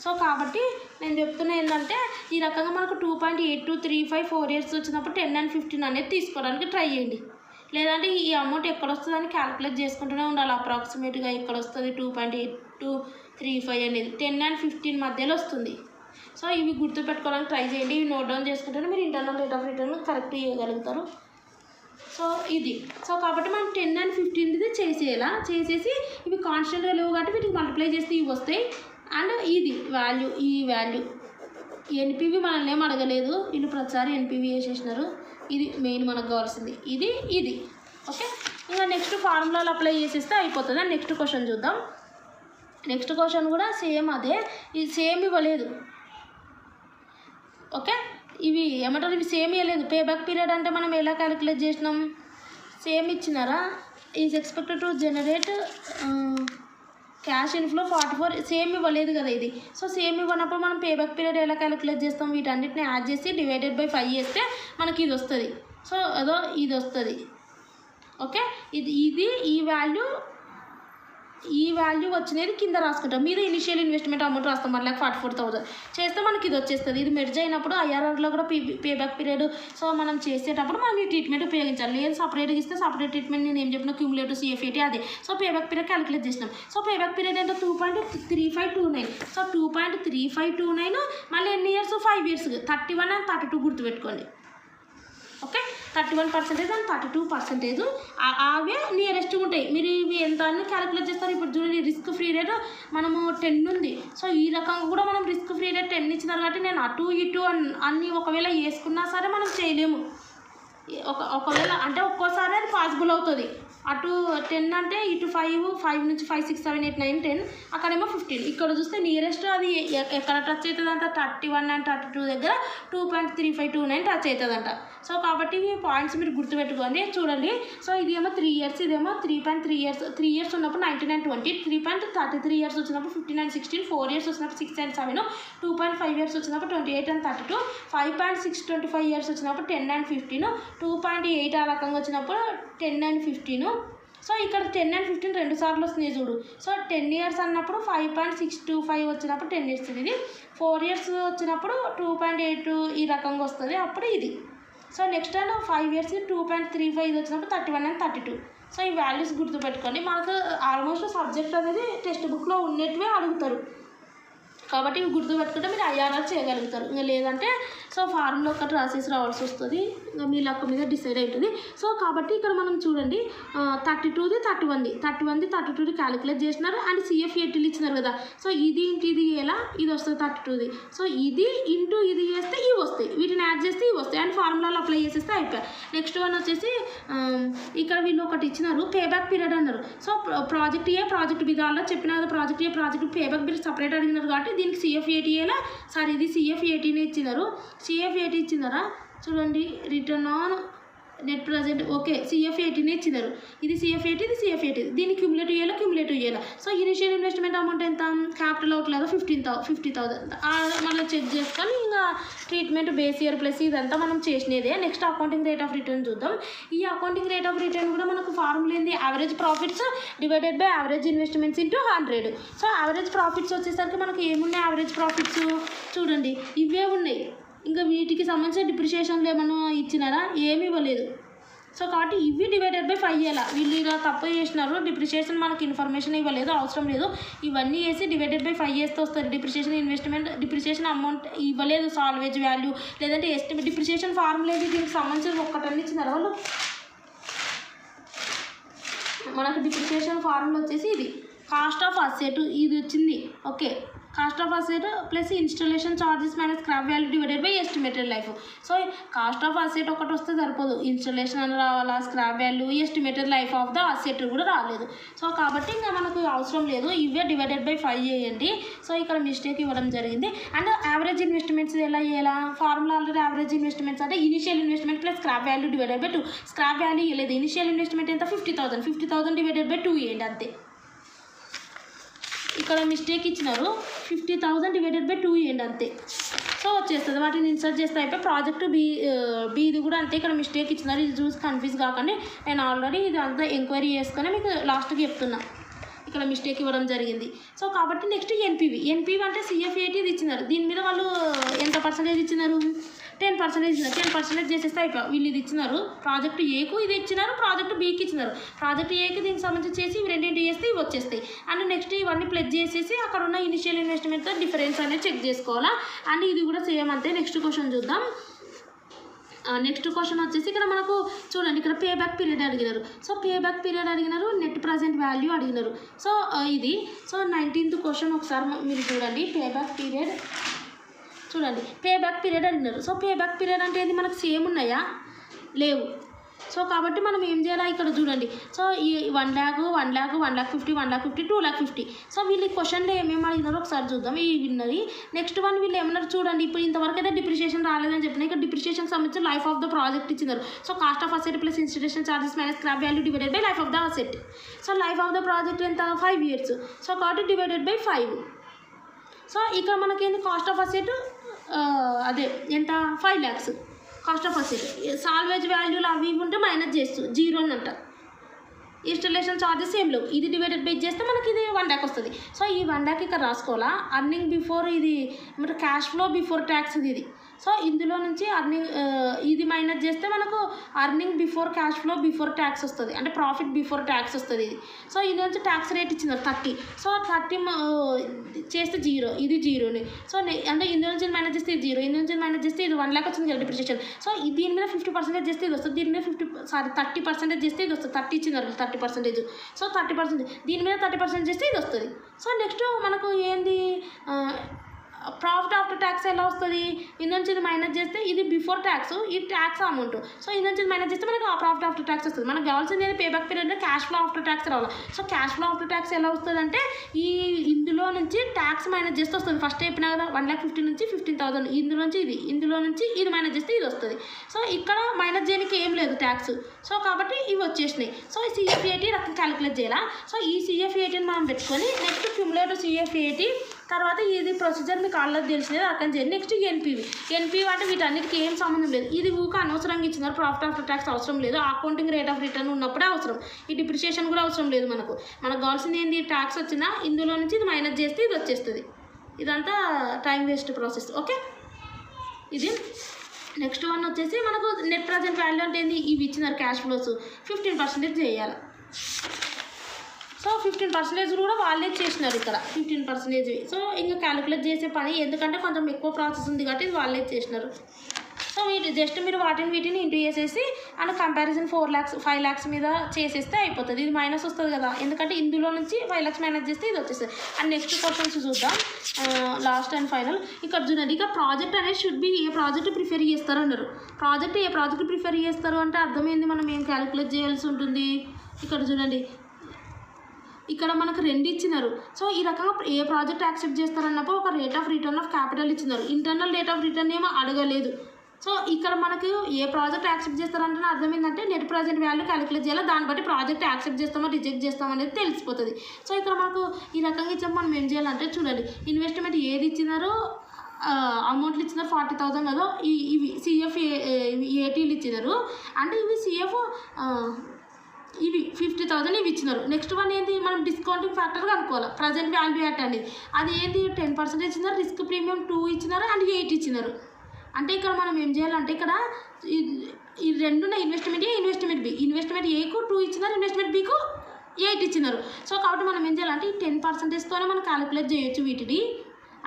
సో కాబట్టి నేను చెప్తున్నా ఏంటంటే ఈ రకంగా మనకు 2.8235 4 ఇయర్స్ వచ్చినప్పుడు 10 and 15 అనేది తీసుకోవడానికి ట్రై చేయండి. లేదంటే ఈ అమౌంట్ ఎక్కడ వస్తుందని క్యాలిక్యులేట్ చేసుకుంటూనే ఉండాలి. అప్రాక్సిమేట్గా ఇక్కడ వస్తుంది 2.8235 అనేది 10 and 15 మధ్యలో వస్తుంది. సో ఇవి గుర్తుపెట్టుకోవడానికి ట్రై చేయండి. ఇవి నోట్ డౌన్ చేసుకుంటే మీరు internal rate of return correct చేయగలుగుతారు. సో ఇది. సో కాబట్టి మనం 10 and 15 చేసేలా చేసేసి ఇవి కాన్స్టెంట్గా లేవు కాబట్టి వీటికి మల్టిప్లై చేస్తే ఇవి వస్తాయి. అండ్ ఇది వాల్యూ, ఈ వాల్యూ ఎన్పివి మనల్ని ఏం అడగలేదు, వీళ్ళు ప్రతిసారి ఎన్పివి వేసేసినారు. ఇది మెయిన్ మనకు కావాల్సింది ఇది ఓకే. ఇంకా నెక్స్ట్ ఫార్ములాలు అప్లై చేసేస్తే అయిపోతుంది. నెక్స్ట్ క్వశ్చన్ చూద్దాం. నెక్స్ట్ క్వశ్చన్ కూడా సేమ్ అదే, ఇది సేమ్ ఇవ్వలేదు. ఓకే ఇవి ఏమంటారు, ఇవి సేమ్ ఇవ్వలేదు. పేబ్యాక్ పీరియడ్ అంటే మనం ఎలా క్యాలిక్యులేట్ చేసినాం, సేమ్ ఇచ్చినారా. Is expected to generate cash inflow 44 same ఇవ్వలేదు కదా ఇది. సో సేమ్ ఇవ్వనప్పుడు మనం పేబ్యాక్ పీరియడ్ ఎలా క్యాలిక్యులేట్ చేస్తాం, వీటన్నిటిని యాడ్ చేసి డివైడెడ్ బై 5 చేస్తే మనకి ఇది వస్తుంది. సో అదో ఇది వస్తుంది. ఓకే ఇది ఈ వాల్యూ వచ్చినది కింద రాసుకుంటాం. మీద ఇనిషియల్ ఇన్వెస్ట్మెంట్ అమౌంట్ రాస్తాం 1,44,000 చేస్తే మనకి ఇది వచ్చేస్తుంది. ఇది మెర్జ్ అయినప్పుడు ఐఆర్ఆర్లో కూడా పేబ్యాక్ పీరియడ్. సో మనం చేసేటప్పుడు మనం ఈ ట్రీట్మెంట్ ఉపయోగించాలి. లేదు సపరేట్గా ఇస్తే సపరేట్ ట్రీట్మెంట్ నేను ఏం చెప్పిన క్యూములేటివ్ CF80 అదే. సో పేబ్యాక్ పీరియడ్ క్యాలిక్యులేట్ చేసినాం. సో పేబ్యాక్ పీరియడ్ అంటే 2.3529. సో 2.3529 మళ్ళీ ఎన్ని ఇయర్స్ 5 ఇయర్స్ 31 and 32 గుర్తుపెట్టుకోండి. ఓకే 31% అండ్ 32% అవే నియరెస్ట్ ఉంటాయి. మీరు ఇవి ఎంత అన్నీ క్యాలిక్యులేట్ చేస్తారు. ఇప్పుడు చూడండి రిస్క్ ఫ్రీ రేట్ మనము 10 ఉంది. సో ఈ రకంగా కూడా మనం రిస్క్ ఫ్రీ రేట్ 10 ఇచ్చినారు కాబట్టి నేను అటు ఇటు అన్నీ ఒకవేళ వేసుకున్నా సరే మనం చేయలేము. ఒకవేళ అంటే ఒక్కోసారి అది పాసిబుల్ అవుతుంది. అటు 10 అంటే ఇటు 5 నుంచి 5 6 7 8 9 10 అక్కడేమో 15. ఇక్కడ చూస్తే నియరెస్ట్ అది ఎక్కడ టచ్ అవుతుందంట 31 అండ్ 32 దగ్గర 2.3529 టచ్ అవుతుందంట. సో కాబట్టి ఈ పాయింట్స్ మీరు గుర్తుపెట్టుకోండి. చూడండి, సో ఇది ఏమో 3 years, ఇదేమో 3.3 years. 3 years ఉన్నప్పుడు 19 and 20, 3.33 years వచ్చినప్పుడు 15 and 16, 4 years వచ్చినప్పుడు 6 and 7, 2.5 years వచ్చినప్పుడు 28 and 32, 5.625 years వచ్చినప్పుడు 10 and 15, 2.8 ఆ రకంగా వచ్చినప్పుడు 10 and 15. సో ఇక్కడ 10 and 15 2 సార్లు వస్తున్నాయి చూడు. సో 10 years అన్నప్పుడు 5.625 వచ్చినప్పుడు 10 years ఇది, 4 years వచ్చినప్పుడు 2.8 ఈ రకంగా వస్తుంది అప్పుడు ఇది. సో నెక్స్ట్ అండ్ 5 years 2.35 ఇది వచ్చినప్పుడు 31 and 32. సో ఈ వాల్యూస్ గుర్తుపెట్టుకోండి. మనకు ఆల్మోస్ట్ సబ్జెక్ట్ అనేది టెక్స్ట్ బుక్లో ఉన్నట్టువే అడుగుతారు కాబట్టి ఇవి గుర్తుపెట్టుకుంటే మీరు ఐఆర్ఆర్ చేయగలుగుతారు. ఇంకా లేదంటే సో ఫార్ములా ఒకటి రాసేసి రావాల్సి వస్తుంది, ఇంకా మీ లక్ మీద డిసైడ్ అవుతుంది. సో కాబట్టి ఇక్కడ మనం చూడండి 32ది 31ది క్యాలిక్యులేట్ చేసినారు అండ్ CF80 ఇచ్చినారు కదా. సో ఇది ఇంటి ఇది ఎలా ఇది వస్తుంది 32ది. సో ఇది ఇంటూ ఇది చేస్తే ఇవి వస్తాయి, వీటిని యాడ్ చేస్తే ఇవి వస్తాయి అండ్ ఫార్ములాలో అప్లై చేసేస్తే అయిపోయాయి. నెక్స్ట్ వన్ వచ్చేసి ఇక్కడ వీళ్ళు ఒకటి ఇచ్చినారు పేబ్యాక్ పీరియడ్ అన్నారు. So project A project B దానిలో చెప్పిన కదా, project A project payback period separate అడిగినారు కాబట్టి దీనికి CF80 ఎలా సార్ ఇది CF80నే ఇచ్చినారు. CF80 ఇచ్చినారా చూడండి, return on net present okay CF80నే ఇచ్చినారు. ఇది CF80 ఇది CF80, దీన్ని క్యూములేటివ్ ఇయ్యాలా. సో ఇనిషియల్ ఇన్వెస్ట్మెంట్ అమౌంట్ ఎంత, క్యాపిటల్ అవుట్ లేదా 50,000 మనం చెక్ చేసుకొని ఇంకా ట్రీట్మెంట్ బేస్ ఇయర్ ప్లస్ ఇదంతా మనం చేసినదే. Next accounting rate of return చూద్దాం. ఈ అకౌంటింగ్ రేట్ ఆఫ్ రిటర్న్ కూడా మనకు ఫార్ములా ఏంది, average profits divided by average investments into 100. So average profits వచ్చేసరికి మనకు ఏమున్నాయి, యావరేజ్ ప్రాఫిట్స్ చూడండి ఇవే ఉన్నాయి. ఇంకా వీటికి సంబంధించిన డిప్రిషియేషన్లు ఏమన్నా ఇచ్చినారా, ఏమి ఇవ్వలేదు. సో కాబట్టి ఇవి డివైడెడ్ బై 5 చేయాలి. వీళ్ళు ఇలా తప్పు చేసినారు, డిప్రిషియేషన్ మనకి ఇన్ఫర్మేషన్ ఇవ్వలేదు, అవసరం లేదు. ఇవన్నీ వేసి డివైడెడ్ బై 5 చేస్తే వస్తుంది డిప్రిషియేషన్ ఇన్వెస్ట్మెంట్. డిప్రిషియేషన్ అమౌంట్ ఇవ్వలేదు, సాల్వేజ్ వాల్యూ లేదంటే ఎస్టిమేట్ డిప్రిషియేషన్ ఫార్ములా ఏది దీనికి సంబంధించిన ఒక్కటన్నీ ఇచ్చినారు వాళ్ళు. మనకు డిప్రిషియేషన్ ఫార్ములా వచ్చేసి ఇది కాస్ట్ ఆఫ్ అసెట్ ఇది వచ్చింది. Okay, cost of asset plus installation charges minus scrap value divided by estimated life. So cost of asset ఒకటి వస్తే సరిపోదు, ఇన్స్టాలేషన్ అని రావాలా, scrap value, estimated life of the asset కూడా రాలేదు. సో కాబట్టి ఇంకా మనకు అవసరం లేదు, ఇవే డివైడెడ్ బై 5 చేయండి. సో ఇక్కడ మిస్టేక్ ఇవ్వడం జరిగింది. అండ్ యావరేజ్ ఇన్వెస్ట్మెంట్స్ ఎలా చేయాలా, ఫార్ములా ఆల్రెడీ యావరేజ్ ఇన్వెస్ట్మెంట్స్ అంటే initial investment plus scrap value divided by 2. Scrap value ఇవ్వలేదు, ఇనిషియల్ ఇన్వెస్ట్మెంట్ ఎంత 50,000 డివైడెడ్ బై 2 చేయండి అంతే. ఇక్కడ మిస్టేక్ ఇచ్చినారు 50,000 డివైడెడ్ బై 2 చేయండి అంతే. సో వచ్చేస్తుంది, వాటిని ఇన్సర్ట్ చేస్తే అయిపోయి. ప్రాజెక్ట్ బీది కూడా అంతే, ఇక్కడ మిస్టేక్ ఇచ్చినారు, ఇది చూసి కన్ఫ్యూజ్ కాకండి. నేను ఆల్రెడీ ఇది అంతా ఎంక్వైరీ చేసుకొని మీకు లాస్ట్కి చెప్తున్నా, ఇక్కడ మిస్టేక్ ఇవ్వడం జరిగింది. సో కాబట్టి నెక్స్ట్ ఎన్పివి అంటే CF80 ఇచ్చినారు, దీని మీద వాళ్ళు ఎంత పర్సెంటేజ్ ఇచ్చినారు, 10% ఇచ్చినారు. 10% చేసేస్తే అయిపోయి. వీళ్ళు ఇది ఇచ్చినారు, ప్రాజెక్ట్ ఏకు ఇది ఇచ్చినారు, ప్రాజెక్ట్ బీకి ఇచ్చినారు. ప్రాజెక్ట్ ఏకి దీనికి సంబంధించి చేసి ఇవి రెండింటి చేస్తే ఇవి వచ్చేస్తాయి. అండ్ నెక్స్ట్ ఇవన్నీ ప్లస్ చేసేసి అక్కడ ఉన్న ఇనిషియల్ ఇన్వెస్ట్మెంట్తో డిఫరెన్స్ అనేది చెక్ చేసుకోవాలా. అండ్ ఇది కూడా సేమ్ అంతే. నెక్స్ట్ క్వశ్చన్ చూద్దాం. నెక్స్ట్ క్వశ్చన్ వచ్చేసి ఇక్కడ మనకు చూడండి, ఇక్కడ పేబ్యాక్ పీరియడ్ అడిగినారు. సో పేబ్యాక్ పీరియడ్ అడిగినారు, నెట్ ప్రజెంట్ వాల్యూ అడిగినారు. సో ఇది 19th క్వశ్చన్ ఒకసారి మీరు చూడండి. పేబ్యాక్ పీరియడ్ చూడండి, పేబ్యాక్ పీరియడ్ అడిగినారు. సో పేబ్యాక్ పీరియడ్ అంటే ఇది మనకు సేమ్ ఉన్నాయా, లేవు. సో కాబట్టి మనం ఏం చేయాలి, ఇక్కడ చూడండి. సో ఈ 1 lakh 1,50,000 1,50,000 2,50,000. సో వీళ్ళు ఈ క్వశ్చన్లో ఏమేమి అడిగినారో ఒకసారి చూద్దాం. ఈ విన్నది నెక్స్ట్ వన్ వీళ్ళు ఏమన్నారు చూడండి. ఇప్పుడు ఇంతవరకు అయితే డిప్రిషియేషన్ రాలేదని చెప్పిన, ఇక్కడ డిప్రిషియేషన్ సంబంధించి లైఫ్ ఆఫ్ ద ప్రాజెక్ట్ ఇచ్చినారు. So cost of asset plus installation charges minus scrap value divided by life of the asset. So life of the project ఎంత 5 years. సో కాబట్టి డివైడెడ్ బై 5. సో ఇక్కడ మనకేంది cost of asset అదే ఎంత 5 lakhs cost of asset. Salvage వాల్యూలు అవి ఇవి ఉంటే మైనస్ చేస్తూ 0 అని అంట. ఇన్స్టాలేషన్ చార్జెస్ ఏం లేవు, ఇది డివైడెడ్ బై చేస్తే మనకి ఇది 1 lakh వస్తుంది. సో ఈ 1 lakh ఇక్కడ రాసుకోవాలా. అర్నింగ్ బిఫోర్ ఇది మన క్యాష్ ఫ్లో బిఫోర్ ట్యాక్స్ ఇది. సో ఇందులో నుంచి అర్నింగ్ ఇది మైనస్ చేస్తే మనకు earning before cash flow before tax వస్తుంది, అంటే ప్రాఫిట్ బిఫోర్ ట్యాక్స్ వస్తుంది ఇది. సో ఇందులో నుంచి ట్యాక్స్ రేట్ ఇచ్చినారు 30. సో 30 చేస్తే 0, ఇది 0ని. సో అంటే ఇందులో నుంచి మైనస్ చేస్తే ఇది 0, ఇందులో నుంచి మైనస్ చేస్తే ఇది 1 lakh వచ్చింది కదా డిప్రిషియేషన్. సో దీని మీద 50% చేస్తే ఇది వస్తుంది, దీని మీద 30% చేస్తే ఇది వస్తుంది. 30 ఇచ్చినారు 30%. సో 30% దీని మీద 30% చేస్తే ఇది వస్తుంది. సో నెక్స్ట్ మనకు ఏంది ప్రాఫిట్ ఆఫ్టర్ ట్యాక్స్ ఎలా వస్తుంది? ఇందు నుంచి ఇది మైనస్ చేస్తే ఇది బిఫోర్ ట్యాక్స్, ఈ ట్యాక్స్ అమౌంట్. సో ఇందు నుంచి మైనస్ చేస్తే మనకు ఆ ప్రాఫిట్ ఆఫ్టర్ ట్యాక్స్ వస్తుంది. మనకు కావాల్సింది పే బ్యాక్ పీరియడ్లో క్యాష్ ఫ్లో ఆఫ్టర్ ట్యాక్స్ రావాలి. So cash flow after tax ఎలా వస్తుంది అంటే ఇందులో నుంచి ట్యాక్స్ మైనస్ చేస్తే వస్తుంది. ఫస్ట్ చెప్పినా కదా 1,50,000 నుంచి 15,000, ఇందులో నుంచి ఇది మైనస్ చేస్తే ఇది వస్తుంది. సో ఇక్కడ మైనస్ చేయడానికి ఏం లేదు ట్యాక్స్. సో కాబట్టి ఇవి వచ్చేసినాయి. సో ఈ CF80 రకం క్యాలిక్యులేట్ చేయాలా. సో ఈ CF80ని మనం పెట్టుకొని నెక్స్ట్ క్యుములేటివ్ CF80 తర్వాత ఇది ప్రొసీజర్ మీకు ఆల్రెడీ తెలిసినది అర్థం చేయండి. నెక్స్ట్ ఎన్పివి అంటే వీటన్నిటికీ ఏం సంబంధం లేదు. ఇది ఊక అనవసరంగా ఇచ్చినారు. ప్రాఫిట్ ఆఫ్టర్ ట్యాక్స్ అవసరం లేదు. అకౌంటింగ్ రేట్ ఆఫ్ రిటర్న్ ఉన్నప్పుడే అవసరం. ఈ డిప్రిషియేషన్ కూడా అవసరం లేదు. మనకు కావాల్సింది ఏంటి? ట్యాక్స్ వచ్చినా ఇందులో నుంచి ఇది మైనస్ చేస్తే ఇది వచ్చేస్తుంది. ఇదంతా టైం వేస్ట్ ప్రాసెస్. ఓకే, ఇది నెక్స్ట్ వన్ వచ్చేసి మనకు నెట్ ప్రజెంట్ వాల్యూ అంటే ఏంది? ఇవి ఇచ్చినారు క్యాష్ ఫ్లోస్ 15% చేయాలి. సో 15% కూడా వాళ్ళే చేసినారు ఇక్కడ 15%. సో ఇంకా క్యాలిక్యులేట్ చేసే పని ఎందుకంటే కొంచెం ఎక్కువ ప్రాసెస్ ఉంది కాబట్టి ఇది వాళ్ళే చేసినారు. సో జస్ట్ మీరు వీటిని ఇంటూ చేసేసి అండ్ కంపారిజన్ 5 lakhs మీద చేసేస్తే అయిపోతుంది. ఇది మైనస్ వస్తుంది కదా, ఎందుకంటే ఇందులో నుంచి 5 lakhs మైనస్ చేస్తే ఇది వచ్చేస్తుంది. అండ్ నెక్స్ట్ క్వశ్చన్స్ చూద్దాం, లాస్ట్ అండ్ ఫైనల్. ఇక్కడ చూడండి, ఇక ప్రాజెక్ట్ అనేది should be A project prefer చేస్తారు అన్నారు. ఏ ప్రాజెక్ట్ ప్రిఫర్ చేస్తారు అంటే అర్థమైంది. మనం ఏం క్యాలిక్యులేట్ చేయాల్సి ఉంటుంది. ఇక్కడ చూడండి, ఇక్కడ మనకు 2 ఇచ్చినారు. సో ఈ రకంగా ఏ ప్రాజెక్ట్ యాక్సెప్ట్ చేస్తారన్నప్పుడు ఒక rate of return of capital ఇచ్చినారు. ఇంటర్నల్ రేట్ ఆఫ్ రిటర్న్ ఏమో అడగలేదు. సో ఇక్కడ మనకు ఏ ప్రాజెక్ట్ యాక్సెప్ట్ చేస్తారంటే అర్థం ఏంటంటే నెట్ ప్రజెంట్ వాల్యూ క్యాలిక్యులేట్ చేయాలి. దాన్ని బట్టి ప్రాజెక్ట్ యాక్సెప్ట్ చేస్తామో రిజెక్ట్ చేస్తామో అనేది తెలిసిపోతుంది. సో ఇక్కడ మనకు ఈ రకంగా ఇచ్చాము. మనం ఏం చేయాలంటే చూడండి, ఇన్వెస్ట్మెంట్ ఏది ఇచ్చినారో అమౌంట్లు ఇచ్చినారు 40,000 కదా. ఇవి CF80లు ఇచ్చినారు. అంటే ఇవి ఇవి 50,000 ఇవి ఇచ్చినారు. నెక్స్ట్ వన్ ఏంటి? మనం డిస్కౌంటింగ్ ఫ్యాక్టర్ కనుక్కోవాలి. ప్రజెంట్ వాల్యూ యాట్ అనేది అది ఏంటి? 10% ఇచ్చినారు. రిస్క్ ప్రీమియం 2 ఇచ్చినారు అండ్ 8 ఇచ్చినారు. అంటే ఇక్కడ మనం ఏం చేయాలంటే ఇక్కడ ఈ రెండు ఇన్వెస్ట్మెంట్ బి. ఇన్వెస్ట్మెంట్ ఏకు 2 ఇచ్చినారు, ఇన్వెస్ట్మెంట్ బికు 8 ఇచ్చినారు. సో కాబట్టి మనం ఏం చేయాలంటే ఈ 10%తోనే మనం క్యాలిక్యులేట్ చేయొచ్చు వీటిని.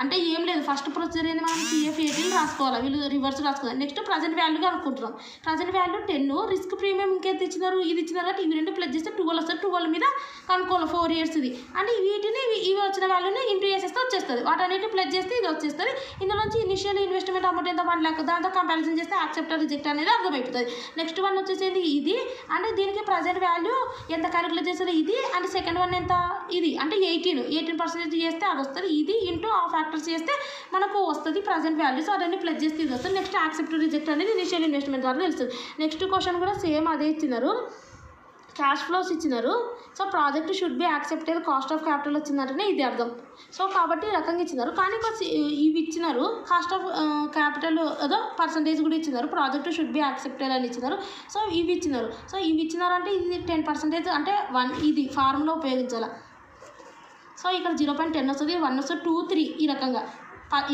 అంటే ఏం లేదు, ఫస్ట్ ప్రొసీజర్ ఏంది? మనం CF80 రాసుకోవాలి. వీళ్ళు రివర్స్ రాసుకోవాలి. నెక్స్ట్ ప్రజెంట్ వాల్యూగా అనుకుంటున్నాం. ప్రజెంట్ వాల్యూ 10, రిస్క్ ప్రీమియం ఇంకెంత ఇచ్చినారు? ఇది ఇచ్చినారు అంటే ఇవి 2 ప్లస్ చేస్తే 12 వస్తుంది. 12 మీద కనుక్కోవాలి 4 years ఇది. అంటే వీటిని ఇవి వచ్చిన వాల్యూని ఇంటూ చేసేస్తే వచ్చేస్తుంది. వాటన్నిటి ప్లస్ చేస్తే ఇది వచ్చేస్తుంది. ఇందులో నుంచి ఇనిషియల్ ఇన్వెస్ట్మెంట్ అమౌంట్ ఎంత 1 lakh, దాంతో కంపారిజన్ చేస్తే యాక్సెప్ట్ రిజెక్ట్ అనేది అర్థమైపోతుంది. నెక్స్ట్ వన్ వచ్చేసి ఇది. అంటే దీనికి ప్రజెంట్ వాల్యూ ఎంత క్యాలిక్యులేట్ చేస్తుంది ఇది. అండ్ సెకండ్ వన్ ఎంత? ఇది. అంటే 18% చేస్తే అది వస్తుంది. ఇది ఇంటూ ఆ ఫ్యాక్టర్స్ చేస్తే మనకు వస్తుంది ప్రజెంట్ వాల్యూస్. అదన్నీ ప్లస్ చేస్తే ఇది వస్తుంది. నెక్స్ట్ యాక్సెప్ట్ రిజెక్ట్ అనేది ఇనిషియల్ ఇన్వెస్ట్మెంట్ ద్వారా తెలుస్తుంది. నెక్స్ట్ క్వశ్చన్ కూడా సేమ్ అదే ఇచ్చినారు. క్యాష్ ఫ్లోస్ ఇచ్చినారు. So project should be accepted cost of capital వచ్చిందంటేనే ఇది అర్థం. సో కాబట్టి ఈ రకంగా ఇచ్చినారు. కానీ ఇవి ఇచ్చినారు కాస్ట్ ఆఫ్ క్యాపిటల్ ఏదో పర్సంటేజ్ కూడా ఇచ్చినారు. ప్రాజెక్ట్ షుడ్ బి యాక్సెప్టెడ్ అని ఇచ్చినారు. సో ఇవి ఇచ్చినారు. సో ఇవి ఇచ్చినారంటే ఇది 10% అంటే 1 ఇది ఫార్ములా ఉపయోగించాలి. సో ఇక్కడ 0.10 వస్తుంది, 1 వస్తుంది, 2, 3 ఈ రకంగా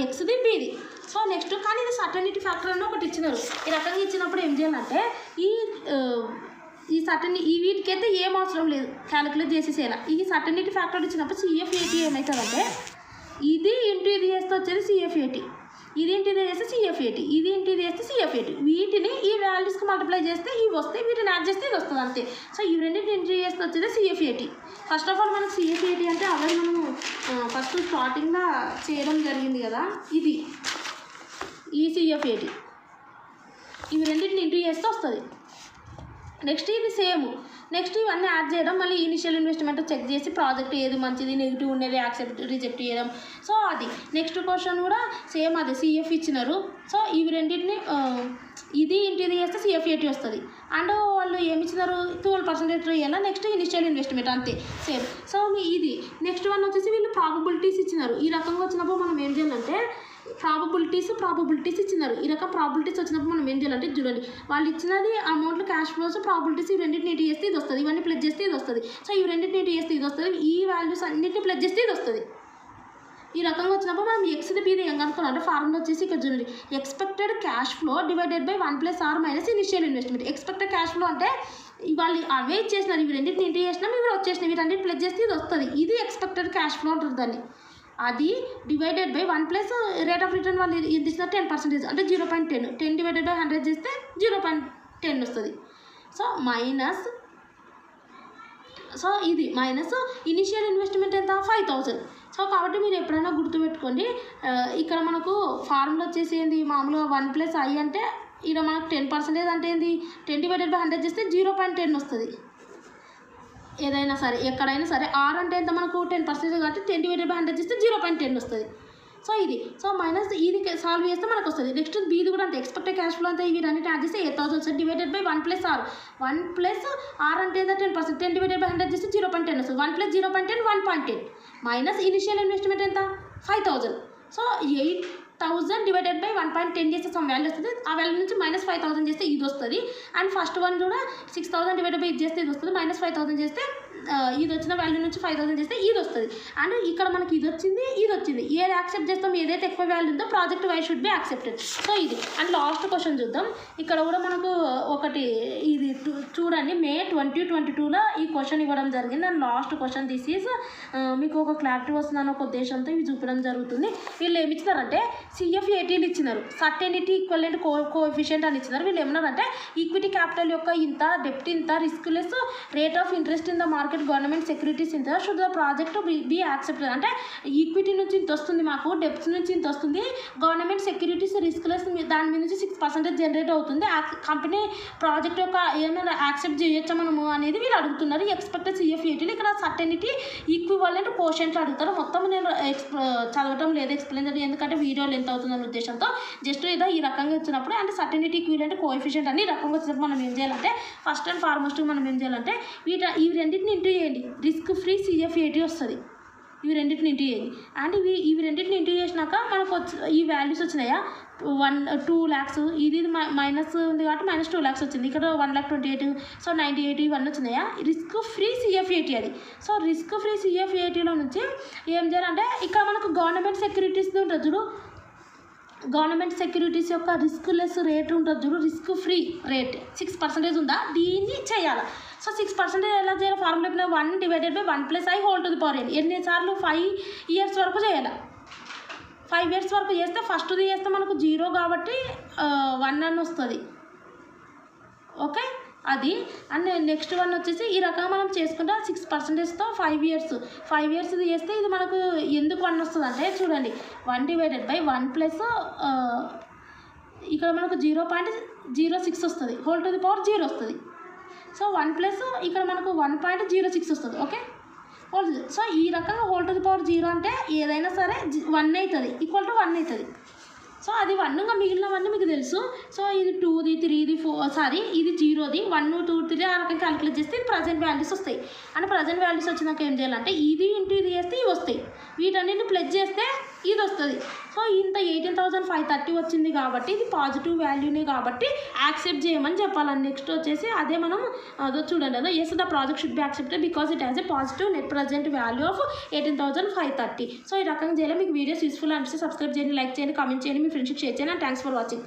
ఎక్స్ది బిది. సో నెక్స్ట్ కానీ ఇది సర్టనిటీ ఫ్యాక్టర్ అని ఒకటి ఇచ్చినారు. ఈ రకంగా ఇచ్చినప్పుడు ఏం చేయాలంటే ఈ వీటికైతే ఏం అవసరం లేదు, క్యాలిక్యులేట్ చేసేసేయాలి. ఈ సర్టనిటీ ఫ్యాక్టర్ ఇచ్చినప్పుడు CF80 ఏమవుతుందంటే ఇది ఇంటూ ఇది చేస్తే వచ్చేది CF80, ఇది ఇంటూ ఇది చేస్తే CF80, ఇది ఇంటూ ఇది చేస్తే CF80. వీటిని ఈ వాల్యూస్కి మల్టిప్లై చేస్తే ఇవి వస్తాయి, వీటిని యాడ్ చేస్తే ఇది వస్తుంది అంతే. సో ఈ రెండింటిని ఇంటూ చేస్తే వచ్చేది CF80. ఫస్ట్ ఆఫ్ ఆల్ మనకు CF80 అంటే అలాగే మనము ఫస్ట్ స్టార్టింగ్లో చేయడం జరిగింది కదా, ఇది ఈ CF80 ఇవి రెండింటిని ఇంటూ చేస్తే వస్తుంది. నెక్స్ట్ ఇది సేమ్. నెక్స్ట్ ఇవన్నీ యాడ్ చేయడం, మళ్ళీ ఇనిషియల్ ఇన్వెస్ట్మెంట్ చెక్ చేసి ప్రాజెక్ట్ ఏది మంచిది, నెగిటివ్ ఉన్నది యాక్సెప్ట్ రిజెక్ట్ చేయడం. సో అది నెక్స్ట్ క్వశ్చన్ కూడా సేమ్ అదే CF ఇచ్చినారు. సో ఇవి రెండింటిని ఇది ఇంటి ఇది చేస్తే CF80 వస్తుంది. అండ్ వాళ్ళు ఏమి ఇచ్చినారు 12% చేయాలి. నెక్స్ట్ ఇనిషియల్ ఇన్వెస్ట్మెంట్ అంతే సేమ్. సో ఇది నెక్స్ట్ వన్ వచ్చేసి వీళ్ళు ప్రాబబిలిటీస్ ఇచ్చినారు. ఈ రకంగా వచ్చినప్పుడు మనం ఏం చేయాలంటే ప్రాబబిలిటీస్ ఇచ్చినారు. ఈ రకం ప్రాబిలిటీస్ వచ్చినప్పుడు మనం ఏం చేయాలంటే చూడండి, వాళ్ళు ఇచ్చినది అమౌంట్లు క్యాష్ ఫ్లోస్ ప్రాబిలిటీస్ ఈ రెండింటిని ఇంటి చేస్తే ఇది వస్తుంది, ఇవన్నీ ప్లస్ చేస్తే ఇది వస్తుంది. సో ఈ రెండింటిని ఇంటి చేస్తే ఇది వస్తుంది, ఈ వాల్యూస్ అన్నింటినీ ప్లస్ చేస్తే ఇది వస్తుంది. ఈ రకంగా వచ్చినప్పుడు మనం ఎక్స్ది బీది ఏం కనుక్కోవాలంటే ఫార్ములా వచ్చేసి ఇక్కడ చూడండి, expected cash flow divided by 1 + R - initial investment. Expected cash flow అంటే వాళ్ళు అవే ఇచ్చేసినారు, ఇవి రెండింటిని ఇంటి చేసినాం, ఇవి వచ్చేసినాయి, వీటన్నిటిని ప్లస్ చేస్తే ఇది వస్తుంది. ఇది ఎక్స్పెక్టెడ్ క్యాష్ ఫ్లో అంటుంది దాన్ని. అది divided by 1 plus rate of return వాళ్ళు ఇది ఇచ్చిన 10% అంటే 0.10. 10 డివైడెడ్ బై 100 చేస్తే 0.10 వస్తుంది. సో మైనస్ సో ఇది మైనస్ ఇనిషియల్ ఇన్వెస్ట్మెంట్ ఎంత 5,000. సో కాబట్టి మీరు ఎప్పుడైనా గుర్తుపెట్టుకోండి, ఇక్కడ మనకు ఫార్ములా వచ్చేసి ఏంది, మామూలుగా 1+i అంటే ఇక్కడ మనకు 10% అంటే ఏంది, 10/100 చేస్తే 0.10 వస్తుంది. ఏదైనా సరే ఎక్కడైనా సరే r అంటే ఎంత మనకు 10% కాబట్టి 10/100 చేస్తే 0.10 వస్తుంది. సో ఇది మైనస్ ఇది సాల్వ్ చేస్తే మనకు వస్తుంది. నెక్స్ట్ బీది కూడా అంటే ఎక్స్పెక్టెడ్ క్యాష్ ఫ్లో అంతా ఇవన్నీ యాడ్ చేస్తే 8,000 వస్తుంది. Divided by 1+r. 1+r అంటే ఎంత 10%, 10/100 చేస్తే 0.10 వస్తుంది. 1+0.10 1.10 మైనస్ ఇనిషియల్ ఇన్వెస్ట్మెంట్ ఎంత 5,000. సో 8,000 డివైడెడ్ బై 1.10 చేస్తే సమ్ వాల్యూ వస్తుంది. ఆ వాల్యూ నుంచి -5,000 చేస్తే ఇది వస్తుంది. అండ్ ఫస్ట్ వన్ కూడా 6,000 డివైడెడ్ బై ఇది చేస్తే ఇది వస్తుంది. -5,000 చేస్తే ఇది వచ్చిన వాల్యూ నుంచి 5,000 చేస్తే ఇది వస్తుంది. అండ్ ఇక్కడ మనకి ఇది వచ్చింది. ఏది యాక్సెప్ట్ చేస్తాం, ఏదైతే ఎక్కువ వాల్యూ ఉందో project Y should be accepted. So ఇది అండ్ లాస్ట్ క్వశ్చన్ చూద్దాం. ఇక్కడ కూడా మనకు ఒకటి ఇది చూడండి, May 2022లో ఈ క్వశ్చన్ ఇవ్వడం జరిగింది. And last question this is మీకు ఒక క్లారిటీ వస్తుందని ఒక ఉద్దేశంతో ఇవి చూపడం జరుగుతుంది. వీళ్ళు ఏమి ఇచ్చినారంటే CF18 ఇచ్చినారు, సర్టెనిటీ ఈక్వలెంట్ కోఎఫిషియంట్ అని ఇచ్చినారు. వీళ్ళు ఏమన్నారంటే ఈక్విటీ క్యాపిటల్ యొక్క ఇంత, డెప్ట్ ఇంత, risk less, rate of interest in the market, government securities ఇంత, should the project be accepted. అంటే ఈక్విటీ నుంచి ఇంత వస్తుంది మాకు, డెప్ట్స్ నుంచి ఇంత వస్తుంది, గవర్నమెంట్ సెక్యూరిటీస్ రిస్క్ లెస్ దాని మీద నుంచి 6% జనరేట్ అవుతుంది, కంపెనీ ప్రాజెక్ట్ యొక్క ఏమైనా యాక్సెప్ట్ చేయొచ్చా మనము అనేది వీళ్ళు అడుగుతున్నారు. ఎక్స్పెక్టెడ్ CF18 ఇక్కడ సర్టెనిటీ ఈక్వివలెంట్ కోషెంట్ అడుగుతారు. మొత్తం నేను చదవటం లేదు, ఎక్స్ప్లెయిన్ చేయడం, ఎందుకంటే వీడియో లెంత్ అవుతుందనే ఉద్దేశంతో జస్ట్ ఏదో ఈ రకంగా వచ్చినప్పుడు అంటే సర్టెనిటీ ఈక్వివలెంట్ కోఎఫిషియంట్ అని ఈ రకంగా వచ్చినప్పుడు మనం ఏం చేయాలంటే ఫస్ట్ అండ్ ఫార్మోస్ట్ మనం ఏం చేయాలంటే ఇవి రెండింటిని ఇంటూ చేయండి, రిస్క్ ఫ్రీ CF18 వస్తుంది. ఇవి రెండింటిని ఇంటూ చేయండి. అండ్ ఇవి రెండింటిని ఇంటూ చేసినాక మనకు ఈ వాల్యూస్ వచ్చినాయా 2 lakhs, ఇది మైనస్ ఉంది కాబట్టి -2 lakhs వచ్చింది. ఇక్కడ 1,28,000, సో 98 ఇవన్నీ వచ్చినాయా రిస్క్ ఫ్రీ CF18 అది. సో రిస్క్ ఫ్రీ CF18లో నుంచి ఏం చేయాలంటే ఇక్కడ మనకు గవర్నమెంట్ సెక్యూరిటీస్ ఉంటుంది చూడు, గవర్నమెంట్ సెక్యూరిటీస్ యొక్క రిస్క్ లెస్ రేట్ ఉంటుంది చూడు, రిస్క్ ఫ్రీ రేట్ 6% ఉందా, దీన్ని చేయాలి. సో 6% ఎలా చేయాలి, formula 1 divided by 1+i whole to the power n. ఎన్నిసార్లు 5 years వరకు చేయాలి. 5 years వరకు చేస్తే ఫస్ట్ది చేస్తే మనకు 0 కాబట్టి 1 అని వస్తుంది. ఓకే అది. అండ్ నెక్స్ట్ వన్ వచ్చేసి ఈ రకంగా మనం చేసుకుంటే 6%తో 5 years ఇది చేస్తే ఇది మనకు ఎందుకు 1 వస్తుంది అంటే చూడండి, 1 డివైడెడ్ బై 1+ ఇక్కడ మనకు 0.06 వస్తుంది, హోల్ టు ది పవర్ 0 వస్తుంది. సో 1+ ఇక్కడ మనకు 1.06 వస్తుంది. ఓకే సో ఈ రకంగా హోల్ టు ది పవర్ 0 అంటే ఏదైనా సరే 1 అవుతుంది, ఈక్వల్ టు 1 అవుతుంది. సో అది 1గా మిగిలినవన్నీ మీకు తెలుసు. సో ఇది 2ది 3ది 4 ఇది 0ది 1 2 3 ఆ రకంగా క్యాలిక్యులేట్ చేస్తే ఇది ప్రజెంట్ వాల్యూస్ వస్తాయి. అండ్ ప్రజెంట్ వాల్యూస్ వచ్చినాక ఏం చేయాలంటే ఇది ఇంటూ ఇది చేస్తే ఇవి వస్తాయి, వీటన్నిటిని ప్లస్ చేస్తే ఇది వస్తుంది. సో ఇంత 18,530 వచ్చింది కాబట్టి ఇది పాజిటివ్ వాల్యూనే కాబట్టి యాక్సెప్ట్ చేయమని చెప్పాలని. నెక్స్ట్ వచ్చేసి అదే మనం అదో చూడండి, అదో yes the project should be accepted because it has a positive net present value of 18,530. So ఈ రకంగా చేయాలి. మీకు వీడియోస్ యూస్ఫుల్ అనిపిస్తే సబ్స్క్రైబ్ చేయండి, లైక్ చేయండి, కామెంట్ చేయండి, మీ ఫ్రెండ్స్కి షేర్ చేయండి. And thanks for watching.